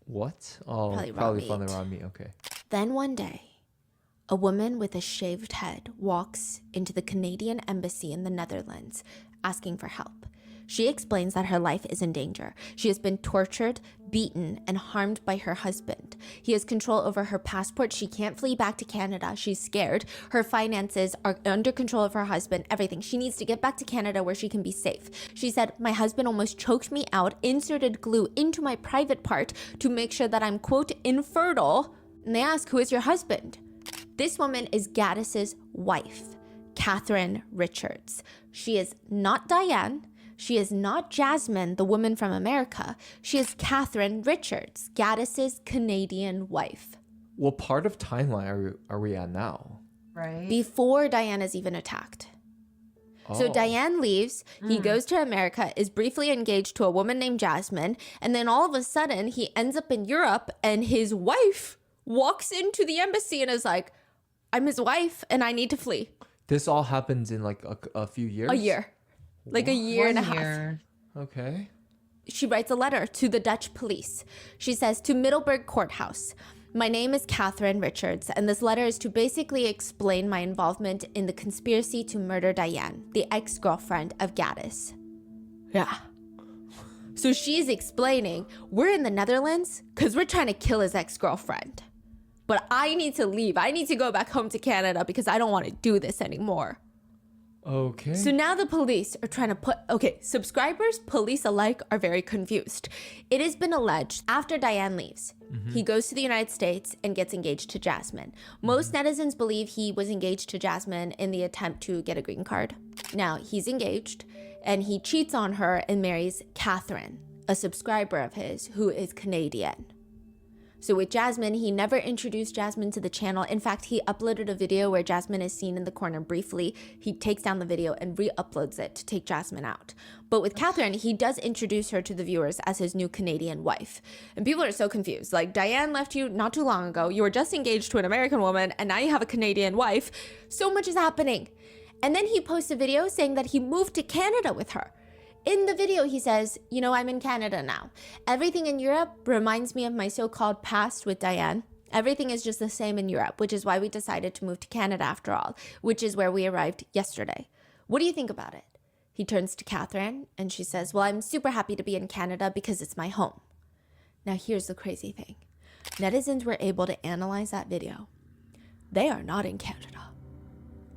What? Oh, probably from the raw meat. Okay. Then one day, a woman with a shaved head walks into the Canadian embassy in the Netherlands asking for help. She explains that her life is in danger. She has been tortured, beaten, and harmed by her husband. He has control over her passport. She can't flee back to Canada. She's scared. Her finances are under control of her husband, everything. She needs to get back to Canada where she can be safe. She said, my husband almost choked me out, inserted glue into my private part to make sure that I'm, quote, infertile. And they ask, who is your husband? This woman is Gatis's wife, Catherine Richards. She is not Diane. She is not Jasmine, the woman from America. She is Catherine Richards, Gatis's Canadian wife. What part of timeline are we at now? Right. Before Diane is even attacked. Oh. So Diane leaves, he goes to America, is briefly engaged to a woman named Jasmine, and then all of a sudden he ends up in Europe and his wife walks into the embassy and is like, I'm his wife and I need to flee. This all happens in like a few years? A year. Like what? A year and a half. Okay. She writes a letter to the Dutch police. She says, to Middelburg Courthouse, my name is Catherine Richards, and this letter is to basically explain my involvement in the conspiracy to murder Diane, the ex-girlfriend of Gatis. Yeah. So she's explaining, we're in the Netherlands because we're trying to kill his ex-girlfriend. But I need to leave. I need to go back home to Canada because I don't want to do this anymore. Okay. So now the police are trying to subscribers, police alike are very confused. It has been alleged after Diane leaves, he goes to the United States and gets engaged to Jasmine. Most netizens believe he was engaged to Jasmine in the attempt to get a green card. Now he's engaged and he cheats on her and marries Catherine, a subscriber of his who is Canadian. So with Jasmine, he never introduced Jasmine to the channel. In fact, he uploaded a video where Jasmine is seen in the corner briefly. He takes down the video and re-uploads it to take Jasmine out. But with Catherine, he does introduce her to the viewers as his new Canadian wife. And people are so confused. Like, Diane left you not too long ago. You were just engaged to an American woman, and now you have a Canadian wife. So much is happening. And then he posts a video saying that he moved to Canada with her. In the video, he says, you know, I'm in Canada now. Everything in Europe reminds me of my so-called past with Diane. Everything is just the same in Europe, which is why we decided to move to Canada after all, which is where we arrived yesterday. What do you think about it? He turns to Catherine and she says, well, I'm super happy to be in Canada because it's my home. Now, here's the crazy thing. Netizens were able to analyze that video. They are not in Canada.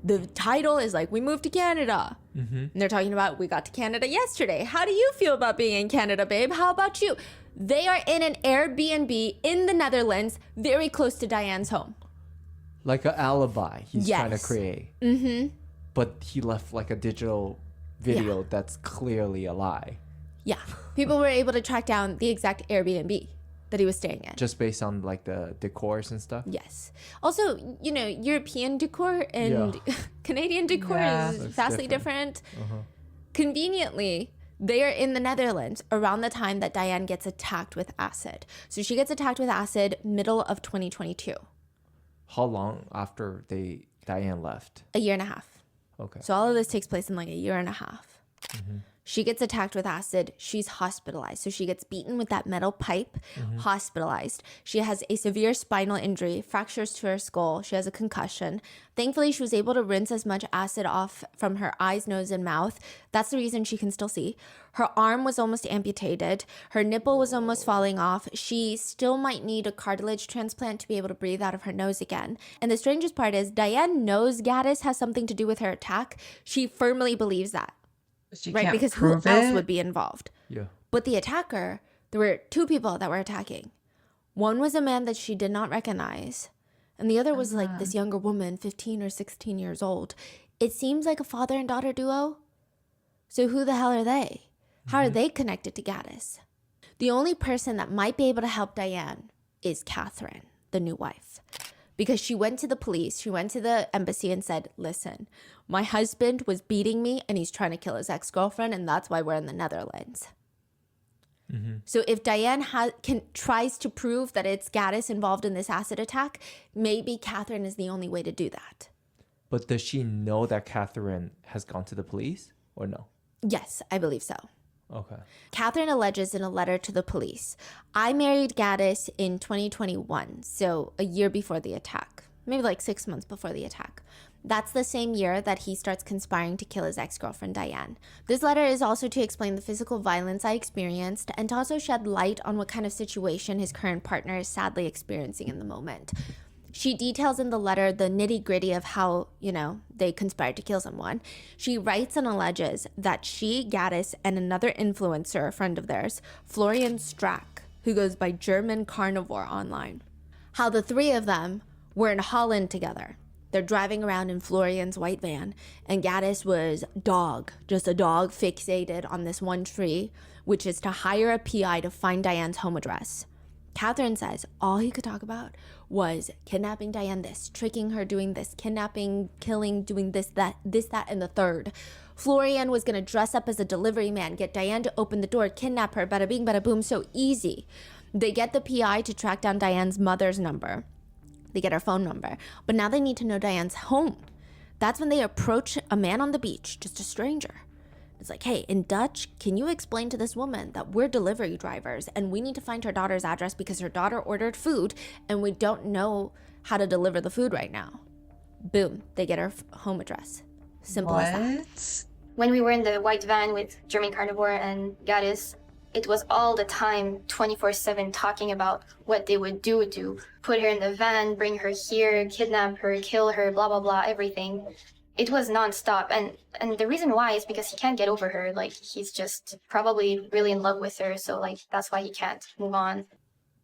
The title is like, we moved to Canada. And they're talking about, we got to Canada yesterday. How do you feel about being in Canada, babe? How about you? They are in an Airbnb in the Netherlands, very close to Diane's home. Like an alibi he's trying to Yes. create. But he left like a digital video that's clearly a lie. Yeah. People were able to track down the exact Airbnb that he was staying in. Just based on like the decors and stuff. Yes. Also, you know, European decor and Canadian decor is Looks vastly different. Conveniently, they are in the Netherlands around the time that Diane gets attacked with acid. So she gets attacked with acid middle of 2022. How long after Diane left? A year and a half. Okay. So all of this takes place in like a year and a half. She gets attacked with acid. She's hospitalized. So she gets beaten with that metal pipe, hospitalized. She has a severe spinal injury, fractures to her skull. She has a concussion. Thankfully, she was able to rinse as much acid off from her eyes, nose, and mouth. That's the reason she can still see. Her arm was almost amputated. Her nipple was almost falling off. She still might need a cartilage transplant to be able to breathe out of her nose again. And the strangest part is Diane knows Gatis has something to do with her attack. She firmly believes that. She Right, can't because who prove else it. would be involved? Yeah. But the attacker, there were two people that were attacking. One was a man that she did not recognize, and the other was like this younger woman, 15 or 16 years old. It seems like a father and daughter duo. So who the hell are they? How are they connected to Gatis? The only person that might be able to help Diane is Catherine, the new wife. Because she went to the police, she went to the embassy and said, listen, my husband was beating me and he's trying to kill his ex-girlfriend, and that's why we're in the Netherlands. So if Diane tries to prove that it's Gatis involved in this acid attack, maybe Catherine is the only way to do that. But does she know that Catherine has gone to the police or no? Yes, I believe so. Okay. Catherine alleges in a letter to the police, I married Gatis in 2021, so a year before the attack, maybe like 6 months before the attack. That's the same year that he starts conspiring to kill his ex-girlfriend, Diane. This letter is also to explain the physical violence I experienced and to also shed light on what kind of situation his current partner is sadly experiencing in the moment. She details in the letter the nitty-gritty of how, they conspired to kill someone. She writes and alleges that she, Gatis, and another influencer, a friend of theirs, Florian Strack, who goes by German Carnivore online, how the three of them were in Holland together. They're driving around in Florian's white van, and Gatis was just a dog fixated on this one tree, which is to hire a PI to find Diane's home address. Catherine says all he could talk about was kidnapping Diane, tricking her, doing this, kidnapping, killing, doing this, that, and the third. Florian was going to dress up as a delivery man, get Diane to open the door, kidnap her, bada bing, bada boom, so easy. They get the PI to track down Diane's mother's number. They get her phone number, but now they need to know Diane's home. That's when they approach a man on the beach, just a stranger. It's like, hey, in Dutch, can you explain to this woman that we're delivery drivers and we need to find her daughter's address because her daughter ordered food and we don't know how to deliver the food right now. Boom, they get her home address. Simple as that. When we were in the white van with German Carnivore and Gatis, it was all the time 24/7 talking about what they would do to put her in the van, bring her here, kidnap her, kill her, blah, blah, blah, everything. It was nonstop. And the reason why is because he can't get over her. Like, he's just probably really in love with her. So, like, that's why he can't move on.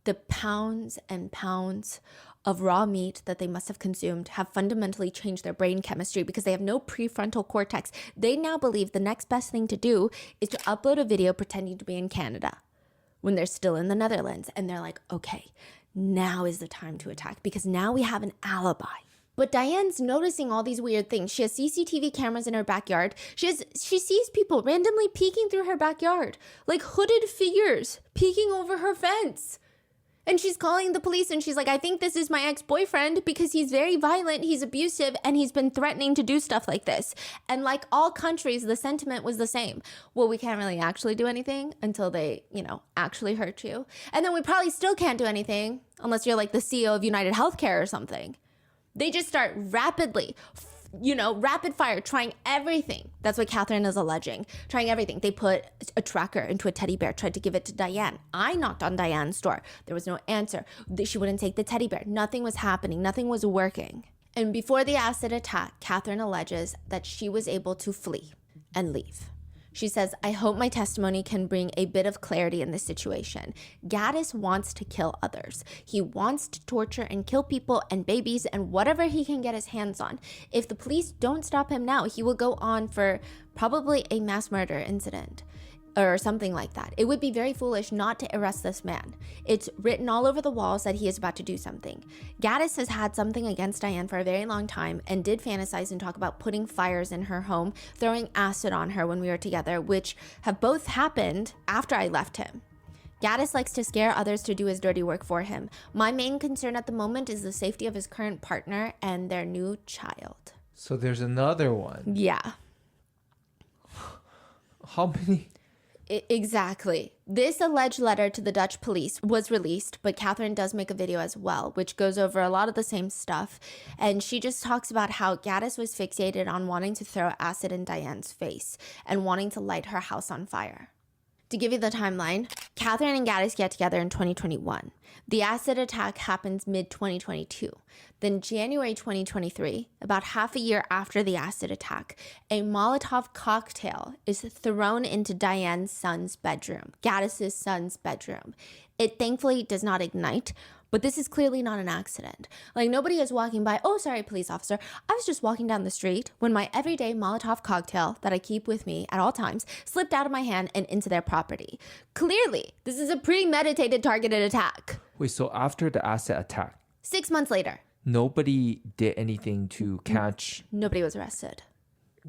The pounds and pounds of raw meat that they must have consumed have fundamentally changed their brain chemistry because they have no prefrontal cortex. They now believe the next best thing to do is to upload a video pretending to be in Canada when they're still in the Netherlands. And they're like, okay, now is the time to attack because now we have an alibi. But Diane's noticing all these weird things. She has CCTV cameras in her backyard. She sees people randomly peeking through her backyard, like hooded figures peeking over her fence. And she's calling the police and she's like, I think this is my ex-boyfriend because he's very violent, he's abusive, and he's been threatening to do stuff like this. And like all countries, the sentiment was the same. Well, we can't really actually do anything until they, actually hurt you. And then we probably still can't do anything unless you're like the CEO of United Healthcare or something. They just start rapid fire, trying everything. That's what Catherine is alleging. Trying everything. They put a tracker into a teddy bear, tried to give it to Diane. I knocked on Diane's door. There was no answer. She wouldn't take the teddy bear. Nothing was happening. Nothing was working. And before the acid attack, Catherine alleges that she was able to flee. and leave. She says, I hope my testimony can bring a bit of clarity in this situation. Gatis wants to kill others. He wants to torture and kill people and babies and whatever he can get his hands on. If the police don't stop him now, he will go on for probably a mass murder incident or something like that. It would be very foolish not to arrest this man. It's written all over the walls that he is about to do something. Gatis has had something against Diane for a very long time and did fantasize and talk about putting fires in her home, throwing acid on her when we were together, which have both happened after I left him. Gatis likes to scare others to do his dirty work for him. My main concern at the moment is the safety of his current partner and their new child. So there's another one. Yeah. How many? Exactly. This alleged letter to the Dutch police was released, but Catherine does make a video as well, which goes over a lot of the same stuff. And she just talks about how Gatis was fixated on wanting to throw acid in Diane's face and wanting to light her house on fire. To give you the timeline, Catherine and Gatis get together in 2021. The acid attack happens mid-2022. Then January 2023, about half a year after the acid attack, a Molotov cocktail is thrown into Diane's son's bedroom, Gatis' son's bedroom. It thankfully does not ignite, but this is clearly not an accident. Like, nobody is walking by, oh, sorry, police officer, I was just walking down the street when my everyday Molotov cocktail that I keep with me at all times slipped out of my hand and into their property. Clearly, this is a premeditated targeted attack. Wait, so after the acid attack, 6 months later, nobody did anything to catch? nobody was arrested.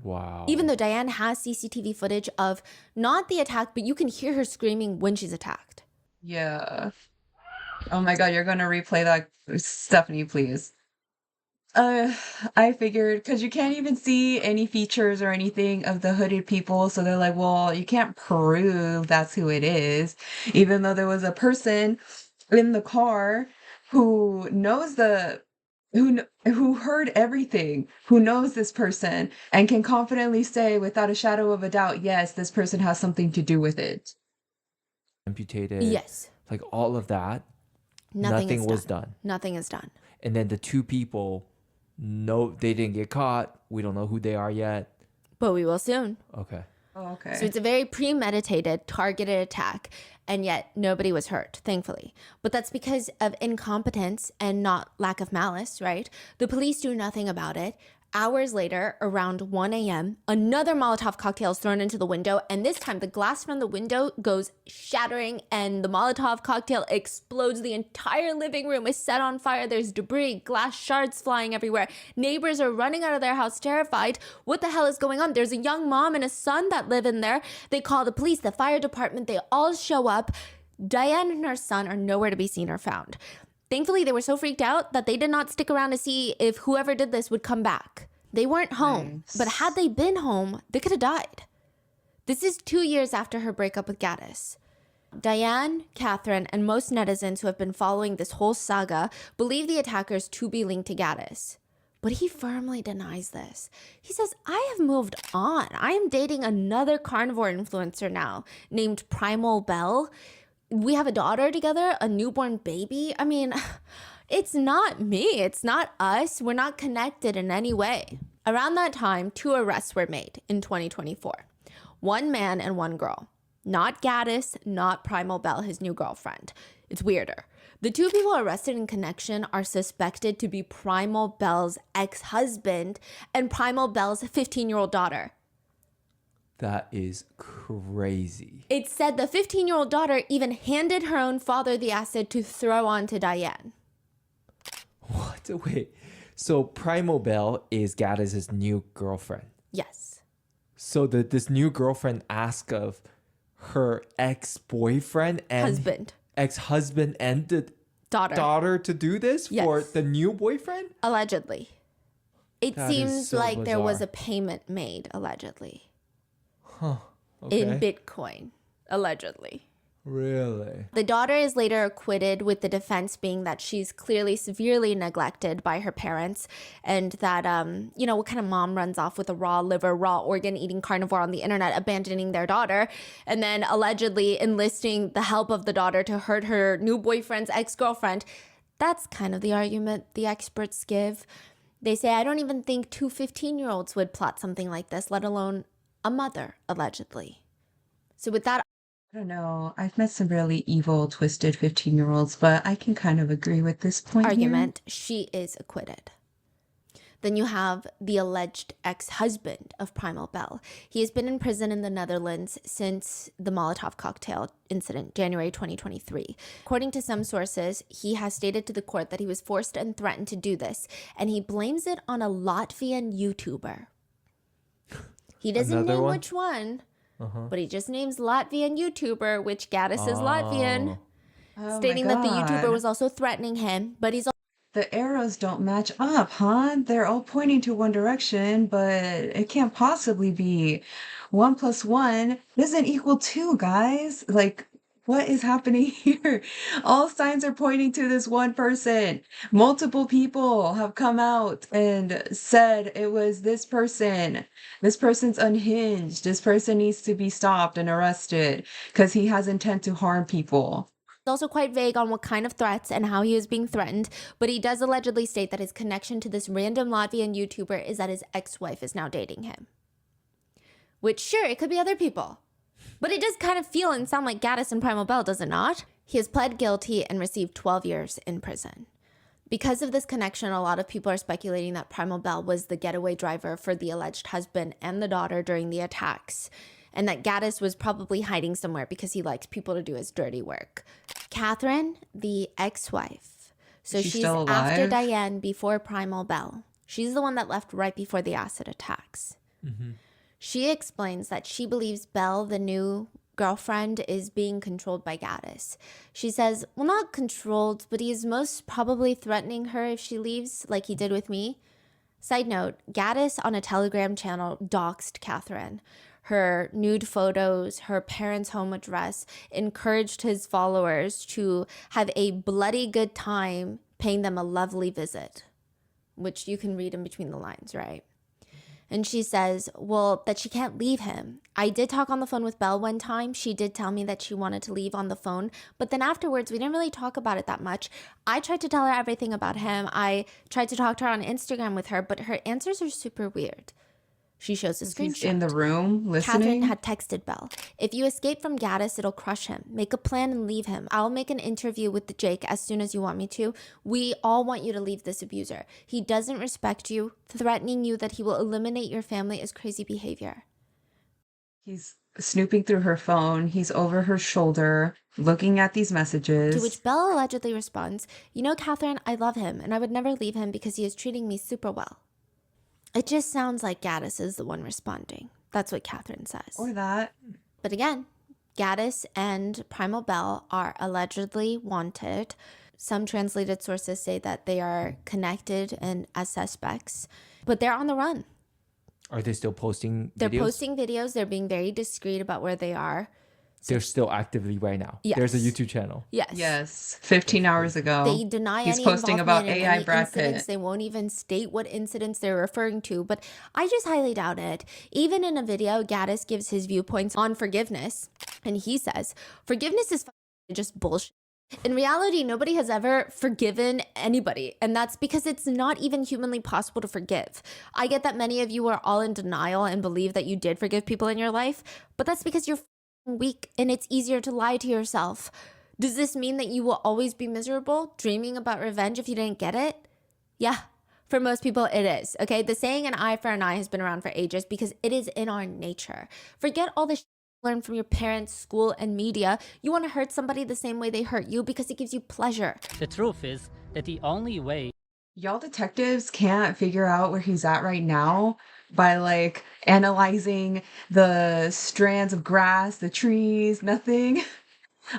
Wow. Even though Diane has CCTV footage of not the attack, but you can hear her screaming when she's attacked. Yeah. Oh my god, you're gonna replay that, Stephanie, please. I figured, because you can't even see any features or anything of the hooded people, so they're like, well, you can't prove that's who it is, even though there was a person in the car who knows who heard everything, who knows this person, and can confidently say without a shadow of a doubt, yes, this person has something to do with it. Amputated. Yes. Like all of that. Nothing was done. Nothing is done. And then the two people, no, they didn't get caught. We don't know who they are yet. But we will soon. Okay. Oh, okay. So it's a very premeditated, targeted attack, and yet nobody was hurt, thankfully. But that's because of incompetence and not lack of malice, right? The police do nothing about it. Hours later, around 1 a.m., another Molotov cocktail is thrown into the window, and this time the glass from the window goes shattering, and the Molotov cocktail explodes. The entire living room is set on fire. There's debris, glass shards flying everywhere. Neighbors are running out of their house terrified. What the hell is going on? There's a young mom and a son that live in there. They call the police, the fire department. They all show up. Diane and her son are nowhere to be seen or found. Thankfully, they were so freaked out that they did not stick around to see if whoever did this would come back. They weren't home, Nice. but had they been home, they could have died. This is 2 years after her breakup with Gatis. Diane, Catherine, and most netizens who have been following this whole saga believe the attackers to be linked to Gatis. But he firmly denies this. He says, I have moved on. I am dating another carnivore influencer now named Primal Bell. We have a daughter together, a newborn baby. I mean, it's not me. It's not us. We're not connected in any way. Around that time, 2 arrests were made in 2024. 1 man and 1 girl. Not Gatis, not Primal Bell, his new girlfriend. It's weirder. The 2 people arrested in connection are suspected to be Primal Bell's ex-husband and Primal Bell's 15-year-old daughter. That is crazy. It said the 15-year-old daughter even handed her own father the acid to throw onto Diane. What? Wait. So Primal Bell is Gatis' new girlfriend. Yes. So this new girlfriend asked of her ex-boyfriend and Husband. ex-husband and the daughter to do this for Yes. the new boyfriend? Allegedly. It That is seems so like there was bizarre. a payment made, allegedly. Okay. In Bitcoin, allegedly. Really? The daughter is later acquitted, with the defense being that she's clearly severely neglected by her parents, and that, what kind of mom runs off with a raw liver, raw organ eating carnivore on the internet, abandoning their daughter, and then allegedly enlisting the help of the daughter to hurt her new boyfriend's ex-girlfriend. That's kind of the argument the experts give. They say, I don't even think 2 15-year-olds would plot something like this, let alone a mother, allegedly. So with that I don't know. I've met some really evil, twisted 15-year-olds, but I can kind of agree with this point here. argument, she is acquitted. Then you have the alleged ex-husband of Primal Bell. He has been in prison in the Netherlands since the Molotov cocktail incident, January 2023. According to some sources, he has stated to the court that he was forced and threatened to do this, and he blames it on a Latvian YouTuber. He doesn't name which one, but he just names Latvian YouTuber, which Gatis is Latvian, stating that the YouTuber was also threatening him, but he's The arrows don't match up, huh? They're all pointing to one direction, but it can't possibly be. 1 + 1 doesn't equal 2, guys. Like, what is happening here? All signs are pointing to this one person. Multiple people have come out and said it was this person. This person's unhinged. This person needs to be stopped and arrested because he has intent to harm people. also quite vague on what kind of threats and how he is being threatened, but he does allegedly state that his connection to this random Latvian YouTuber is that his ex-wife is now dating him. Which, sure, it could be other people. But it does kind of feel and sound like Gatis and Primal Bell, does it not? He has pled guilty and received 12 years in prison. Because of this connection, a lot of people are speculating that Primal Bell was the getaway driver for the alleged husband and the daughter during the attacks, and that Gatis was probably hiding somewhere because he likes people to do his dirty work. Catherine, the ex-wife. So she's after Diane before Primal Bell. She's the one that left right before the acid attacks. She explains that she believes Belle, the new girlfriend, is being controlled by Gatis. She says, well, not controlled, but he is most probably threatening her if she leaves, like he did with me. Side note, Gatis on a Telegram channel doxed Catherine. Her nude photos, her parents' home address, encouraged his followers to have a bloody good time paying them a lovely visit, which you can read in between the lines, right? And she says, well, that she can't leave him. I did talk on the phone with Belle one time. She did tell me that she wanted to leave on the phone. But then afterwards, we didn't really talk about it that much. I tried to tell her everything about him. I tried to talk to her on Instagram with her, but her answers are super weird. She shows a screenshot. He's in the room listening. Catherine had texted Belle, if you escape from Gatis, it'll crush him. Make a plan and leave him. I'll make an interview with Jake as soon as you want me to. We all want you to leave this abuser. He doesn't respect you. Threatening you that he will eliminate your family is crazy behavior. He's snooping through her phone. He's over her shoulder, looking at these messages. To which Belle allegedly responds, you know, Catherine, I love him and I would never leave him because he is treating me super well. It just sounds like Gatis is the one responding. That's what Catherine says. Or that. But again, Gatis and Primal Bell are allegedly wanted. Some translated sources say that they are connected and as suspects, but they're on the run. Are they still posting videos? They're posting videos. They're being very discreet about where they are. They're still actively right now. Yes. There's a YouTube channel. Yes. 15 hours ago. They deny He's any posting about involvement in AI any Brad incidents. Pitt. They won't even state what incidents they're referring to, but I just highly doubt it. Even in a video, Gatis gives his viewpoints on forgiveness, and he says, forgiveness is just bullshit. In reality, nobody has ever forgiven anybody, and that's because it's not even humanly possible to forgive. I get that many of you are all in denial and believe that you did forgive people in your life, but that's because you're weak and it's easier to lie to yourself. Does this mean that you will always be miserable, dreaming about revenge if you didn't get it? Yeah, for most people it is, okay? The saying an eye for an eye has been around for ages because it is in our nature. Forget all the shit you learn from your parents, school, and media. You want to hurt somebody the same way they hurt you because it gives you pleasure. The truth is that the only way Y'all detectives can't figure out where he's at right now by like analyzing the strands of grass, the trees, nothing.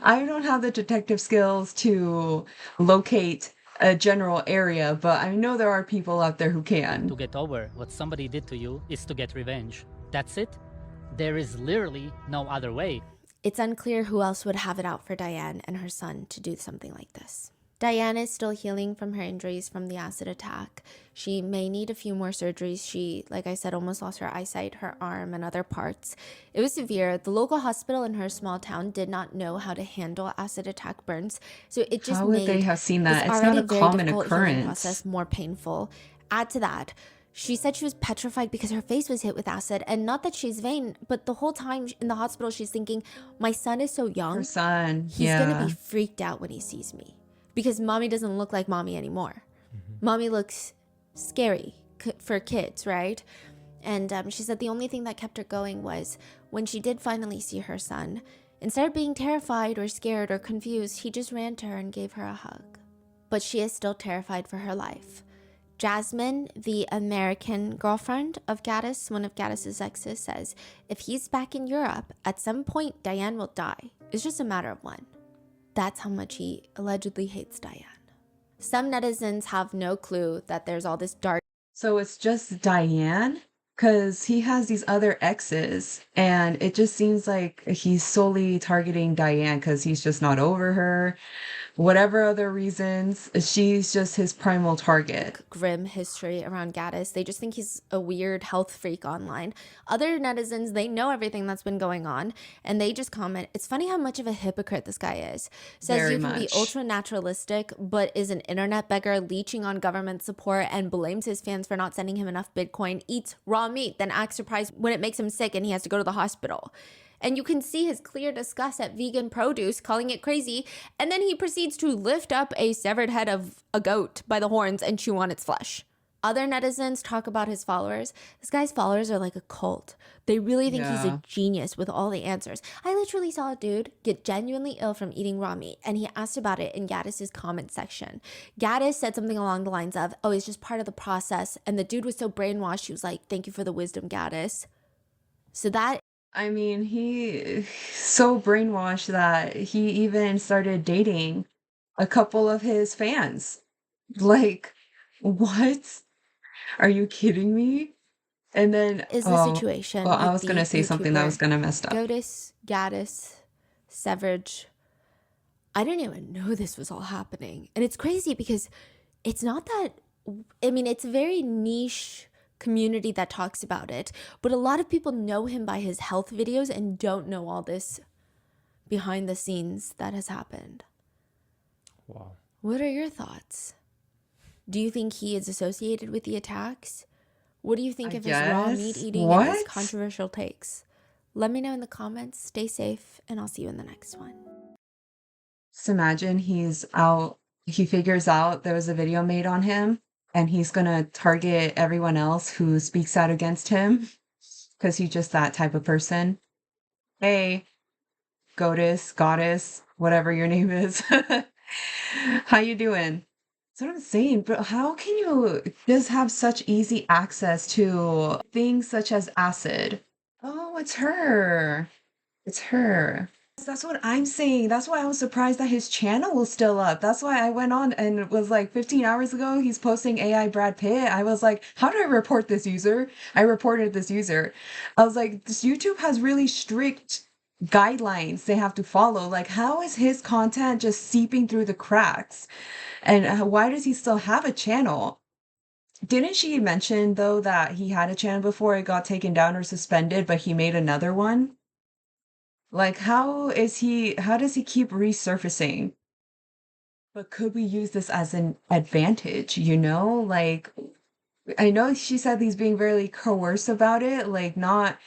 I don't have the detective skills to locate a general area, but I know there are people out there who can. to get over what somebody did to you is to get revenge. That's it. There is literally no other way. It's unclear who else would have it out for Diane and her son to do something like this. Diane is still healing from her injuries from the acid attack. She may need a few more surgeries. She, like I said, almost lost her eyesight, her arm, and other parts. It was severe. The local hospital in her small town did not know how to handle acid attack burns, so it just How made would they have seen that? this It's not already a very common difficult healing occurrence. process more painful. Add to that, She said she was petrified because her face was hit with acid, and not that she's vain, but the whole time in the hospital she's thinking, my son is so young. Her son, He's gonna be freaked out when he sees me because mommy doesn't look like mommy anymore. Mommy looks scary for kids, right? And she said the only thing that kept her going was when she did finally see her son, instead of being terrified or scared or confused, he just ran to her and gave her a hug. But she is still terrified for her life. Jasmine, the American girlfriend of Gatis, one of Gatis's exes, says, if he's back in Europe, at some point Diane will die. It's just a matter of when. That's how much he allegedly hates Diane. Some netizens have no clue that there's all this dark. So it's just Diane? Because he has these other exes, and it just seems like he's solely targeting Diane because he's just not over her. Whatever other reasons, she's just his primal target. Grim history around Gatis. They just think he's a weird health freak online. Other netizens, they know everything that's been going on, and they just comment, it's funny how much of a hypocrite this guy is. Says Very you can be much. ultra naturalistic, but is an internet beggar leeching on government support and blames his fans for not sending him enough Bitcoin, eats raw meat, then acts surprised when it makes him sick and he has to go to the hospital. And you can see his clear disgust at vegan produce, calling it crazy, and then he proceeds to lift up a severed head of a goat by the horns and chew on its flesh. Other netizens talk about his followers. This guy's followers are like a cult. They really think he's a genius with all the answers. I literally saw a dude get genuinely ill from eating raw meat, and he asked about it in Gaddis's comment section. Gaddis said something along the lines of, oh, it's just part of the process. And the dude was so brainwashed, he was like, thank you for the wisdom, Gaddis. So that I mean, he's so brainwashed that he even started dating a couple of his fans. Like, what? Are you kidding me? And then is the situation. Well, I with was the gonna say something that YouTuber was gonna mess up. Gaddis, Severage. I didn't even know this was all happening. And it's crazy because it's not that, I mean, it's a very niche community that talks about it, but a lot of people know him by his health videos and don't know all this behind the scenes that has happened. Wow. What are your thoughts? Do you think he is associated with the attacks? What do you think of his raw meat eating and his controversial takes? Let me know in the comments. Stay safe, and I'll see you in the next one. Just imagine he's out, he figures out there was a video made on him, and he's gonna target everyone else who speaks out against him because he's just that type of person. Hey, Goddess, whatever your name is. How you doing? That's what I'm saying, but how can you just have such easy access to things such as acid? Oh, it's her. It's her. That's what I'm saying. That's why I was surprised that his channel was still up. That's why I went on and it was like 15 hours ago, he's posting AI Brad Pitt. I was like, how do I report this user? I reported this user. I was like, this YouTube has really strict guidelines they have to follow. Like, how is his content just seeping through the cracks? And why does he still have a channel? Didn't she mention, though, that he had a channel before it got taken down or suspended, but he made another one? Like, how does he keep resurfacing? But could we use this as an advantage, you know? Like, I know she said he's being very coercive about it, like not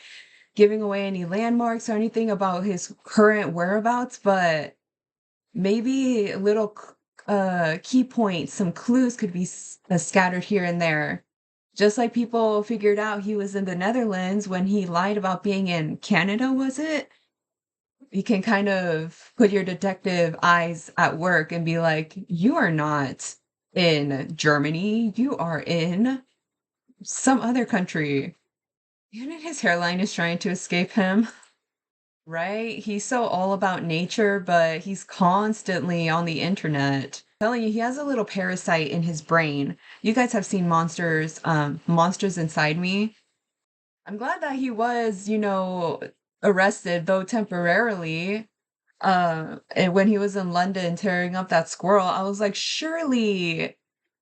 giving away any landmarks or anything about his current whereabouts, but maybe little key points, some clues could be scattered here and there. Just like people figured out he was in the Netherlands when he lied about being in Canada, was it? You can kind of put your detective eyes at work and be like, you are not in Germany, you are in some other country. Even his hairline is trying to escape him. Right? He's so all about nature, but he's constantly on the internet. I'm telling you, he has a little parasite in his brain. You guys have seen Monsters Inside Me. I'm glad that he was, arrested, though temporarily. And when he was in London tearing up that squirrel, I was like, surely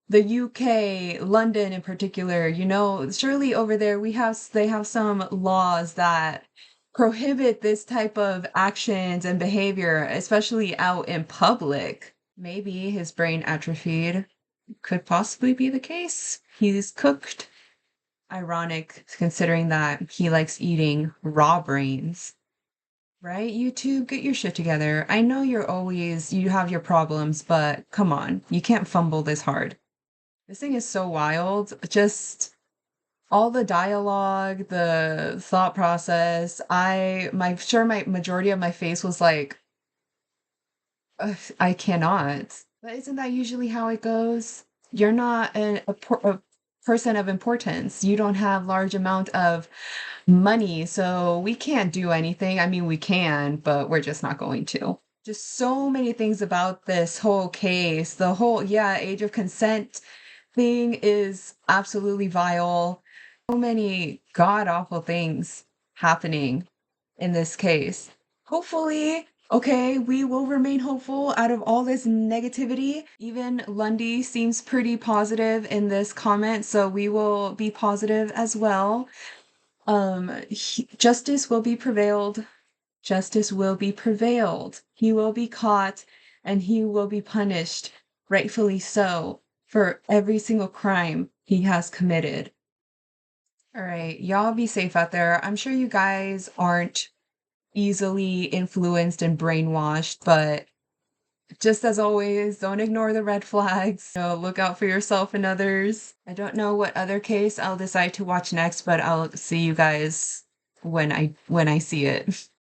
the UK, London in particular, surely over there they have some laws that prohibit this type of actions and behavior, especially out in public. Maybe his brain atrophied. Could possibly be the case. He's cooked. Ironic considering that he likes eating raw brains. Right, YouTube, get your shit together. I know you have your problems, but come on, you can't fumble this hard. This thing is so wild. Just all the dialogue, the thought process. My majority of my face was like, "Ugh, I cannot." But isn't that usually how it goes? You're not a person of importance. You don't have large amount of money, so we can't do anything. I mean, we can, but we're just not going to. Just so many things about this whole case. The whole, yeah, age of consent thing is absolutely vile. So many god awful things happening in this case. Hopefully, okay, we will remain hopeful out of all this negativity. Even Lundy seems pretty positive in this comment, so we will be positive as well. Justice will be prevailed. Justice will be prevailed. He will be caught and he will be punished, rightfully so, for every single crime he has committed. All right, y'all be safe out there. I'm sure you guys aren't easily influenced and brainwashed, but just as always, don't ignore the red flags. Look out for yourself and others. I don't know what other case I'll decide to watch next, but I'll see you guys when I see it.